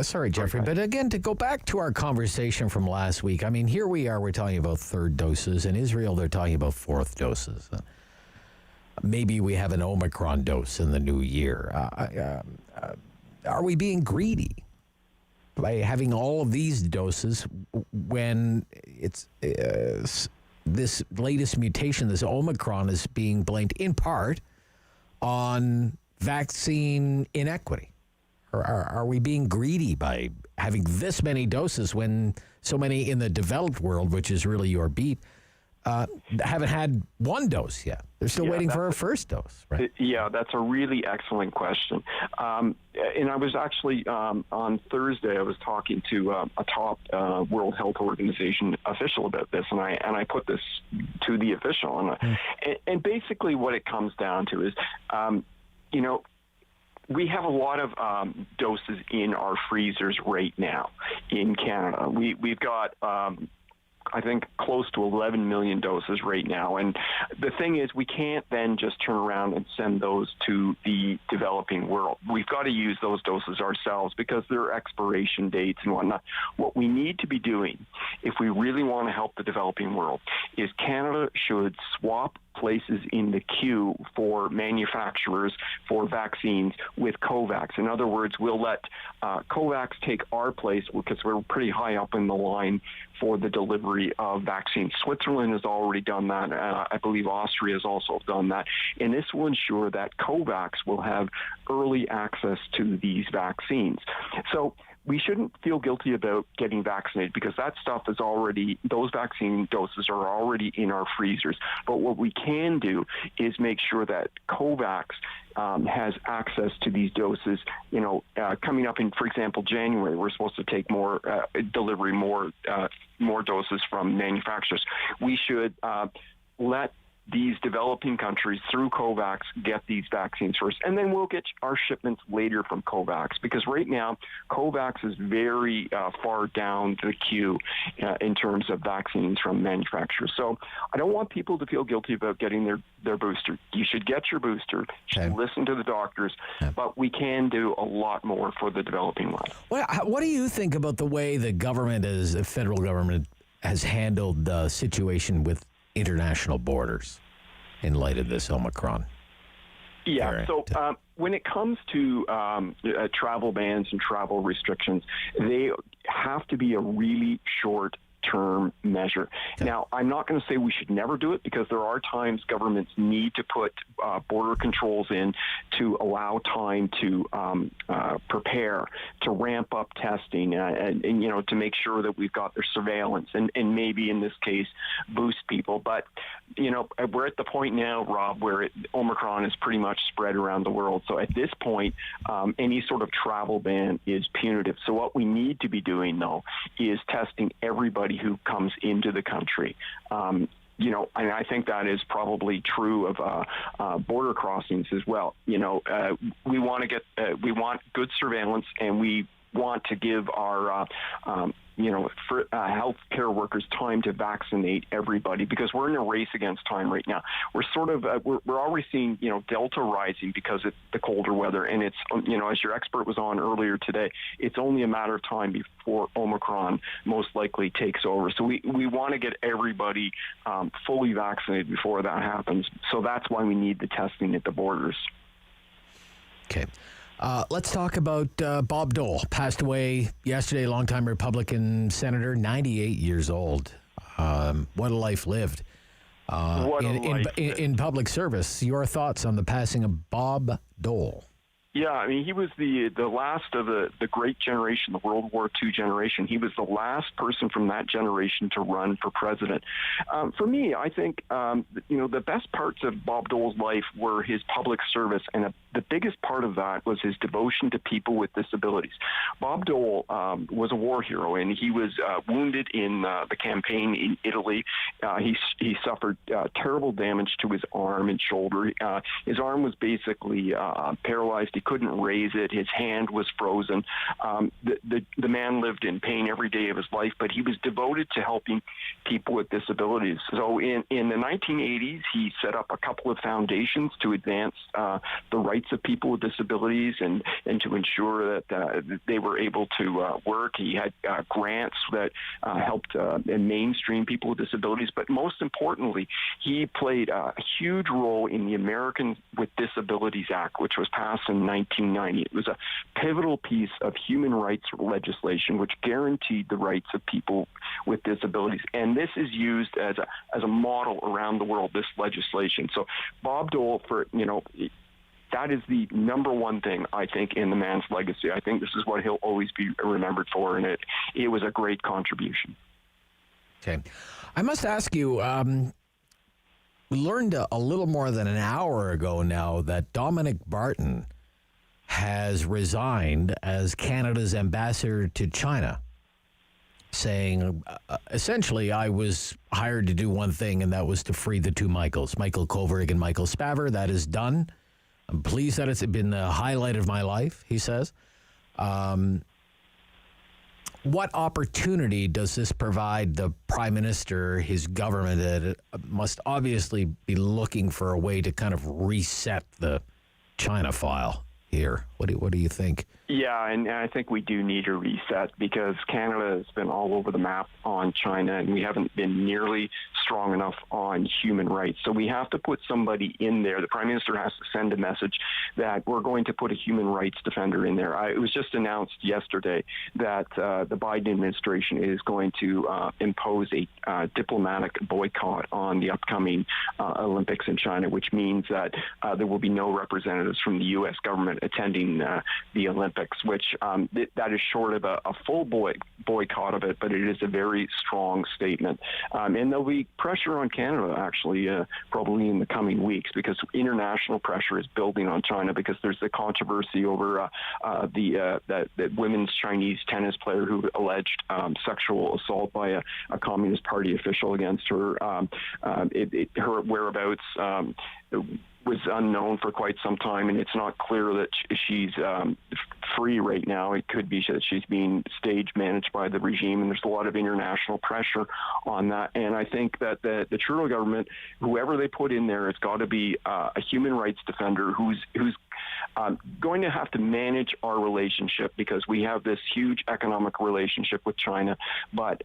sorry, Geoffrey. But again, to go back to our conversation from last week, I mean, here we are, we're talking about third doses. In Israel, they're talking about fourth doses. Maybe we have an Omicron dose in the new year. Are we being greedy by having all of these doses when it's this latest mutation, this Omicron, is being blamed in part on vaccine inequity? Or are we being greedy by having this many doses when so many in the developed world, which is really your beat, haven't had 1 dose yet? They're still waiting for a first dose, right? Yeah, that's a really excellent question. And I was actually, on Thursday, I was talking to a top World Health Organization official about this, and I put this to the official. And basically what it comes down to is, we have a lot of doses in our freezers right now in Canada. We've got... I think close to 11 million doses right now. And the thing is, we can't then just turn around and send those to the developing world. We've got to use those doses ourselves because there are expiration dates and whatnot. What we need to be doing, if we really want to help the developing world, is Canada should swap places in the queue for manufacturers for vaccines with COVAX. In other words, we'll let COVAX take our place because we're pretty high up in the line for the delivery of vaccines. Switzerland has already done that. I believe Austria has also done that. And this will ensure that COVAX will have early access to these vaccines. So we shouldn't feel guilty about getting vaccinated because that stuff is already, those vaccine doses are already in our freezers. But what we can do is make sure that COVAX has access to these doses. Coming up in, for example, January, we're supposed to take more doses from manufacturers. We should let these developing countries through COVAX get these vaccines first, and then we'll get our shipments later from COVAX, because right now COVAX is very far down the queue in terms of vaccines from manufacturers. So I don't want people to feel guilty about getting their booster. You should get your booster, you should listen to the doctors, but we can do a lot more for the developing world. What do you think about the way the federal government has handled the situation with international borders in light of this Omicron? Yeah, so when it comes to travel bans and travel restrictions, they have to be a really short-term measure. Now, I'm not going to say we should never do it, because there are times governments need to put border controls in to allow time to prepare, to ramp up testing, and to make sure that we've got their surveillance, and maybe in this case boost people. But we're at the point now, Rob, where Omicron is pretty much spread around the world. So at this point, any sort of travel ban is punitive. So what we need to be doing, though, is testing everybody everybody who comes into the country. You know, and I think that is probably true of border crossings as well. You know, we want good surveillance, and we want to give our healthcare workers time to vaccinate everybody, because we're in a race against time right now. We're sort of we're already seeing, you know, Delta rising because of the colder weather, and it's, you know, as your expert was on earlier today, it's only a matter of time before Omicron most likely takes over. So we want to get everybody fully vaccinated before that happens. So that's why we need the testing at the borders. Okay. Let's talk about Bob Dole. Passed away yesterday, longtime Republican senator, 98 years old. What a life lived in public service. Your thoughts on the passing of Bob Dole? Yeah, I mean, he was the last of the great generation, the World War II generation. He was the last person from that generation to run for president. For me, I think, you know, the best parts of Bob Dole's life were his public service, and the biggest part of that was his devotion to people with disabilities. Bob Dole was a war hero, and he was wounded in the campaign in Italy. He suffered terrible damage to his arm and shoulder. His arm was basically paralyzed. He couldn't raise it. His hand was frozen. The man lived in pain every day of his life, but he was devoted to helping people with disabilities. So in the 1980s, he set up a couple of foundations to advance the rights of people with disabilities and to ensure that they were able to work. He had grants that helped mainstream people with disabilities, but most importantly, he played a huge role in the Americans with Disabilities Act, which was passed in 1990. It was a pivotal piece of human rights legislation which guaranteed the rights of people with disabilities. And this is used as a model around the world, this legislation. So Bob Dole, that is the number one thing, I think, in the man's legacy. I think this is what he'll always be remembered for, and it was a great contribution. Okay. I must ask you, we learned a little more than an hour ago now that Dominic Barton has resigned as Canada's ambassador to China, saying, essentially, I was hired to do one thing, and that was to free the two Michaels, Michael Kovrig and Michael Spavor. That is done. I'm pleased that it's been the highlight of my life, he says. What opportunity does this provide the Prime Minister, his government, that must obviously be looking for a way to kind of reset the China file here? What do you think? Yeah, and I think we do need a reset, because Canada has been all over the map on China, and we haven't been nearly strong enough on human rights. So we have to put somebody in there. The Prime Minister has to send a message that we're going to put a human rights defender in there. It was just announced yesterday that the Biden administration is going to impose a diplomatic boycott on the upcoming Olympics in China, which means that there will be no representatives from the U.S. government attending the Olympics, which that is short of a full boycott of it, but it is a very strong statement. And there'll be pressure on Canada, actually, probably in the coming weeks, because international pressure is building on China, because there's the controversy over the women's Chinese tennis player who alleged sexual assault by a Communist Party official against her. Her whereabouts was unknown for quite some time, and it's not clear that she's free right now. It could be that she's being stage managed by the regime, and there's a lot of international pressure on that. And I think that the Trudeau government, whoever they put in there, it's got to be a human rights defender who's going to have to manage our relationship, because we have this huge economic relationship with China, but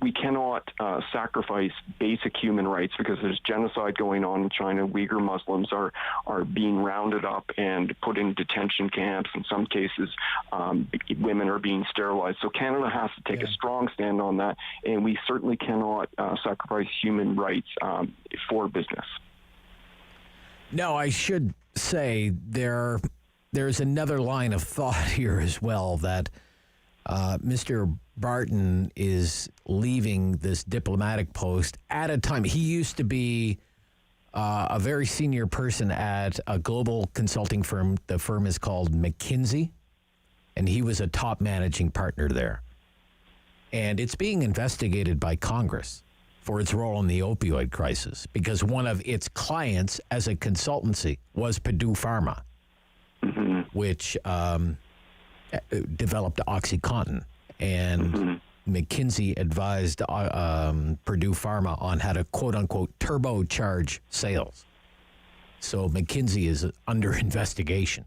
we cannot sacrifice basic human rights, because there's genocide going on in China. Uyghur Muslims are being rounded up and put in detention camps. In some cases, women are being sterilized. So Canada has to take a strong stand on that, and we certainly cannot sacrifice human rights for business. No, I should say there's another line of thought here as well, that Mr. Barton is leaving this diplomatic post at a time. He used to be a very senior person at a global consulting firm. The firm is called McKinsey, and he was a top managing partner there. and it's being investigated by Congress for its role in the opioid crisis because one of its clients as a consultancy was Purdue Pharma, which developed OxyContin. And McKinsey advised Purdue Pharma on how to, quote-unquote, turbocharge sales. So McKinsey is under investigation,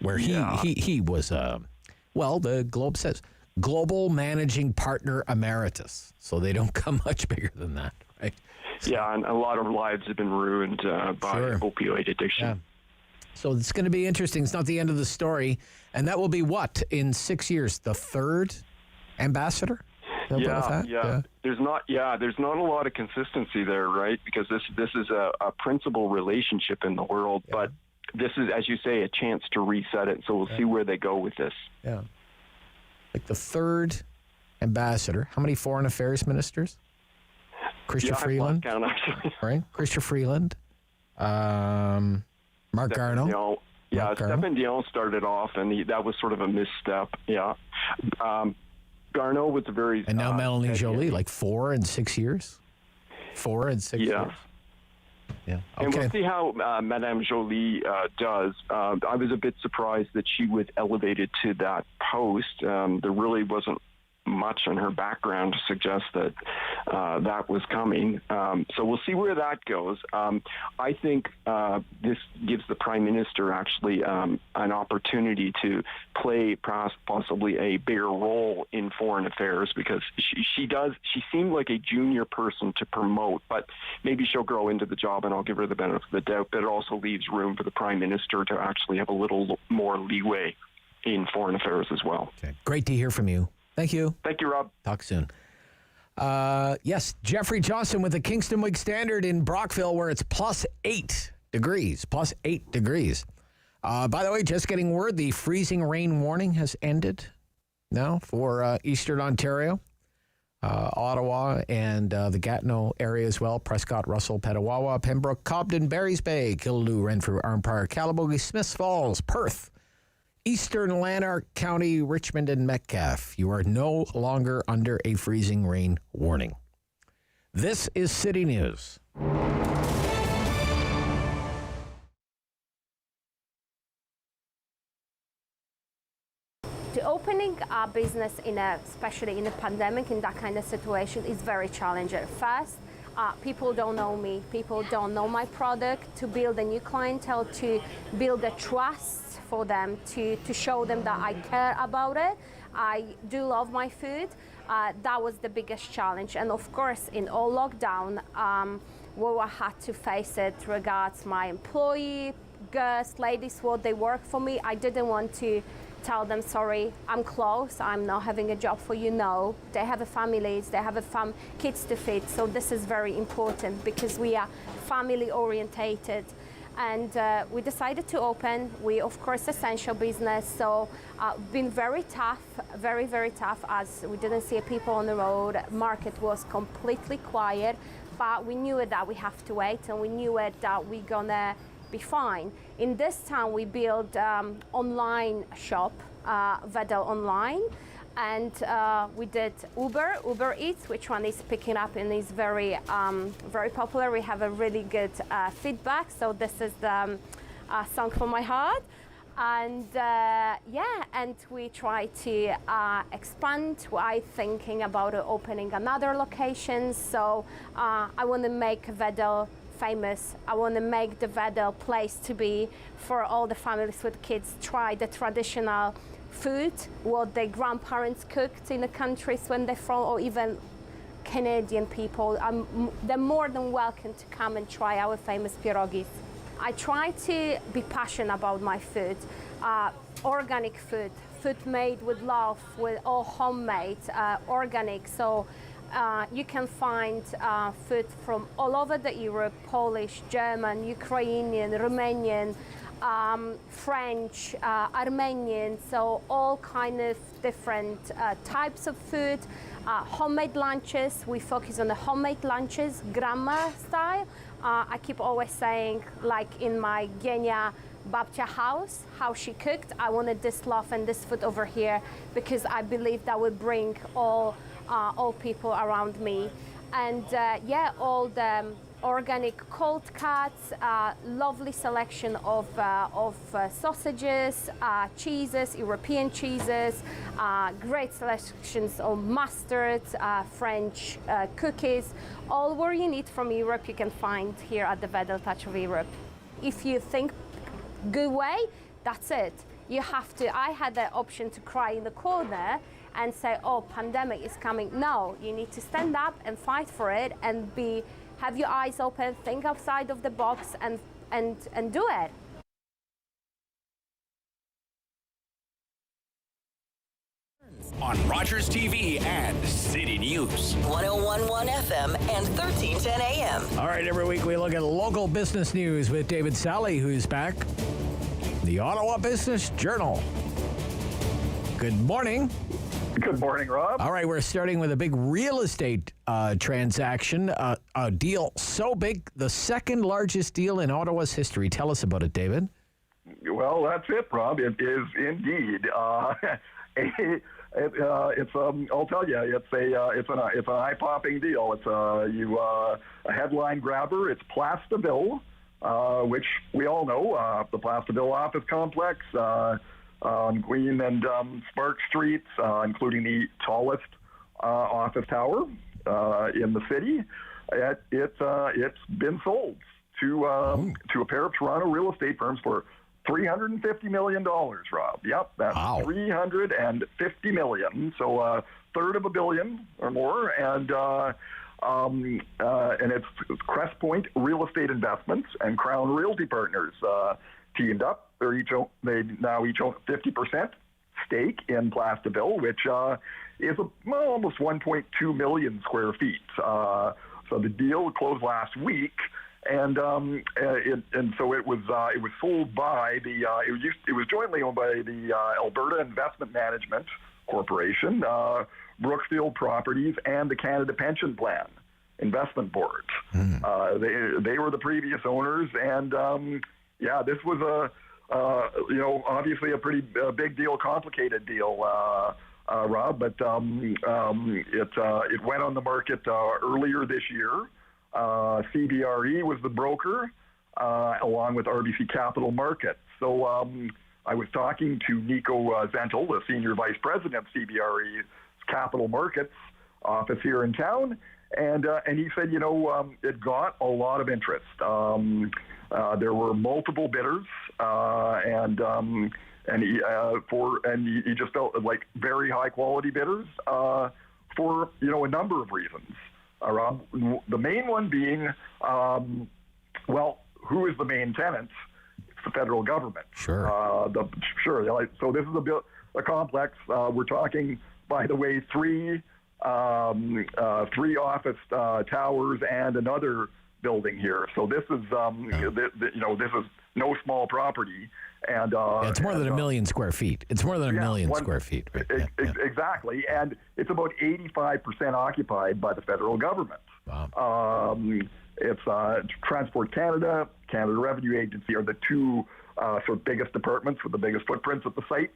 where he was, the Globe says, global managing partner emeritus. So they don't come much bigger than that, right? Yeah, and a lot of lives have been ruined by opioid addiction. Yeah. So it's going to be interesting. It's not the end of the story. And that will be what, in 6 years, the third ambassador? Yeah. There's not a lot of consistency there, right? Because this is a principal relationship in the world, but this is, as you say, a chance to reset it. So we'll see where they go with this. Yeah. Like the third ambassador. How many foreign affairs ministers? Chrystia Freeland. Count, actually. Right? Chrystia Freeland. Marc Garneau. Stéphane Dion started off, and that was sort of a misstep. Yeah. Garneau was a very... And now Melanie Joly, like 4 and 6 years? 4 and 6 years. Yeah. Okay. And we'll see how Madame Joly does. I was a bit surprised that she was elevated to that post. There really wasn't much in her background to suggest that that was coming. So we'll see where that goes. I think this gives the Prime Minister actually an opportunity to play possibly a bigger role in foreign affairs because she seemed like a junior person to promote, but maybe she'll grow into the job and I'll give her the benefit of the doubt. But it also leaves room for the Prime Minister to actually have a little more leeway in foreign affairs as well. Okay. Great to hear from you. Thank you. Thank you, Rob. Talk soon. Yes, Geoffrey Johnston with the Kingston Whig-Standard in Brockville where it's plus 8 degrees. By the way, just getting word, the freezing rain warning has ended now for eastern Ontario, Ottawa, and the Gatineau area as well. Prescott, Russell, Petawawa, Pembroke, Cobden, Barry's Bay, Killaloe, Renfrew, Arnprior, Calabogie, Smiths Falls, Perth, Eastern Lanark County, Richmond, and Metcalfe. You are no longer under a freezing rain warning. This is City News. Opening a business especially in a pandemic, in that kind of situation, is very challenging. First, people don't know me. People don't know my product. To build a new clientele, to build a trust for them, to show them that I care about it. I do love my food. That was the biggest challenge. And of course, in all lockdown, we had to face it regards my employee, guests, ladies, what they work for me. I didn't want to tell them, sorry, I'm closed, I'm not having a job for you. No, they have families, they have kids to feed. So this is very important because we are family orientated. And we decided to open. We, of course, essential business. So been very tough, very, very tough as we didn't see people on the road. Market was completely quiet, but we knew it that we have to wait and we knew it that we're gonna be fine. In this time, we built online shop, Vedel Online, and we did Uber Eats, which one is picking up and is very, very popular. We have a really good feedback. So this is the song for my heart. And and we try to expand. I'm thinking about opening another location. So I want to make Vedel famous. I want to make the Vedel place to be for all the families with kids. Try the traditional food, what their grandparents cooked in the countries when they're from, or even Canadian people. They're more than welcome to come and try our famous pierogis. I try to be passionate about my food, organic food made with love, with all homemade, organic. So you can find food from all over the Europe, Polish, German, Ukrainian, Romanian, French, Armenian, so all kind of different types of food. Homemade lunches, we focus on the homemade lunches, grandma style. I keep always saying, like in my Genia Babcia house, how she cooked. I wanted this loaf and this food over here because I believe that would bring all people around me. And all the organic cold cuts, lovely selection of sausages, cheeses, European cheeses, great selections of mustards, French cookies. All what you need from Europe you can find here at the Vedel Touch of Europe. If you think good way, that's it. You have to. I had the option to cry in the corner and say, oh, pandemic is coming. No, you need to stand up and fight for it and have your eyes open, think outside of the box and do it. On Rogers TV and City News. 101.1 FM and 1310 AM. All right, every week we look at local business news with David Sali, who's back. The Ottawa Business Journal. Good morning. Good morning, Rob. All right, we're starting with a big real estate transaction, a deal so big, the second largest deal in Ottawa's history. Tell us about it, David. Well, that's it, Rob. It is indeed. I'll tell you, it's an eye-popping deal. It's a headline grabber. It's Plastaville, which we all know, the Plastaville office complex. On Queen and Spark Streets, including the tallest office tower in the city. It's been sold to a pair of Toronto real estate firms for $350 million, Rob. Yep, that's $350 million, so a third of $1 billion or more, and it's Crestpoint Real Estate Investments and Crown Realty Partners teamed up. They now each own 50% stake in Plastaville, which is almost 1.2 million square feet. So the deal closed last week, and so it was sold by it was jointly owned by the Alberta Investment Management Corporation, Brookfield Properties, and the Canada Pension Plan Investment Board. They were the previous owners, and this was obviously a pretty big deal, complicated deal, Rob, but it went on the market earlier this year. CBRE was the broker, along with RBC Capital Markets. So I was talking to Nico Zentel, the Senior Vice President of CBRE's Capital Markets office here in town, and he said, it got a lot of interest. There were multiple bidders, and he just felt like very high quality bidders for a number of reasons. The main one being, who is the main tenant? It's the federal government. Sure. So this is a complex. We're talking, by the way, three office towers and another building here. So this is this is no small property, and it's more than 1 million square feet. It's more than 1 million square feet. Right? Exactly, and it's about 85% occupied by the federal government. Wow. It's Transport Canada, Canada Revenue Agency are the two sort of biggest departments with the biggest footprints at the site.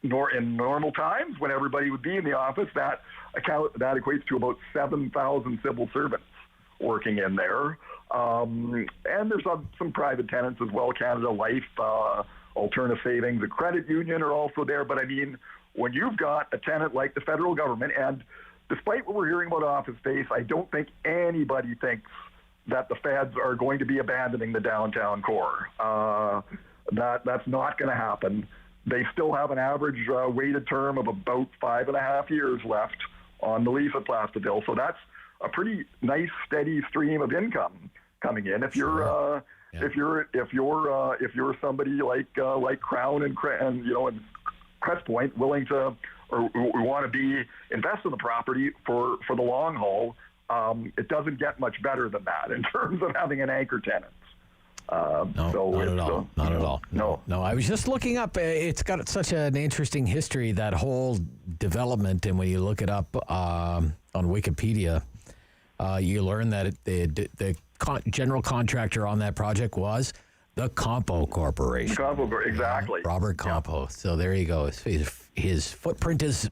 In normal times, when everybody would be in the office, that equates to about 7,000 civil servants working in there. And there's some private tenants as well. Canada Life, Alternative Savings, the credit union are also there. But I mean, when you've got a tenant like the federal government, and despite what we're hearing about office space, I don't think anybody thinks that the feds are going to be abandoning the downtown core. That's not going to happen. They still have an average weighted term of about 5.5 years left on the lease at Plastaville. So that's a pretty nice, steady stream of income coming in. If you're if you're somebody like Crown and Crestpoint willing to or want to be invest in the property for the long haul, it doesn't get much better than that in terms of having an anchor tenant. Not at all. No. I was just looking up. It's got such an interesting history, that whole development, and when you look it up on Wikipedia, you learn that the general contractor on that project was The Compo Corporation. Exactly. Robert Compo. So there you go. His footprint is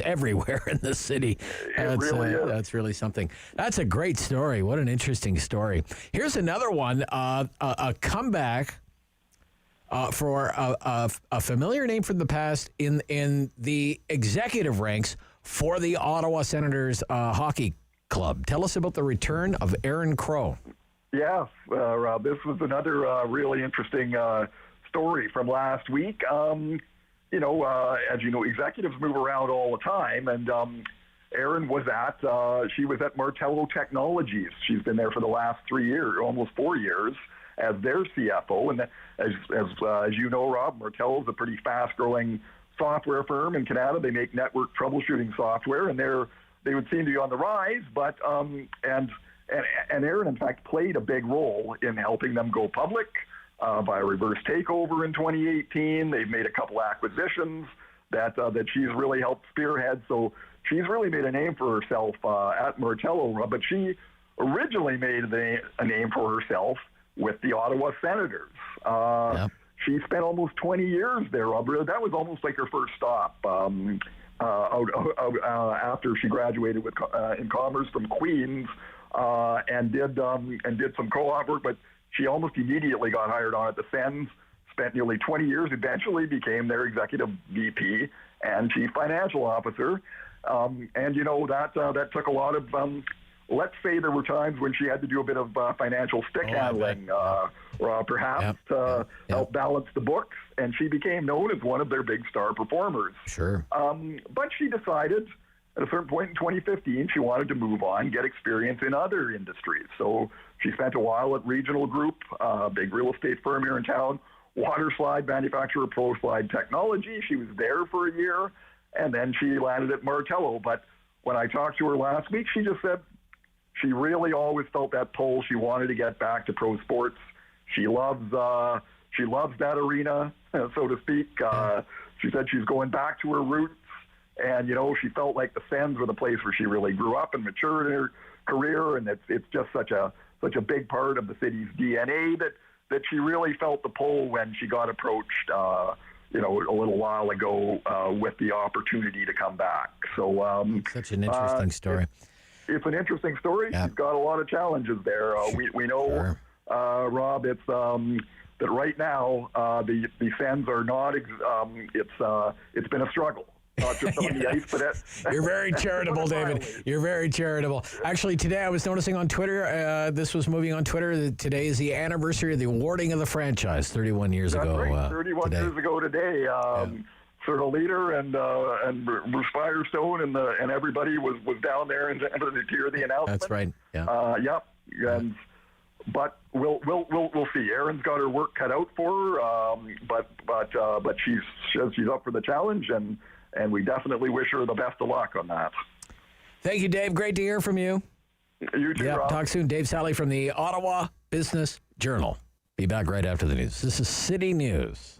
everywhere in the city. That's really something. That's a great story. What an interesting story. Here's another one. A comeback for a familiar name from the past in the executive ranks for the Ottawa Senators hockey club. Tell us about the return of Aaron Crow. Yes, Rob, this was another really interesting story from last week. As you know, executives move around all the time, and Erin was she was at Martello Technologies. She's been there for the last 3 years, almost 4 years, as their CFO. And as you know, Rob, Martello is a pretty fast-growing software firm in Canada. They make network troubleshooting software, and they would seem to be on the rise, but and Erin, in fact, played a big role in helping them go public by a reverse takeover in 2018. They've made a couple acquisitions that she's really helped spearhead. So she's really made a name for herself at Martello, but she originally made a name for herself with the Ottawa Senators. She spent almost 20 years there. That was almost like her first stop after she graduated in commerce from Queen's. And did some co-op work, but she almost immediately got hired on at the Sens, spent nearly 20 years, eventually became their executive VP and chief financial officer. And, that took a lot of, let's say there were times when she had to do a bit of financial stick handling, perhaps to help balance the books, and she became known as one of their big star performers. Sure. But she decided at a certain point in 2015, she wanted to move on, get experience in other industries. So she spent a while at Regional Group, a big real estate firm here in town, water slide manufacturer ProSlide Technology. She was there for a year, and then she landed at Martello. But when I talked to her last week, she just said she really always felt that pull. She wanted to get back to pro sports. She loves that arena, so to speak. She said she's going back to her roots. And, she felt like the Sens were the place where she really grew up and matured in her career. And it's just such a big part of the city's DNA that she really felt the pull when she got approached, a little while ago with the opportunity to come back. So such an interesting story. It's an interesting story. She's got a lot of challenges there. We know, Rob, it's that right now the Sens are not. It's been a struggle. Not just on the ice, but You're very charitable, David. You're very charitable. Actually, today I was noticing on Twitter, this was moving on Twitter, that today is the anniversary of the awarding of the franchise 31 years ago. Right, 31 years ago today. Sort of leader and Bruce Firestone and everybody was down there and to hear the announcement. That's right. But we'll see. Erin's got her work cut out for her, but she's up for the challenge, and we definitely wish her the best of luck on that. Thank you, Dave. Great to hear from you. You too, Rob. Talk soon. Dave Sali from the Ottawa Business Journal. Be back right after the news. This is City News.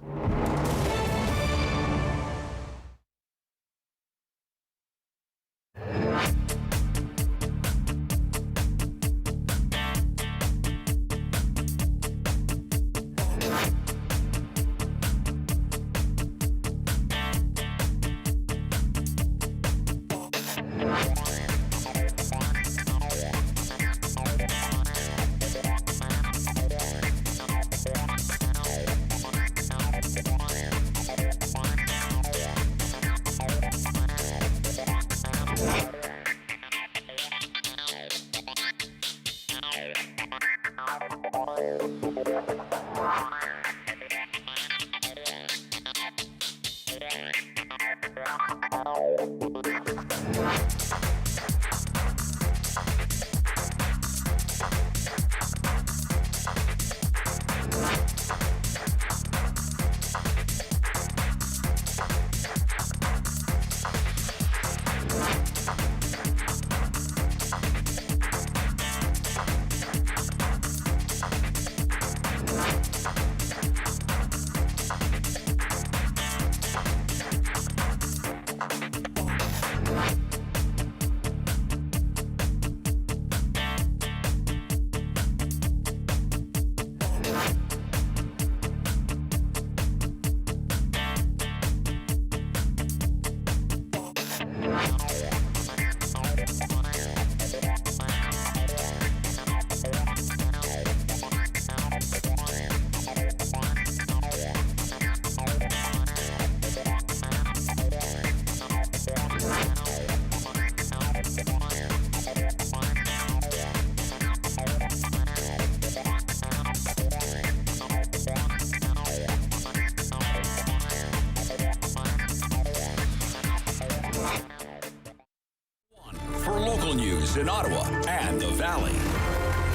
news in Ottawa and the Valley.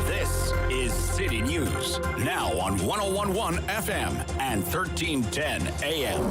This is City News, now on 101.1 FM and 1310 AM.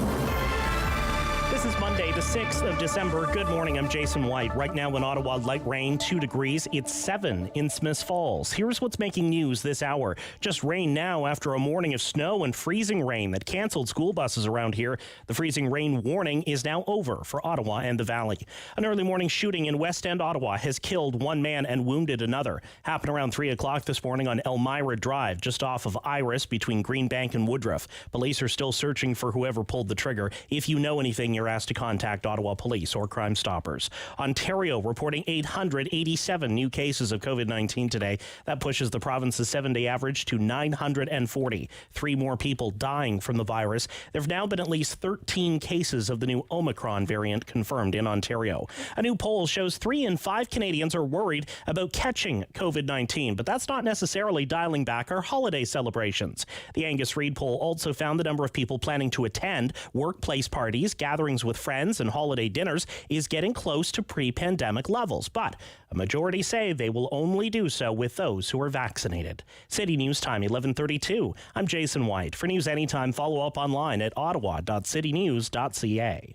This is Monday, the 6th of December. Good morning, I'm Jason White. Right now in Ottawa, light rain, 2 degrees. It's 7 in Smiths Falls. Here's what's making news this hour. Just rain now after a morning of snow and freezing rain that canceled school buses around here. The freezing rain warning is now over for Ottawa and the Valley. An early morning shooting in West End, Ottawa has killed one man and wounded another. Happened around 3 o'clock this morning on Elmira Drive, just off of Iris between Greenbank and Woodruff. Police are still searching for whoever pulled the trigger. If you know anything, you're asked to contact Ottawa Police or Crime Stoppers. Ontario reporting 887 new cases of COVID-19 today. That pushes the province's 7-day average to 940. 3 more people dying from the virus. There have now been at least 13 cases of the new Omicron variant confirmed in Ontario. A new poll shows 3 in 5 Canadians are worried about catching COVID-19, but that's not necessarily dialing back our holiday celebrations. The Angus Reid poll also found the number of people planning to attend workplace parties, gatherings with friends, and holiday dinners is getting close to pre-pandemic levels, but a majority say they will only do so with those who are vaccinated. City News Time, 11:32. I'm Jason White. For news anytime, follow up online at ottawa.citynews.ca.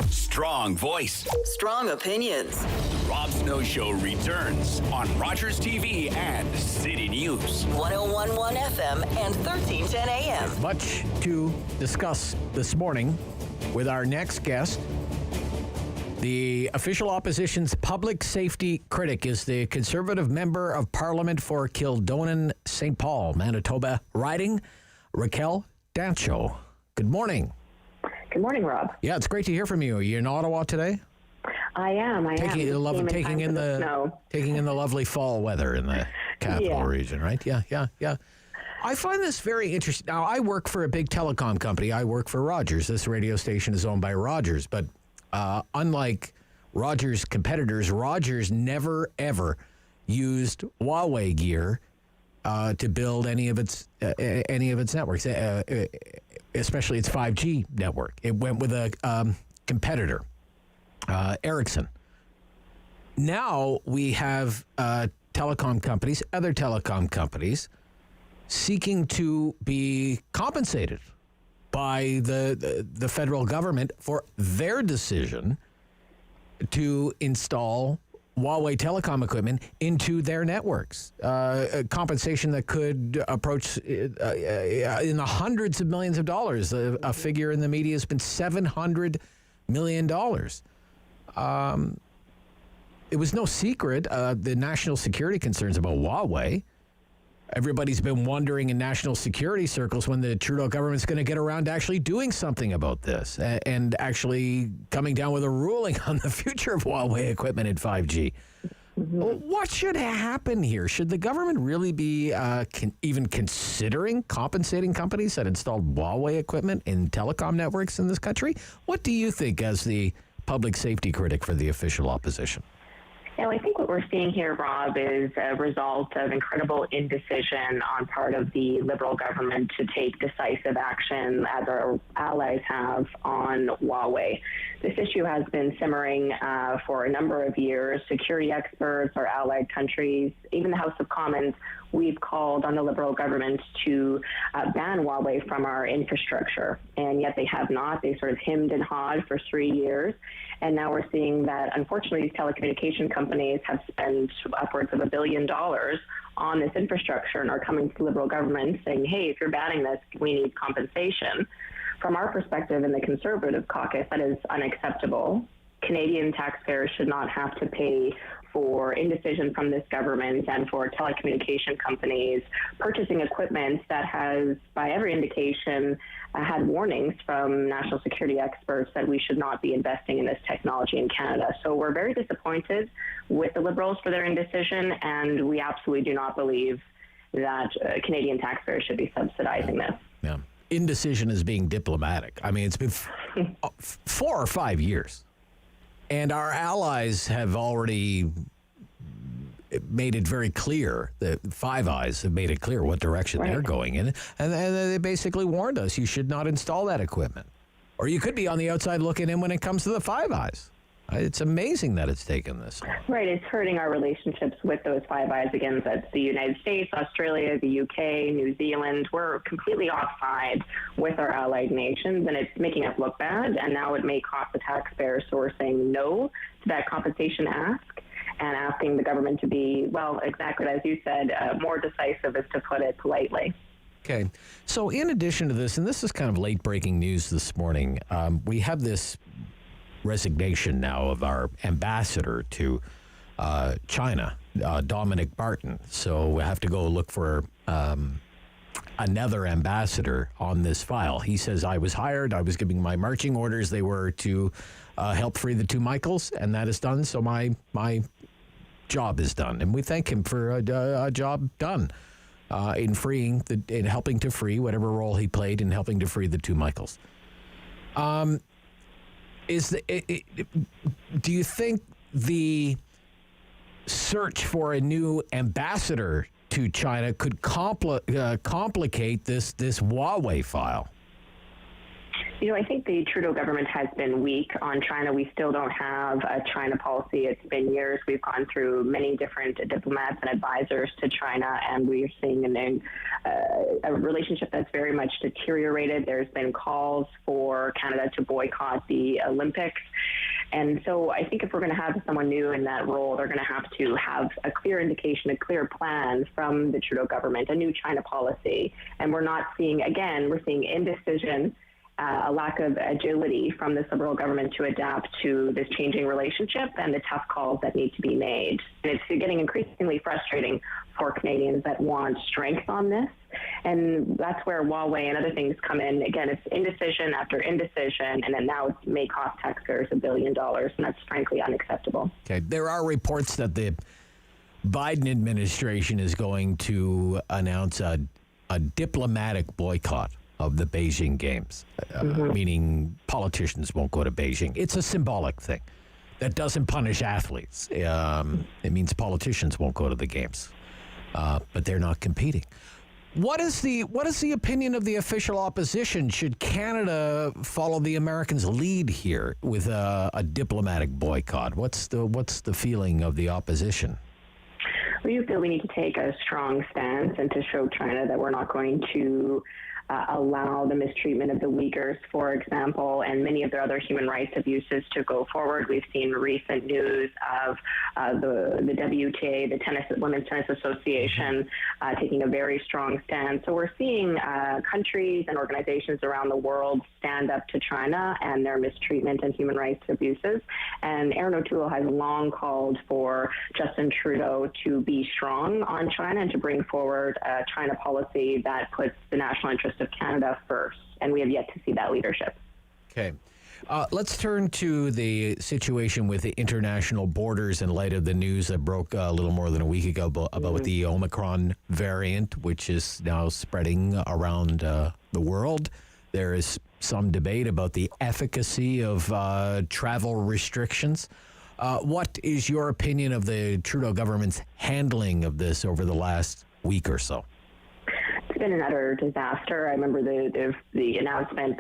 Strong voice. Strong opinions. The Rob Snow Show returns on Rogers TV and City News. 101.1 FM and 1310 AM. Much to discuss this morning with our next guest. The official opposition's public safety critic is the Conservative Member of Parliament for Kildonan, St. Paul, Manitoba, riding Raquel Dancho. Good morning. Good morning, Rob. Yeah, it's great to hear from you. Are you in Ottawa today? I am. Taking in the lovely fall weather in the capital region, right? Yeah. I find this very interesting. Now, I work for a big telecom company. I work for Rogers. This radio station is owned by Rogers, but unlike Rogers' competitors, Rogers never ever used Huawei gear to build any of its networks, especially its 5G network. It went with a competitor, Ericsson. Now we have other telecom companies, seeking to be compensated by the federal government for their decision to install Huawei telecom equipment into their networks. Compensation that could approach in the hundreds of millions of dollars. A figure in the media has been $700 million. It was no secret the national security concerns about Huawei. Everybody's been wondering in national security circles when the Trudeau government's going to get around to actually doing something about this and actually coming down with a ruling on the future of Huawei equipment in 5G. What should happen here? Should the government really be even considering compensating companies that installed Huawei equipment in telecom networks in this country? What do you think as the public safety critic for the official opposition? I think what we're seeing here, Rob, is a result of incredible indecision on part of the Liberal government to take decisive action, as our allies have, on Huawei. This issue has been simmering for a number of years. Security experts, our allied countries, even the House of Commons, we've called on the Liberal government to ban Huawei from our infrastructure, and yet they have not. They sort of hemmed and hawed for 3 years, and now we're seeing that, unfortunately, these telecommunication companies have spent upwards of $1 billion on this infrastructure and are coming to the Liberal government saying, hey, if you're banning this, we need compensation. From our perspective in the Conservative caucus, that is unacceptable. Canadian taxpayers should not have to pay for indecision from this government and for telecommunication companies purchasing equipment that has, by every indication, had warnings from national security experts that we should not be investing in this technology in Canada. So we're very disappointed with the Liberals for their indecision, and we absolutely do not believe that Canadian taxpayers should be subsidizing this. Yeah. Indecision is being diplomatic. I mean, it's been 4 or 5 years. And our allies have already made it very clear, the Five Eyes have made it clear what direction they're going in. And they basically warned us, you should not install that equipment. Or you could be on the outside looking in when it comes to the Five Eyes. It's amazing that it's taken this long. Right, it's hurting our relationships with those Five Eyes. Again, that's the United States, Australia, the UK, New Zealand. We're completely offside with our allied nations, and it's making us look bad. And now it may cost the taxpayers, so we're saying no to that compensation ask and asking the government to be, well, exactly as you said, more decisive, is to put it politely. Okay. So in addition to this, and this is kind of late-breaking news this morning, we have this resignation now of our ambassador to China, Dominic Barton. So we have to go look for another ambassador on this file. He says, I was hired, I was giving my marching orders. They were to help free the two Michaels, and that is done. So my job is done. And we thank him for a job done in helping to free whatever role he played in helping to free the two Michaels. Do you think the search for a new ambassador to China could complicate this Huawei file? You know, I think the Trudeau government has been weak on China. We still don't have a China policy. It's been years. We've gone through many different diplomats and advisors to China, and we're seeing a relationship that's very much deteriorated. There's been calls for Canada to boycott the Olympics. And so I think if we're going to have someone new in that role, they're going to have a clear indication, a clear plan from the Trudeau government, a new China policy. And we're not seeing, again, we're seeing indecision, a lack of agility from this Liberal government to adapt to this changing relationship and the tough calls that need to be made. And it's getting increasingly frustrating for Canadians that want strength on this. And that's where Huawei and other things come in. Again, it's indecision after indecision, and then now it may cost taxpayers $1 billion, and that's frankly unacceptable. Okay, there are reports that the Biden administration is going to announce a diplomatic boycott of the Beijing Games, meaning politicians won't go to Beijing. It's a symbolic thing. That doesn't punish athletes. It means politicians won't go to the games, but they're not competing. What is the opinion of the official opposition? Should Canada follow the Americans' lead here with a diplomatic boycott? What's the feeling of the opposition? We feel we need to take a strong stance and to show China that we're not going to allow the mistreatment of the Uyghurs, for example, and many of their other human rights abuses to go forward. We've seen recent news of the WTA, the Women's Tennis Association, taking a very strong stand. So we're seeing countries and organizations around the world stand up to China and their mistreatment and human rights abuses. And Erin O'Toole has long called for Justin Trudeau to be strong on China and to bring forward a China policy that puts the national interest of Canada first, and we have yet to see that leadership. Okay. Let's turn to the situation with the international borders in light of the news that broke a little more than a week ago about the Omicron variant, which is now spreading around the world. There is some debate about the efficacy of travel restrictions. What is your opinion of the Trudeau government's handling of this over the last week or so? It's been an utter disaster. I remember the announcement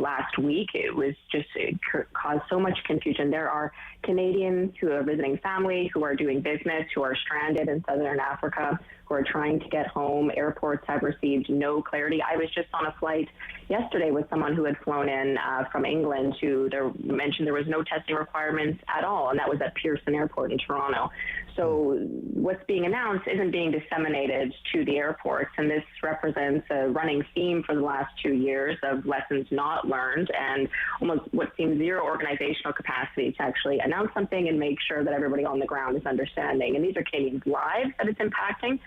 last week. It caused so much confusion. There are Canadians who are visiting family, who are doing business, who are stranded in southern Africa, who are trying to get home. Airports have received no clarity. I was just on a flight yesterday with someone who had flown in from England who mentioned there was no testing requirements at all, and that was at Pearson Airport in Toronto. So what's being announced isn't being disseminated to the airports, and this represents a running theme for the last 2 years of lessons not learned and almost what seems zero organizational capacity to actually announce something and make sure that everybody on the ground is understanding. And these are Canadians' lives that it's impacting.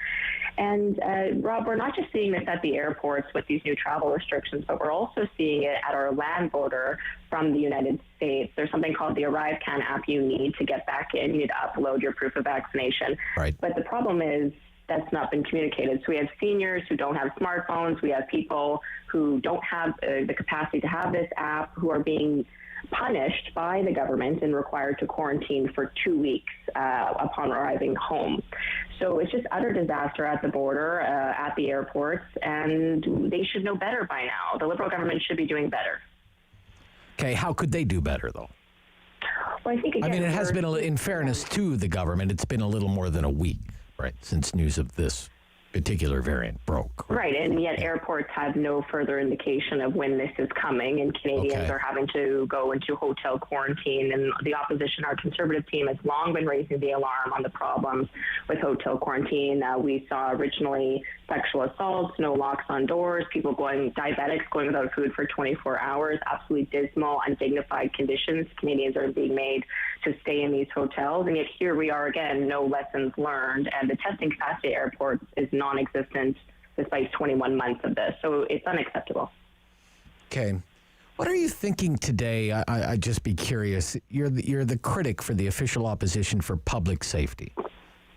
And Rob, we're not just seeing this at the airports with these new travel restrictions, but we're also seeing it at our land border from the United States. There's something called the ArriveCan app you need to get back in. You need to upload your proof of vaccination. Right. But the problem is that's not been communicated. So we have seniors who don't have smartphones. We have people who don't have the capacity to have this app, who are being punished by the government and required to quarantine for 2 weeks upon arriving home. So it's just utter disaster at the border, at the airports, and they should know better by now. The Liberal government should be doing better. Okay, how could they do better, though? Well, I think again, it has been, in fairness to the government, it's been a little more than a week, right, since news of this particular variant broke. Right, and yet airports have no further indication of when this is coming, and Canadians are having to go into hotel quarantine. And the opposition, our Conservative team, has long been raising the alarm on the problems with hotel quarantine. We saw originally sexual assaults, no locks on doors, diabetics going without food for 24 hours, absolutely dismal, undignified conditions. Canadians are being made to stay in these hotels, and yet here we are again, no lessons learned, and the testing capacity at airports is non-existent despite 21 months of this. So it's unacceptable. Okay. What are you thinking today? I'd just be curious. You're the critic for the official opposition for public safety.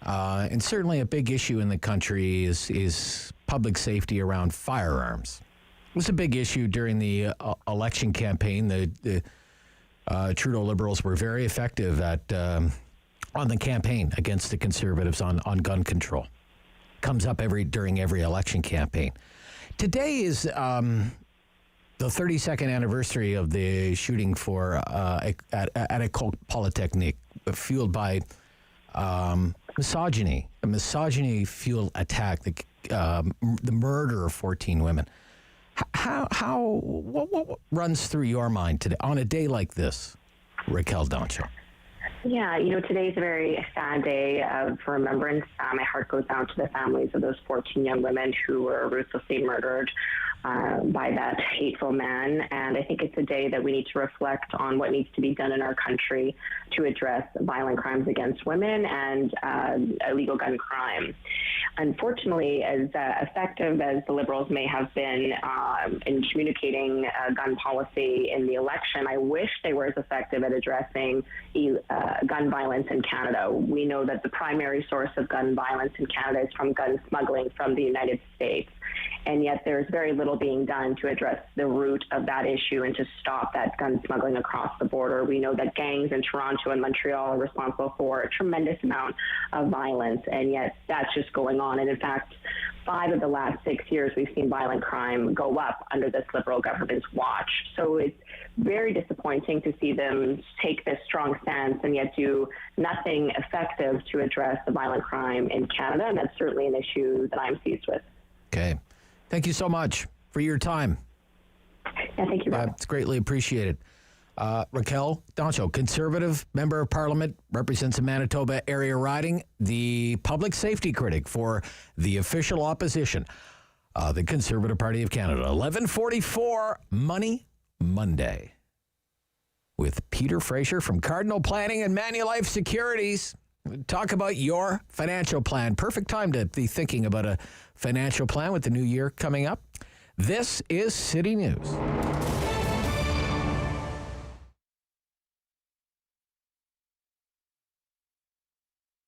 And certainly a big issue in the country is public safety around firearms. It was a big issue during the election campaign. The Trudeau Liberals were very effective on the campaign against the Conservatives on gun control. Comes up during every election campaign. Today is the 32nd anniversary of the shooting at Ecole Polytechnique, fueled by misogyny, a misogyny-fueled attack, the murder of 14 women. What runs through your mind today on a day like this, Raquel Dancho? Yeah, today's a very sad day for remembrance. My heart goes out to the families of those 14 young women who were ruthlessly murdered by that hateful man. And I think it's a day that we need to reflect on what needs to be done in our country to address violent crimes against women and illegal gun crime. Unfortunately, as effective as the Liberals may have been in communicating gun policy in the election, I wish they were as effective at addressing gun violence in Canada. We know that the primary source of gun violence in Canada is from gun smuggling from the United States. And yet there's very little being done to address the root of that issue and to stop that gun smuggling across the border. We know that gangs in Toronto and Montreal are responsible for a tremendous amount of violence, and yet that's just going on. And in fact, 5 of the last 6 years, we've seen violent crime go up under this Liberal government's watch. So it's very disappointing to see them take this strong stance and yet do nothing effective to address the violent crime in Canada, and that's certainly an issue that I'm seized with. Okay. Thank you so much for your time. Yeah, thank you, Rob. It's greatly appreciated. Raquel Dancho, Conservative Member of Parliament, represents a Manitoba area riding, the public safety critic for the official opposition, the Conservative Party of Canada. 11:44 Money Monday with Peter Fraser from Cardinal Planning and Manulife Securities. Talk about your financial plan. Perfect time to be thinking about a financial plan with the new year coming up. This is City News.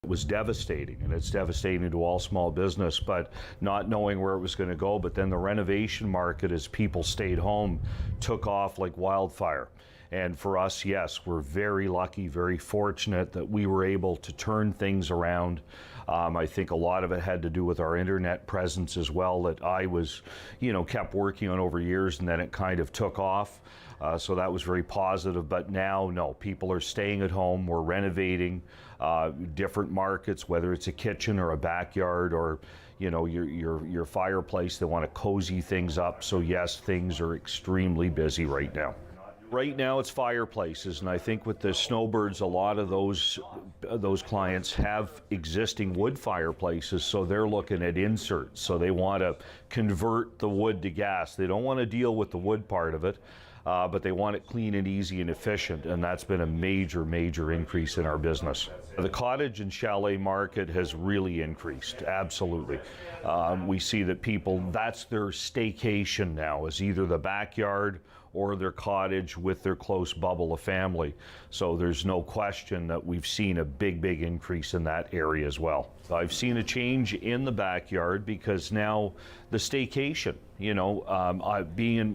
It was devastating, and it's devastating to all small business, but not knowing where it was going to go. But then the renovation market, as people stayed home, took off like wildfire. And for us, yes, we're very lucky, very fortunate that we were able to turn things around. I think a lot of it had to do with our internet presence as well, that I was, kept working on over years, and then it kind of took off. So that was very positive. But now, no, people are staying at home. We're renovating different markets, whether it's a kitchen or a backyard or, your fireplace. They want to cozy things up. So yes, things are extremely busy right now. Right now it's fireplaces, and I think with the snowbirds, a lot of those clients have existing wood fireplaces, so they're looking at inserts. So they want to convert the wood to gas. They don't want to deal with the wood part of it, but they want it clean and easy and efficient, and that's been a major, major increase in our business. The cottage and chalet market has really increased, absolutely. We see that people, that's their staycation now, is either the backyard or their cottage with their close bubble of family. So there's no question that we've seen a big, big increase in that area as well. I've seen a change in the backyard because now the staycation,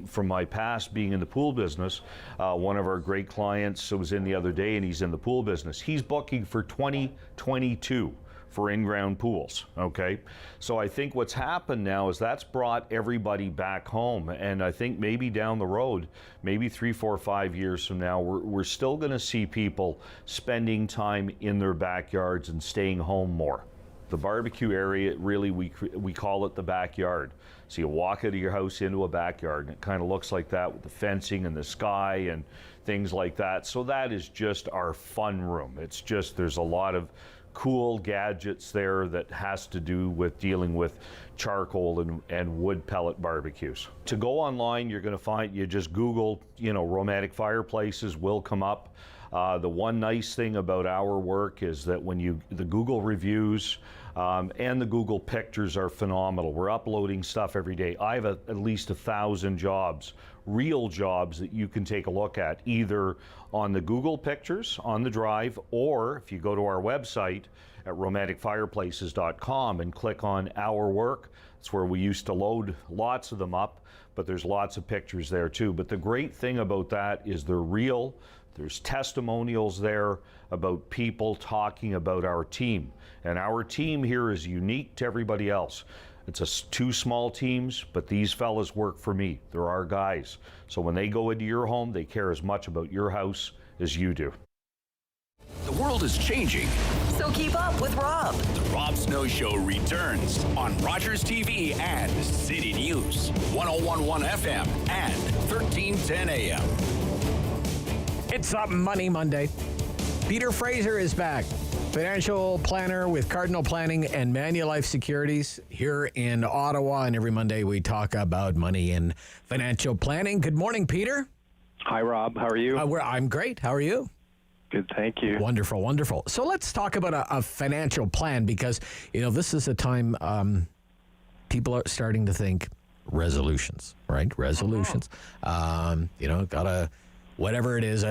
from my past being in the pool business, one of our great clients was in the other day and he's in the pool business. He's booking for 2022 for in-ground pools, okay? So I think what's happened now is that's brought everybody back home, and I think maybe down the road, maybe 3, 4, 5 years from now, we're still gonna see people spending time in their backyards and staying home more. The barbecue area, really, we call it the backyard. So you walk out of your house into a backyard, and it kind of looks like that with the fencing and the sky and things like that. So that is just our fun room. It's just, there's a lot of cool gadgets there that has to do with dealing with charcoal and wood pellet barbecues. To go online, you're going to find, you just Google, romantic fireplaces will come up. The one nice thing about our work is that when the Google reviews and the Google pictures are phenomenal. We're uploading stuff every day. I have at least 1,000 jobs, real jobs that you can take a look at, either on the Google pictures on the drive, or if you go to our website at romanticfireplaces.com and click on our work, that's where we used to load lots of them up, but there's lots of pictures there too. But the great thing about that is they're real. There's testimonials there about people talking about our team. And our team here is unique to everybody else. It's two small teams, but these fellas work for me. They're our guys. So when they go into your home, they care as much about your house as you do. The world is changing. So keep up with Rob. The Rob Snow Show returns on Rogers TV and City News, 101.1 FM and 1310 AM. It's a Money Monday. Peter Fraser is back, financial planner with Cardinal Planning and Manulife Securities here in Ottawa. And every Monday we talk about money and financial planning. Good morning, Peter. Hi, Rob. How are you? I'm great. How are you? Good, thank you. Wonderful, wonderful. So let's talk about a financial plan, because, this is a time people are starting to think resolutions, right? Resolutions. Gotta... whatever it is,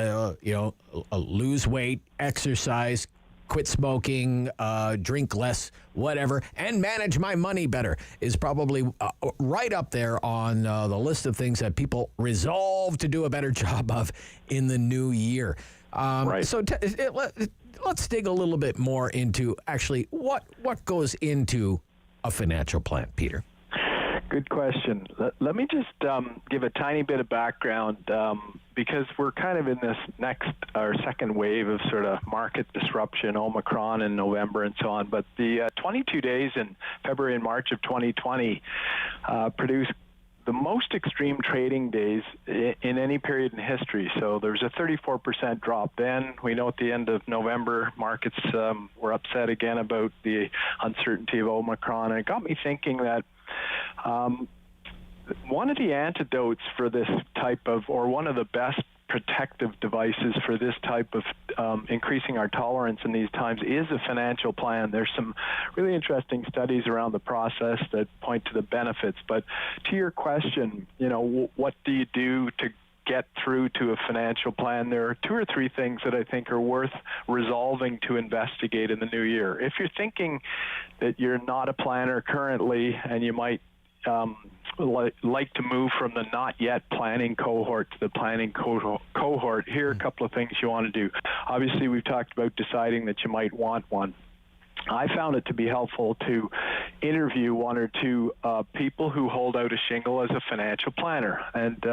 lose weight, exercise, quit smoking, drink less, whatever, and manage my money better is probably right up there on the list of things that people resolve to do a better job of in the new year. Right. So let's dig a little bit more into actually what goes into a financial plan, Peter. Good question. Let me just give a tiny bit of background because we're kind of in this second wave of sort of market disruption, Omicron in November and so on. But the 22 days in February and March of 2020 produced the most extreme trading days in any period in history. So there's a 34% drop then. We know at the end of November, markets were upset again about the uncertainty of Omicron. And it got me thinking that one of the antidotes for this type of, or one of the best protective devices for this type of increasing our tolerance in these times is a financial plan. There's some really interesting studies around the process that point to the benefits. But to your question, what do you do to get through to a financial plan? There are 2 or 3 things that I think are worth resolving to investigate in the new year. If you're thinking that you're not a planner currently and you might like to move from the not yet planning cohort to the planning cohort, here are a couple of things you want to do. Obviously, we've talked about deciding that you might want one. I found it to be helpful to interview 1 or 2 people who hold out a shingle as a financial planner. And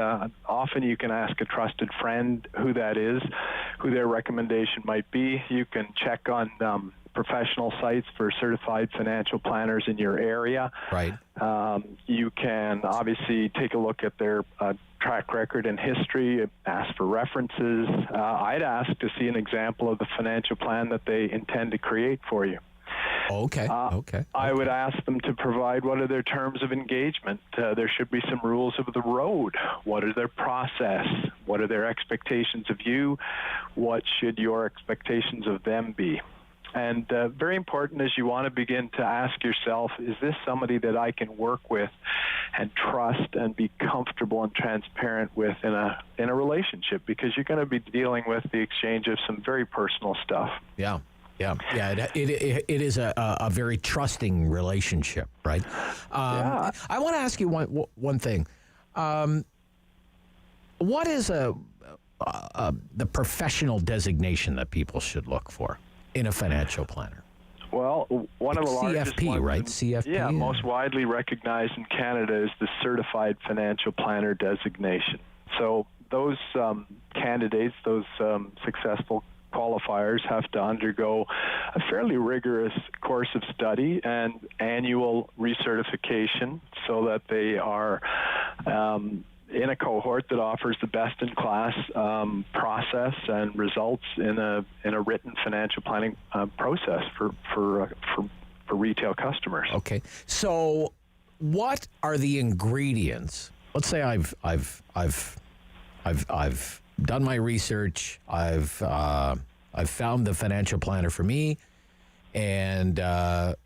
often you can ask a trusted friend who that is, who their recommendation might be. You can check on professional sites for certified financial planners in your area. Right. You can obviously take a look at their track record and history, ask for references. I'd ask to see an example of the financial plan that they intend to create for you. Okay. I would ask them to provide what are their terms of engagement. There should be some rules of the road. What is their process? What are their expectations of you? What should your expectations of them be? And very important is you want to begin to ask yourself, is this somebody that I can work with and trust and be comfortable and transparent with in a relationship? Because you're going to be dealing with the exchange of some very personal stuff. Yeah. It is a very trusting relationship, right? I want to ask you one thing. What is the professional designation that people should look for in a financial planner? Well, Well, one of the largest CFP, ones, right? CFP. Yeah, most widely recognized in Canada is the Certified Financial Planner designation. So those candidates, those successful qualifiers have to undergo a fairly rigorous course of study and annual recertification so that they are in a cohort that offers the best-in-class process and results in a written financial planning process for retail customers. Okay, so what are the ingredients? Let's say I've done my research. I've found the financial planner for me, and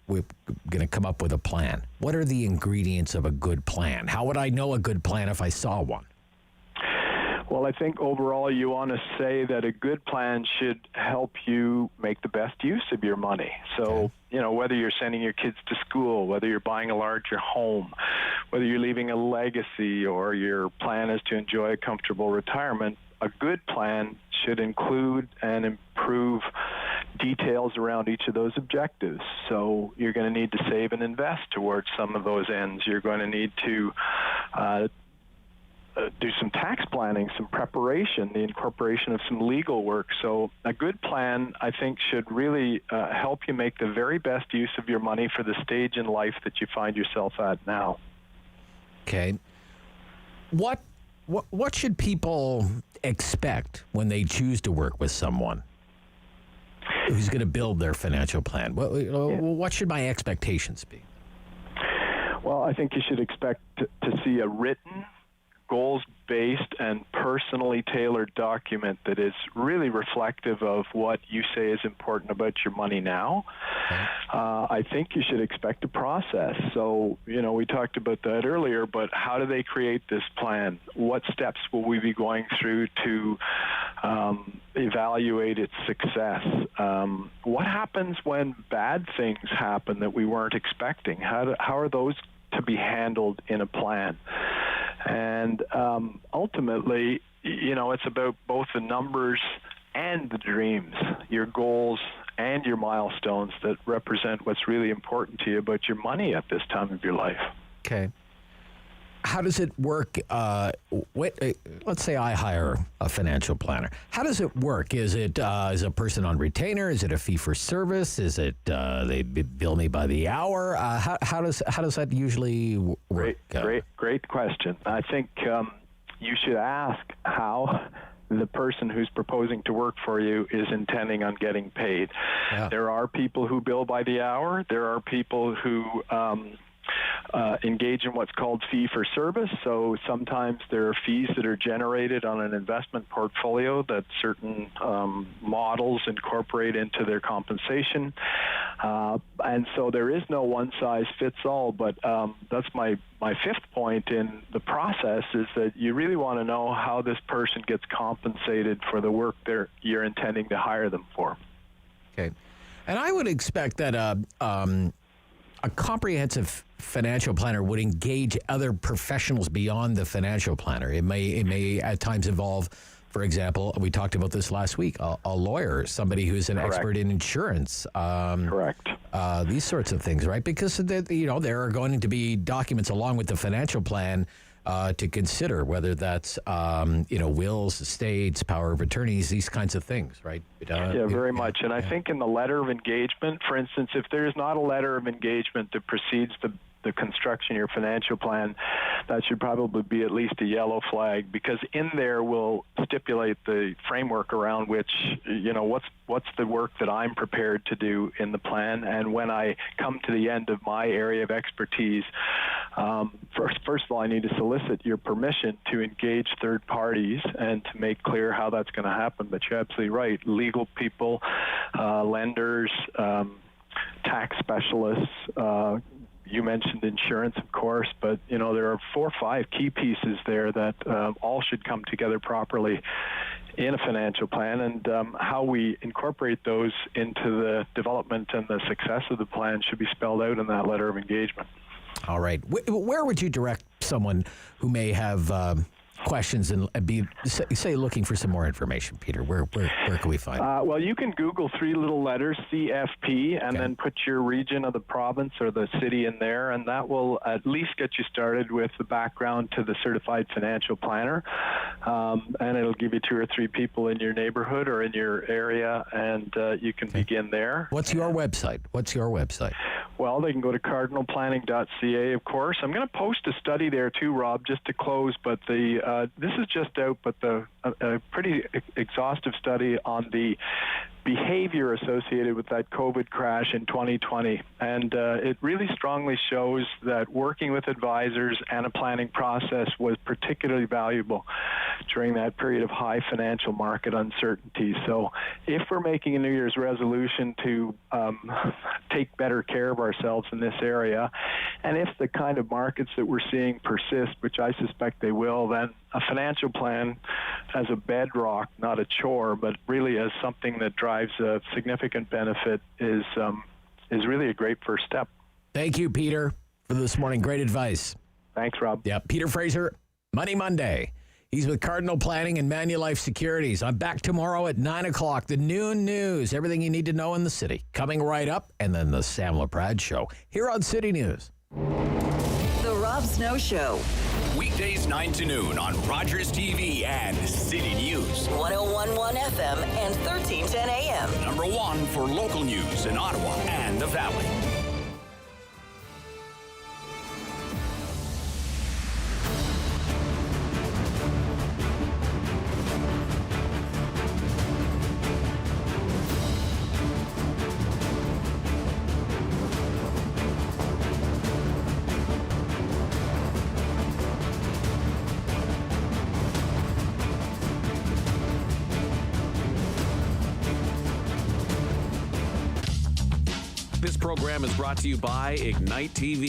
we're going to come up with a plan. What are the ingredients of a good plan? How would I know a good plan if I saw one? Well, I think overall you want to say that a good plan should help you make the best use of your money. So, whether you're sending your kids to school, whether you're buying a larger home, whether you're leaving a legacy, or your plan is to enjoy a comfortable retirement, a good plan should include and improve details around each of those objectives. So you're going to need to save and invest towards some of those ends. You're going to need to do some tax planning, some preparation, the incorporation of some legal work. So a good plan, I think, should really help you make the very best use of your money for the stage in life that you find yourself at now. Okay. What should people expect when they choose to work with someone who's going to build their financial plan? What should my expectations be? Well, I think you should expect to see a written, goals-based, and personally tailored document that is really reflective of what you say is important about your money now. Okay. I think you should expect a process. So, we talked about that earlier, but how do they create this plan? What steps will we be going through to evaluate its success? What happens when bad things happen that we weren't expecting? How are those to be handled in a plan? And ultimately, it's about both the numbers and the dreams, your goals and your milestones that represent what's really important to you about your money at this time of your life. Okay. How does it work? Let's say I hire a financial planner. How does it work? Is it is a person on retainer? Is it a fee for service? Is it they bill me by the hour? How does that usually work? Great question. I think you should ask how the person who's proposing to work for you is intending on getting paid. Yeah. There are people who bill by the hour. There are people who engage in what's called fee for service. So sometimes there are fees that are generated on an investment portfolio that certain models incorporate into their compensation. And so there is no one size fits all, but that's my fifth point in the process is that you really want to know how this person gets compensated for the work you're intending to hire them for. Okay. And I would expect that a comprehensive financial planner would engage other professionals beyond the financial planner. It may at times involve, for example, we talked about this last week, a lawyer, somebody who's an expert in insurance. Correct. These sorts of things, right? Because there are going to be documents along with the financial plan to consider, whether that's wills, estates, power of attorneys, these kinds of things, right? Very much. And I think in the letter of engagement, for instance, if there's not a letter of engagement that precedes the construction of your financial plan, that should probably be at least a yellow flag, because in there we'll stipulate the framework around which, what's the work that I'm prepared to do in the plan. And when I come to the end of my area of expertise, first of all, I need to solicit your permission to engage third parties and to make clear how that's going to happen. But you're absolutely right. Legal people, lenders, tax specialists, you mentioned insurance, of course, but, there are 4 or 5 key pieces there that all should come together properly in a financial plan, and how we incorporate those into the development and the success of the plan should be spelled out in that letter of engagement. All right. Where would you direct someone who may have questions and say looking for some more information, Peter, where can we find it? Well, you can Google 3 little letters, CFP, and then put your region of the province or the city in there, and that will at least get you started with the background to the certified financial planner. And it'll give you 2 or 3 people in your neighborhood or in your area, and you can begin there. What's your website? Well, they can go to cardinalplanning.ca, of course. I'm going to post a study there too, Rob, just to close, but this is just out, but a pretty exhaustive study on the behavior associated with that COVID crash in 2020. And it really strongly shows that working with advisors and a planning process was particularly valuable during that period of high financial market uncertainty. So if we're making a New Year's resolution to take better care of ourselves in this area, and if the kind of markets that we're seeing persist, which I suspect they will, then a financial plan as a bedrock, not a chore, but really as something that drives a significant benefit is really a great first step. Thank you, Peter, for this morning. Great advice. Thanks, Rob. Yeah, Peter Fraser, Money Monday. He's with Cardinal Planning and Manulife Securities. I'm back tomorrow at 9 o'clock. The noon news, everything you need to know in the city. Coming right up, and then the Sam LaPrade Show here on City News. The Rob Snow Show. Weekdays 9 to noon on Rogers TV and City News. 101.1 FM and 1310 AM. Number 1 for local news in Ottawa and the Valley. This program is brought to you by Ignite TV.